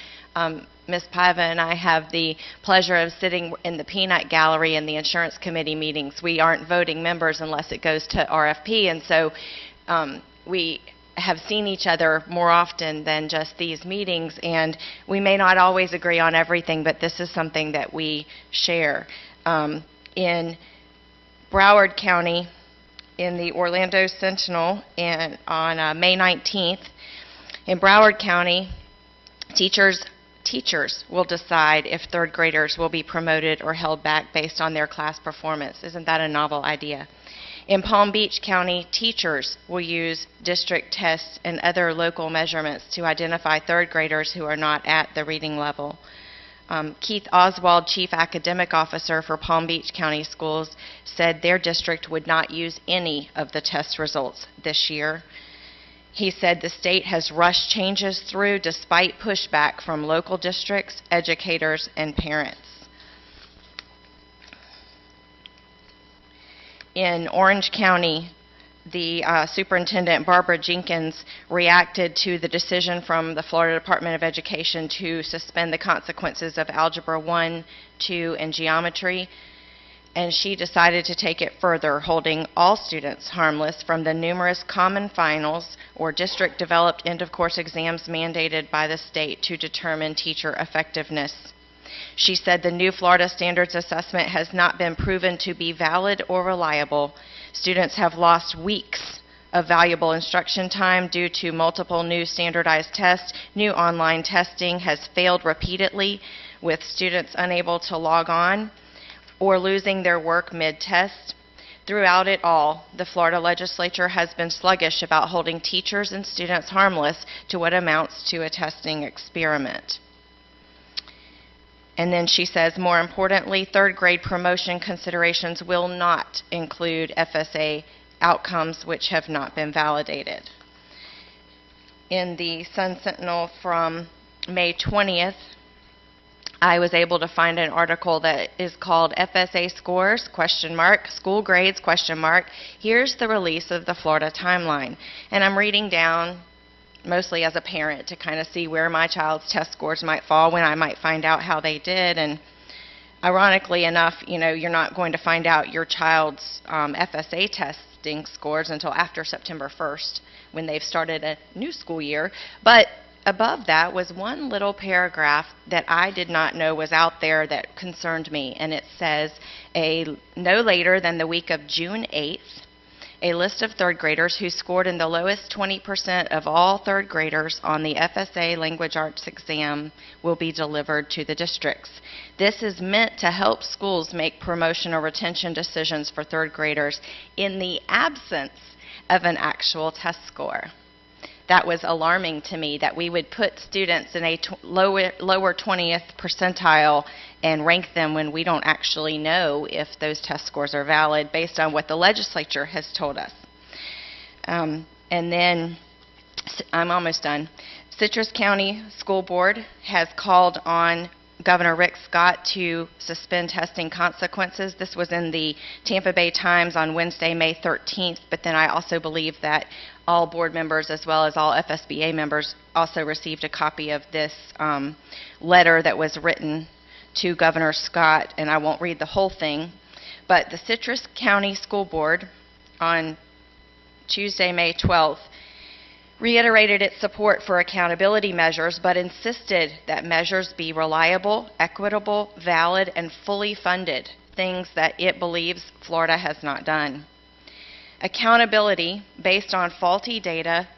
Ms. Paiva and I have the pleasure of sitting in the peanut gallery in the insurance committee meetings. We aren't voting members unless it goes to RFP, and so we have seen each other more often than just these meetings, and we may not always agree on everything, but this is something that we share. In Broward County, in the Orlando Sentinel, and on May 19th, in Broward County, teachers will decide if third graders will be promoted or held back based on their class performance. Isn't that a novel idea? In Palm Beach County, teachers will use district tests and other local measurements to identify third graders who are not at the reading level. Keith Oswald, Chief Academic Officer for Palm Beach County Schools, said their district would not use any of the test results this year. He said the state has rushed changes through despite pushback from local districts, educators, and parents. In Orange County, the Superintendent Barbara Jenkins reacted to the decision from the Florida Department of Education to suspend the consequences of Algebra 1, 2, and Geometry, and she decided to take it further, holding all students harmless from the numerous common finals or district-developed end-of-course exams mandated by the state to determine teacher effectiveness. She said the new Florida Standards Assessment has not been proven to be valid or reliable. Students have lost weeks of valuable instruction time due to multiple new standardized tests. New online testing has failed repeatedly, with students unable to log on or losing their work mid-test. Throughout it all, the Florida legislature has been sluggish about holding teachers and students harmless to what amounts to a testing experiment. And then she says, more importantly, third grade promotion considerations will not include FSA outcomes which have not been validated. In the Sun Sentinel from May 20th, I was able to find an article that is called FSA Scores, ? School Grades, ? Here's the release of the Florida timeline. And I'm reading down mostly as a parent to kind of see where my child's test scores might fall, when I might find out how they did. And ironically enough, you're not going to find out your child's FSA testing scores until after September 1st, when they've started a new school year. But above that was one little paragraph that I did not know was out there that concerned me, and it says, no later than the week of June 8th, a list of third graders who scored in the lowest 20% of all third graders on the FSA Language Arts exam will be delivered to the districts. This is meant to help schools make promotion or retention decisions for third graders in the absence of an actual test score. That was alarming to me, that we would put students in a lower 20th percentile and rank them when we don't actually know if those test scores are valid based on what the legislature has told us. And then, I'm almost done. Citrus County School Board has called on Governor Rick Scott to suspend testing consequences. This was in the Tampa Bay Times on Wednesday, May 13th, but then I also believe that all board members as well as all FSBA members also received a copy of this letter that was written to Governor Scott, and I won't read the whole thing, but the Citrus County School Board on Tuesday, May 12th, reiterated its support for accountability measures, but insisted that measures be reliable, equitable, valid, and fully funded, things that it believes Florida has not done. Accountability based on faulty data,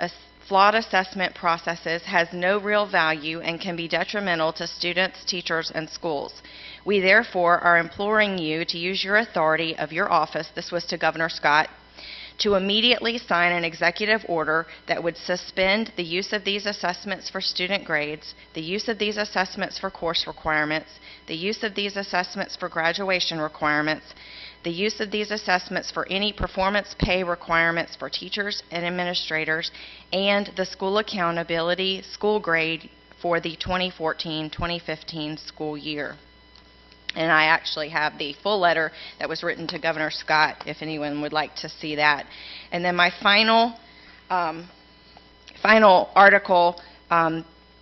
flawed assessment processes has no real value and can be detrimental to students, teachers, and schools. We therefore are imploring you to use your authority of your office, this was to Governor Scott, to immediately sign an executive order that would suspend the use of these assessments for student grades, the use of these assessments for course requirements, the use of these assessments for graduation requirements, the use of these assessments for any performance pay requirements for teachers and administrators, and the school accountability school grade for the 2014-2015 school year. And I actually have the full letter that was written to Governor Scott, if anyone would like to see that. And then my final article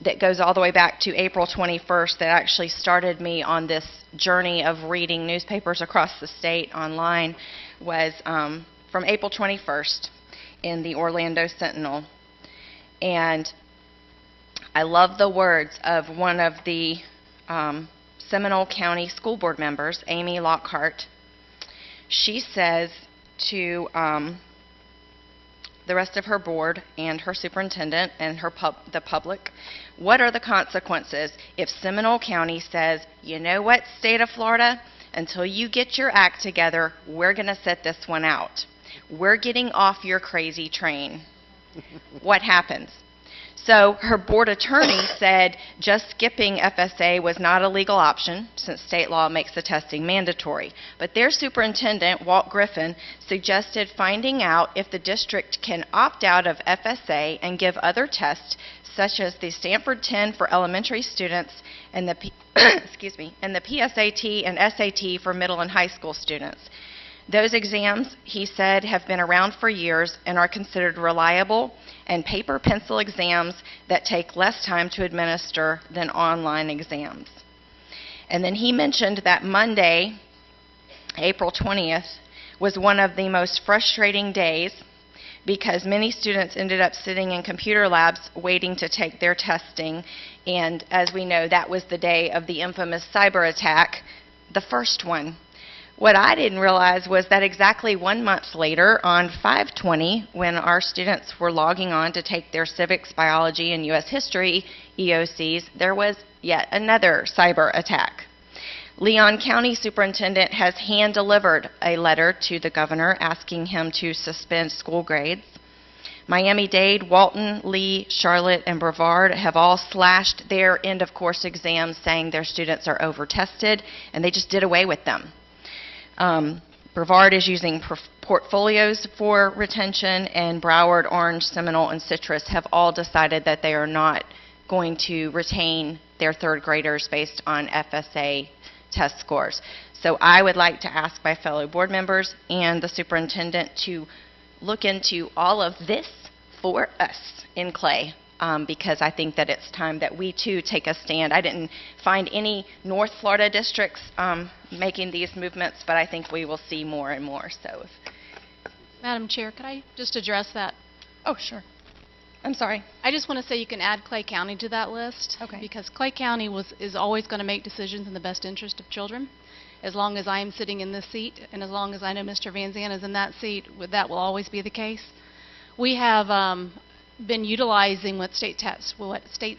that goes all the way back to April 21st that actually started me on this journey of reading newspapers across the state online was from April 21st in the Orlando Sentinel. And I love the words of one of the Seminole County School Board members, Amy Lockhart. She says to the rest of her board and her superintendent and the public, what are the consequences if Seminole County says, you know what, state of Florida, until you get your act together, we're going to sit this one out. We're getting off your crazy train. What happens? So her board attorney said just skipping FSA was not a legal option since state law makes the testing mandatory. But their superintendent, Walt Griffin, suggested finding out if the district can opt out of FSA and give other tests such as the Stanford 10 for elementary students and the and the PSAT and SAT for middle and high school students. Those exams, he said, have been around for years and are considered reliable and paper pencil exams that take less time to administer than online exams. And then he mentioned that Monday, April 20th, was one of the most frustrating days because many students ended up sitting in computer labs waiting to take their testing. And as we know, that was the day of the infamous cyber attack, the first one. What I didn't realize was that exactly 1 month later, on 5/20, when our students were logging on to take their civics, biology, and U.S. history EOCs, there was yet another cyber attack. Leon County Superintendent has hand-delivered a letter to the governor asking him to suspend school grades. Miami-Dade, Walton, Lee, Charlotte, and Brevard have all slashed their end-of-course exams, saying their students are over-tested, and they just did away with them. Brevard is using portfolios for retention, and Broward, Orange, Seminole, and Citrus have all decided that they are not going to retain their third graders based on FSA test scores. So I would like to ask my fellow board members and the superintendent to look into all of this for us in Clay. Because I think that it's time that we too take a stand. I didn't find any North Florida districts making these movements, but I think we will see more and more. So,
Madam Chair, could I just address that?
Oh, sure. I'm sorry.
I just want to say you can add Clay County to that list.
Okay.
Because Clay County is always going to make decisions in the best interest of children. As long as I am sitting in this seat, and as long as I know Mr. Van Zandt is in that seat, that will always be the case. We have been utilizing what state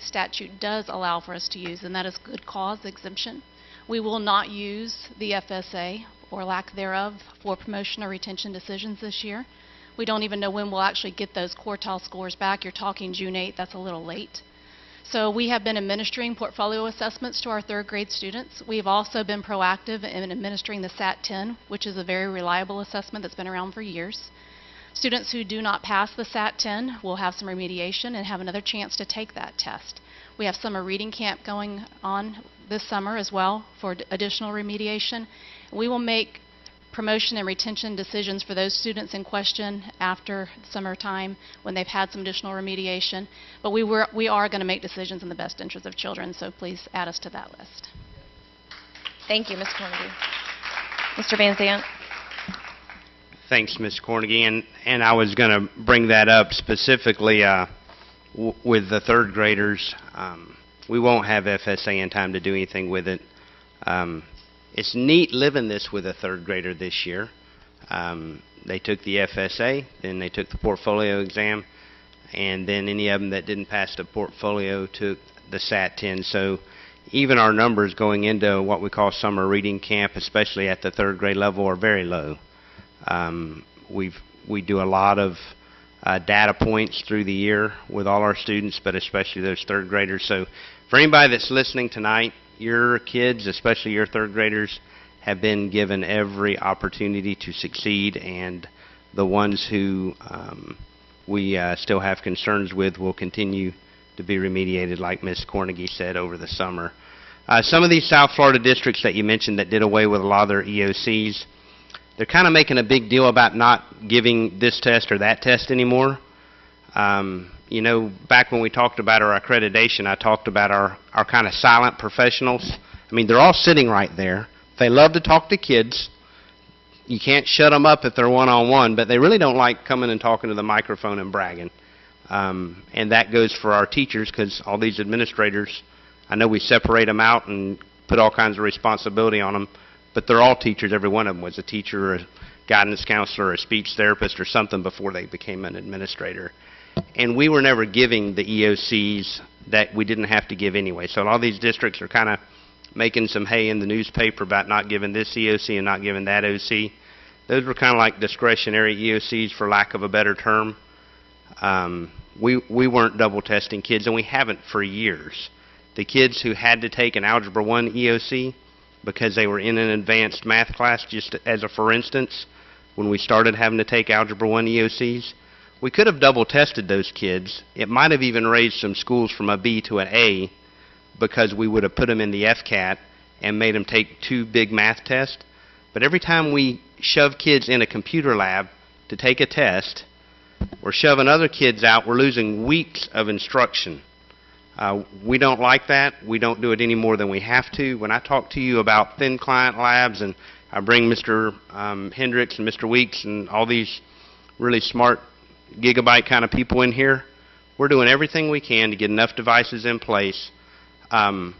statute does allow for us to use, and that is good cause exemption. We will not use the FSA or lack thereof for promotion or retention decisions this year. We don't even know when we'll actually get those quartile scores back. You're talking June 8th. That's a little late. So we have been administering portfolio assessments to our third grade students. We've also been proactive in administering the SAT-10, which is a very reliable assessment that's been around for years. Students who do not pass the SAT-10 will have some remediation and have another chance to take that test. We have summer reading camp going on this summer as well for additional remediation. We will make promotion and retention decisions for those students in question after summertime when they've had some additional remediation. But we are going to make decisions in the best interest of children, so please add us to that list.
Thank you, Ms. Cornegie. Mr. Van Zandt.
Thanks, Ms. Cornegie, and I was going to bring that up specifically with the third graders. We won't have FSA in time to do anything with it. It's neat living this with a third grader this year. They took the FSA, then they took the portfolio exam, and then any of them that didn't pass the portfolio took the SAT-10. So even our numbers going into what we call summer reading camp, especially at the third grade level, are very low. We do a lot of data points through the year with all our students, but especially those third graders. So for anybody that's listening tonight, your kids, especially your third graders, have been given every opportunity to succeed, and the ones who we still have concerns with will continue to be remediated, like Ms. Cornegie said, over the summer. Some of these South Florida districts that you mentioned that did away with a lot of their EOCs, they're kind of making a big deal about not giving this test or that test anymore. You know, back when we talked about our accreditation, I talked about our kind of silent professionals. I mean, they're all sitting right there. They love to talk to kids. You can't shut them up if they're one-on-one, but they really don't like coming and talking to the microphone and bragging. And that goes for our teachers, because all these administrators, I know we separate them out and put all kinds of responsibility on them, but they're all teachers. Every one of them was a teacher, or a guidance counselor, or a speech therapist, or something before they became an administrator. And we were never giving the EOCs that we didn't have to give anyway. So a lot of these districts are kind of making some hay in the newspaper about not giving this EOC and not giving that OC. Those were kind of like discretionary EOCs, for lack of a better term. We weren't double testing kids, and we haven't for years. The kids who had to take an Algebra 1 EOC because they were in an advanced math class, just as a for instance, when we started having to take Algebra 1 EOCs, we could have double tested those kids. It might have even raised some schools from a B to an A, because we would have put them in the FCAT and made them take 2 big math tests. But every time we shove kids in a computer lab to take a test, we're shoving other kids out. We're losing weeks of instruction. We don't like that. We don't do it any more than we have to. When I talk to you about thin client labs, and I bring Mr. Hendricks and Mr. Weeks and all these really smart gigabyte kind of people in here, we're doing everything we can to get enough devices in place. One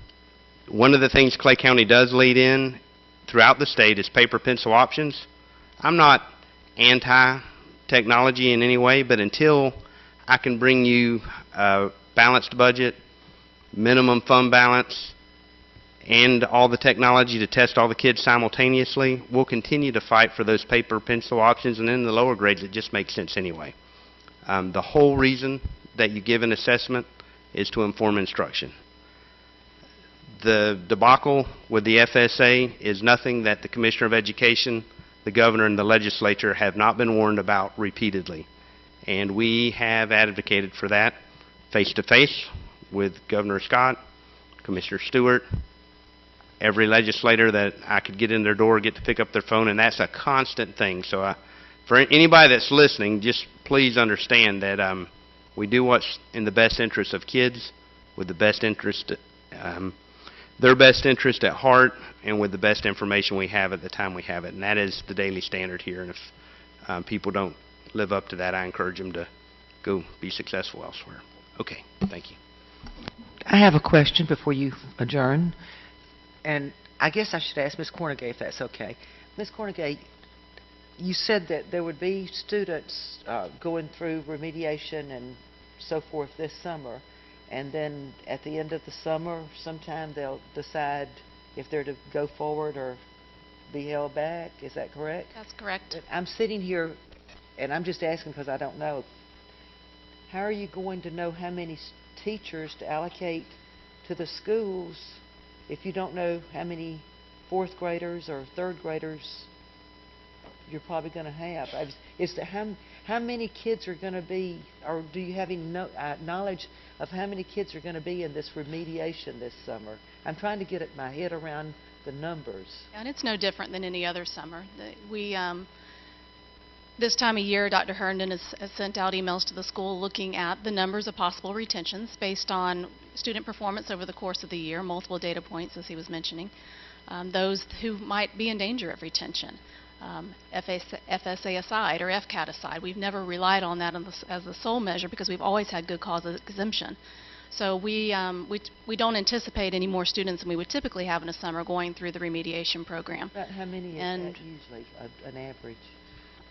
of the things Clay County does lead in throughout the state is paper pencil options. I'm not anti-technology in any way, but until I can bring you a balanced budget, minimum fund balance, and all the technology to test all the kids simultaneously, we'll continue to fight for those paper pencil options, and in the lower grades it just makes sense anyway. The whole reason that you give an assessment is to inform instruction. The debacle with the FSA is nothing that the Commissioner of Education, the Governor, and the Legislature have not been warned about repeatedly. And we have advocated for that face-to-face with Governor Scott, Commissioner Stewart, every legislator that I could get in their door, get to pick up their phone, and that's a constant thing. So for anybody that's listening, just please understand that we do what's in the best interest of kids, with the best interest, their best interest at heart, and with the best information we have at the time we have it. And that is the daily standard here. And if people don't live up to that, I encourage them to go be successful elsewhere. Okay, thank you.
I have a question before you adjourn. And I guess I should ask Ms. Cornegay if that's okay. Ms. Cornegay, you said that there would be students going through remediation and so forth this summer, and then at the end of the summer, sometime they'll decide if they're to go forward or be held back. Is that correct?
That's correct.
I'm sitting here, and I'm just asking because I don't know. How are you going to know how many teachers to allocate to the schools if you don't know how many fourth graders or third graders you're probably going to have? How many kids are going to be, or do you have any knowledge of how many kids are going to be in this remediation this summer? I'm trying to get my head around the numbers.
And it's no different than any other summer. This time of year, Dr. Herndon has sent out emails to the school looking at the numbers of possible retentions based on student performance over the course of the year, multiple data points, as he was mentioning, those who might be in danger of retention, FSA aside or FCAT aside. We've never relied on that as the sole measure because we've always had good cause of exemption. So we don't anticipate any more students than we would typically have in a summer going through the remediation program.
About how many is that usually, an average?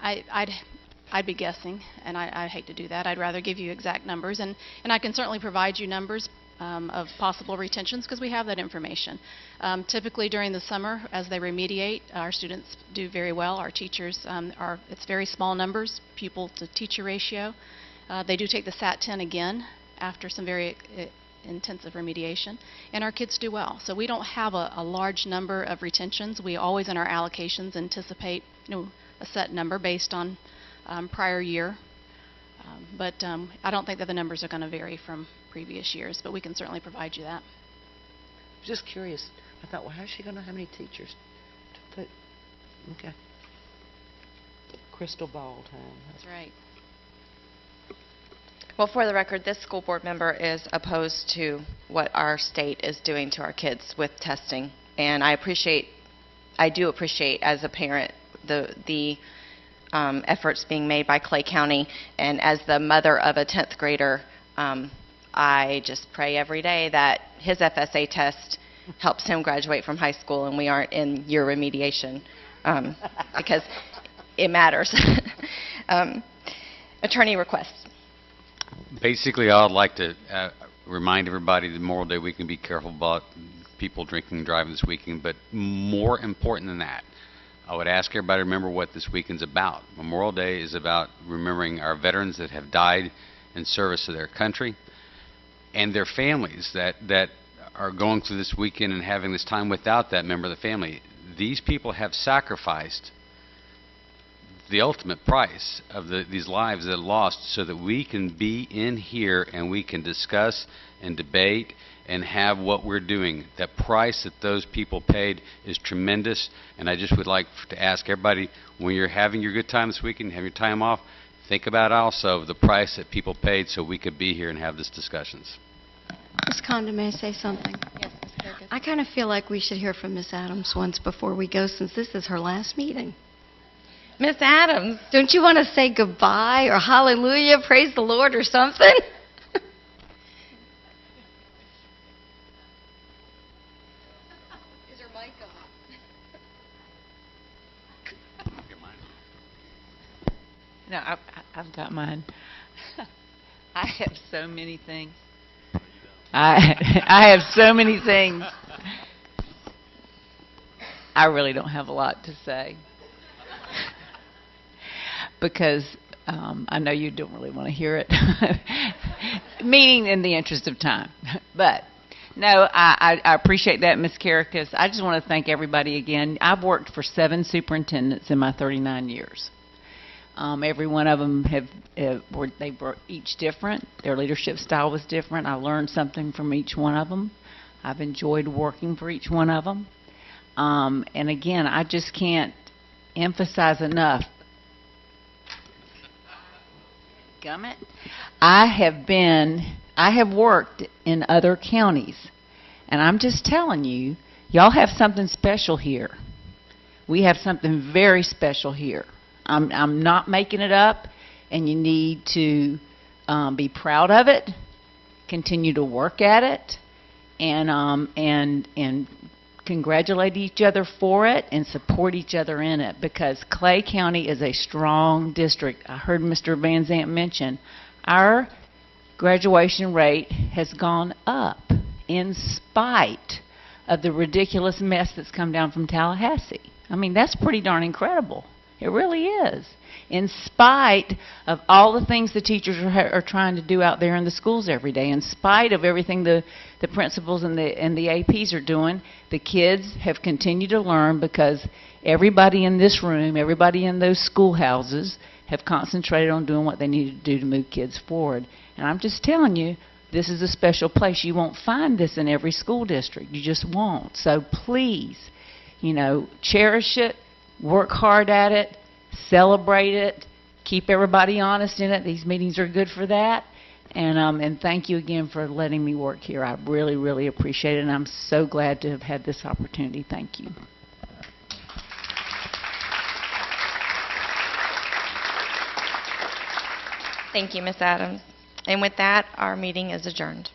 I'd be guessing, and I hate to do that. I'd rather give you exact numbers, and I can certainly provide you numbers of possible retentions because we have that information. Typically during the summer, as they remediate, our students do very well. Our teachers it's very small numbers, pupil to teacher ratio. They do take the SAT-10 again after some very intensive remediation, and our kids do well. So we don't have a large number of retentions. We always in our allocations anticipate a set number based on prior year. But I don't think that the numbers are going to vary from previous years, but we can certainly provide you that.
Just curious. I thought, well, how's she going to know how many teachers to put? Okay. Crystal ball time.
That's right.
Well, for the record, this school board member is opposed to what our state is doing to our kids with testing. And I do appreciate as a parent the efforts being made by Clay County. And as the mother of a 10th grader, I just pray every day that his FSA test helps him graduate from high school and we aren't in year remediation because it matters. Attorney requests.
Basically, I would like to remind everybody that Memorial Day we can be careful about people drinking and driving this weekend, but more important than that, I would ask everybody to remember what this weekend's about. Memorial Day is about remembering our veterans that have died in service to their country and their families that are going through this weekend and having this time without that member of the family. These people have sacrificed the ultimate price of these lives that are lost so that we can be in here and we can discuss and debate and have what we're doing. That price that those people paid is tremendous, and I just would like to ask everybody, when you're having your good time this weekend, have your time off, think about also the price that people paid so we could be here and have these discussions.
Ms. Condon, may I say something?
Yes, Ms. Farragut.
I kind of feel like we should hear from Ms. Adams once before we go, since this is her last meeting.
Miss Adams.
Don't you want to say goodbye or hallelujah, praise the Lord or something? Is her mic on?
No, I've got mine. I have so many things. I have so many things. I really don't have a lot to say. Because I know you don't really want to hear it, meaning in the interest of time. But, no, I appreciate that, Ms. Karakas. I just want to thank everybody again. I've worked for 7 superintendents in my 39 years. Every one of them they were each different. Their leadership style was different. I learned something from each one of them. I've enjoyed working for each one of them. And again, I just can't emphasize enough. Gummit. I have worked in other counties, and I'm just telling you, y'all have something special here. We have something very special here. I'm not making it up, and you need to be proud of it, continue to work at it, and congratulate each other for it and support each other in it, because Clay County is a strong district. I heard Mr. Van Zant mention our graduation rate has gone up in spite of the ridiculous mess that's come down from Tallahassee. I mean, that's pretty darn incredible. It really is. In spite of all the things the teachers are trying to do out there in the schools every day, in spite of everything the principals and the APs are doing, the kids have continued to learn because everybody in this room, everybody in those schoolhouses have concentrated on doing what they need to do to move kids forward. And I'm just telling you, this is a special place. You won't find this in every school district. You just won't. So please, cherish it, work hard at it, celebrate it, keep everybody honest in it. These meetings are good for that. And thank you again for letting me work here. I really, really appreciate it, and I'm so glad to have had this opportunity. Thank you.
Thank you, Ms. Adams. And with that, our meeting is adjourned.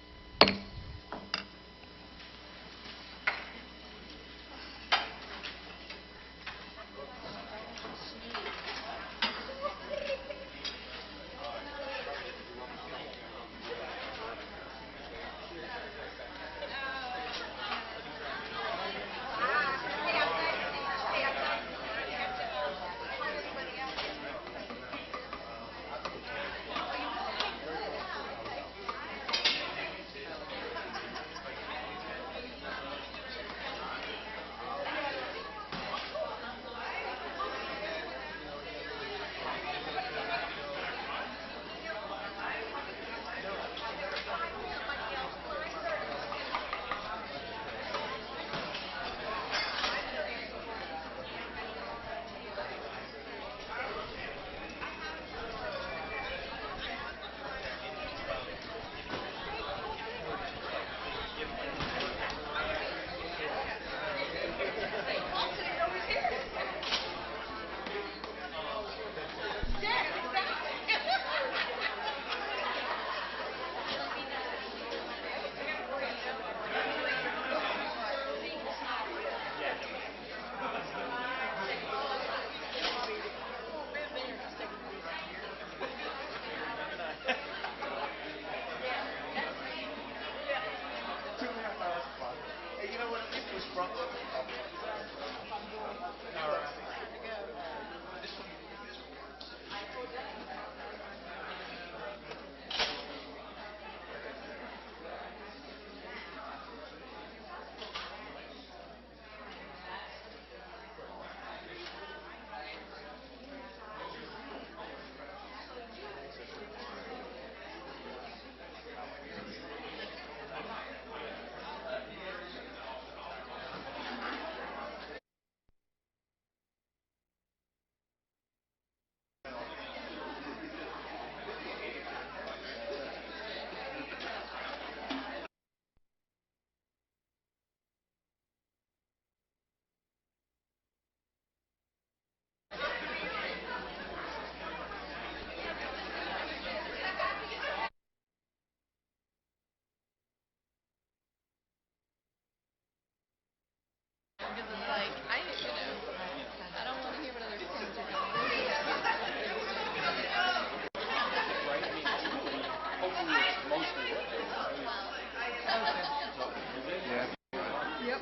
because it's like, I don't want to hear what other students are doing.
Yep.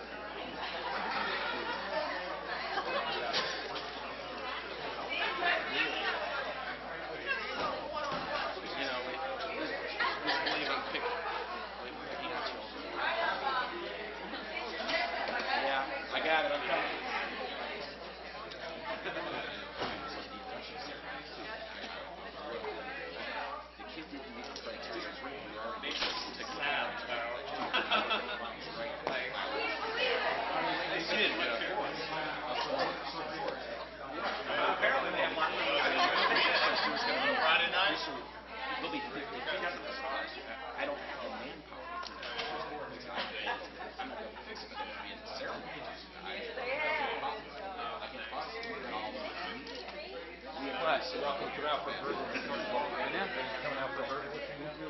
Yeah, I got it. I'm coming. Apparently they have lots of Friday night. There'll be 50 I don't have the manpower. I'm not going to fix it. It's going to be in the ceremony.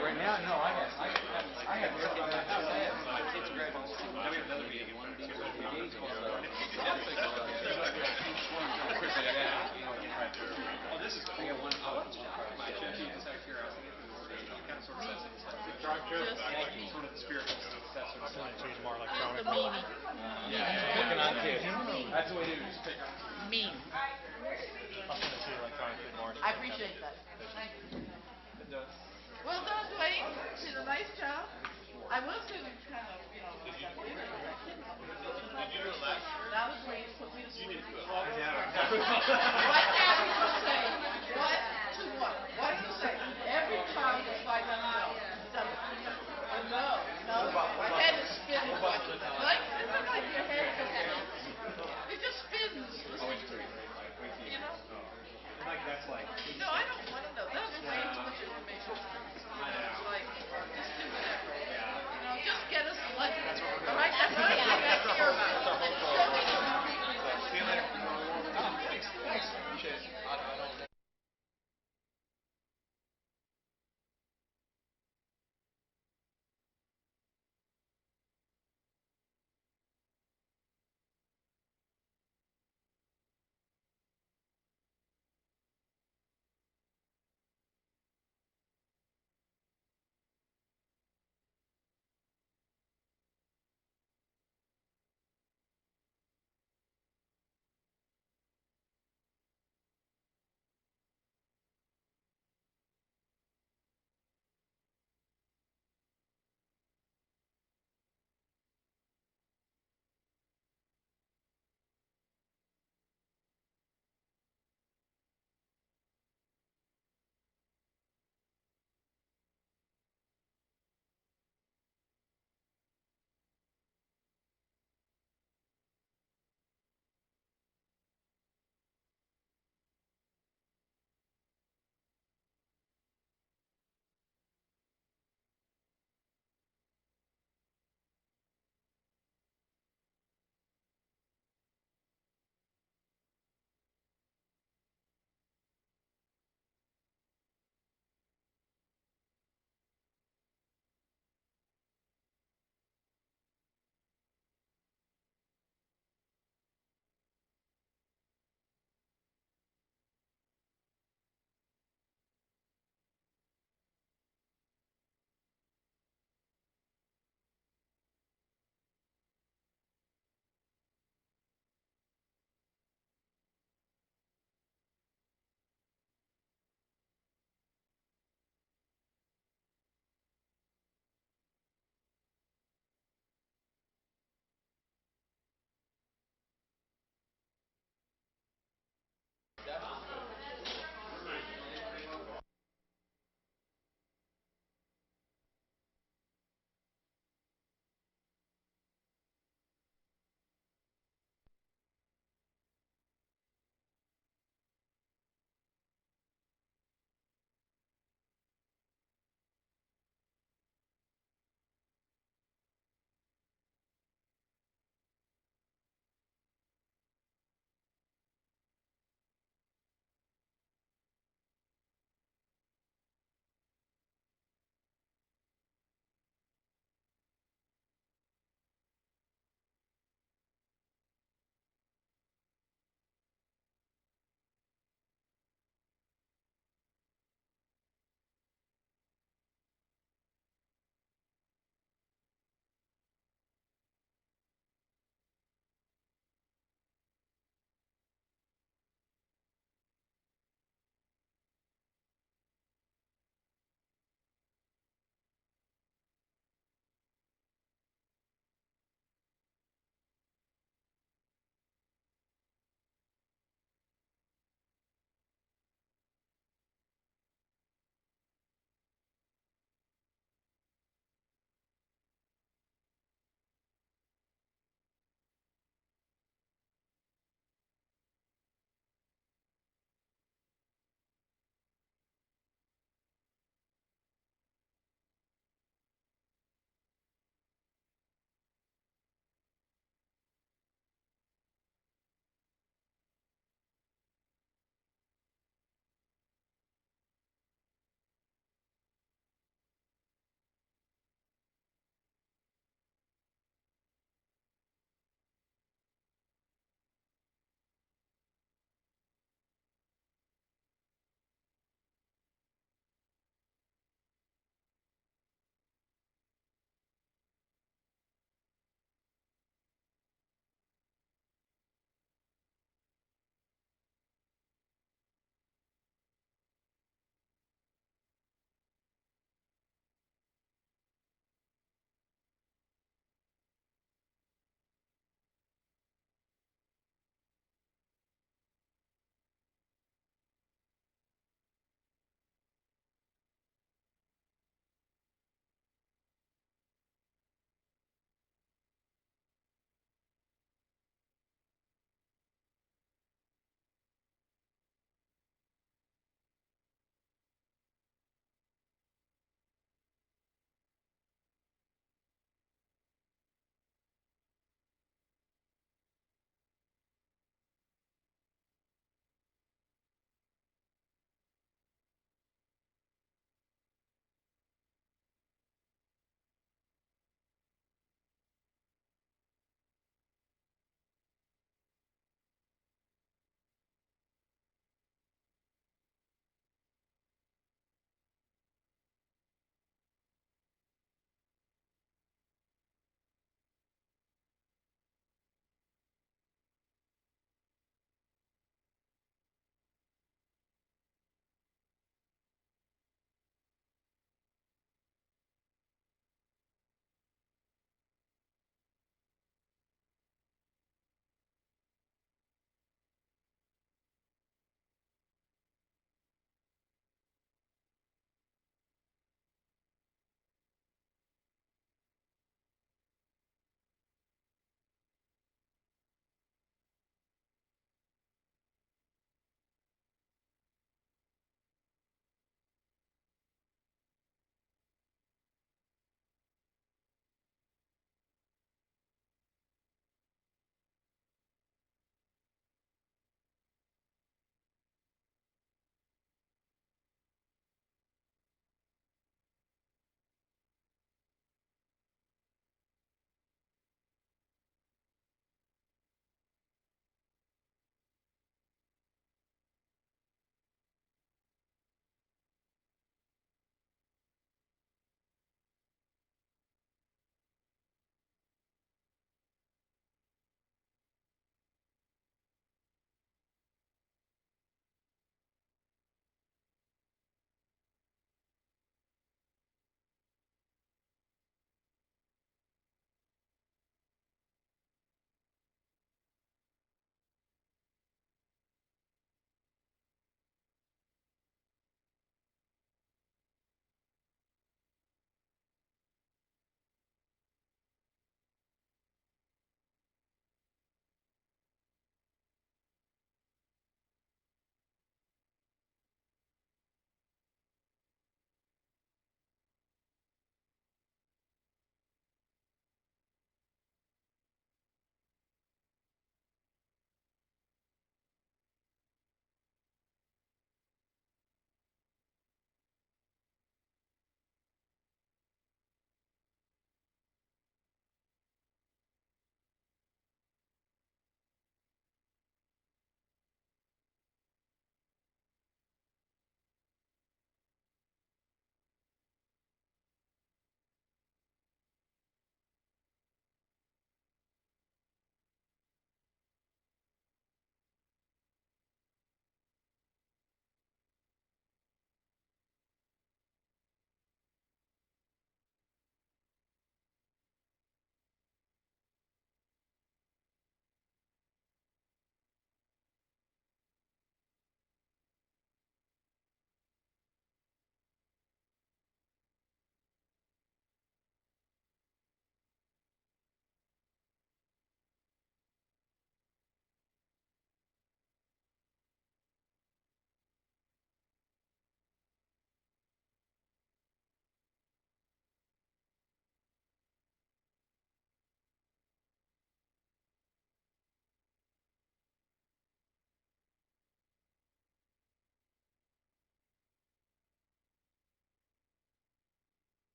Right now, no, I have my kids graduating. We have another meeting in 1 2 3 days. Oh, this is cool. My chef, you just out of curiosity, kind of sort of says sort of the spirit of that sort of stuff. More electronic. Yeah, working on too. That's the way to do it. Just pick up.
Meme.
I'll send it to you electronically tomorrow.
I appreciate that. Thank you. Well done, Dwayne. You did a nice job. I will say we've kind of,
Did you do it last year?
That was Wayne put me to sleep.
Yeah.
What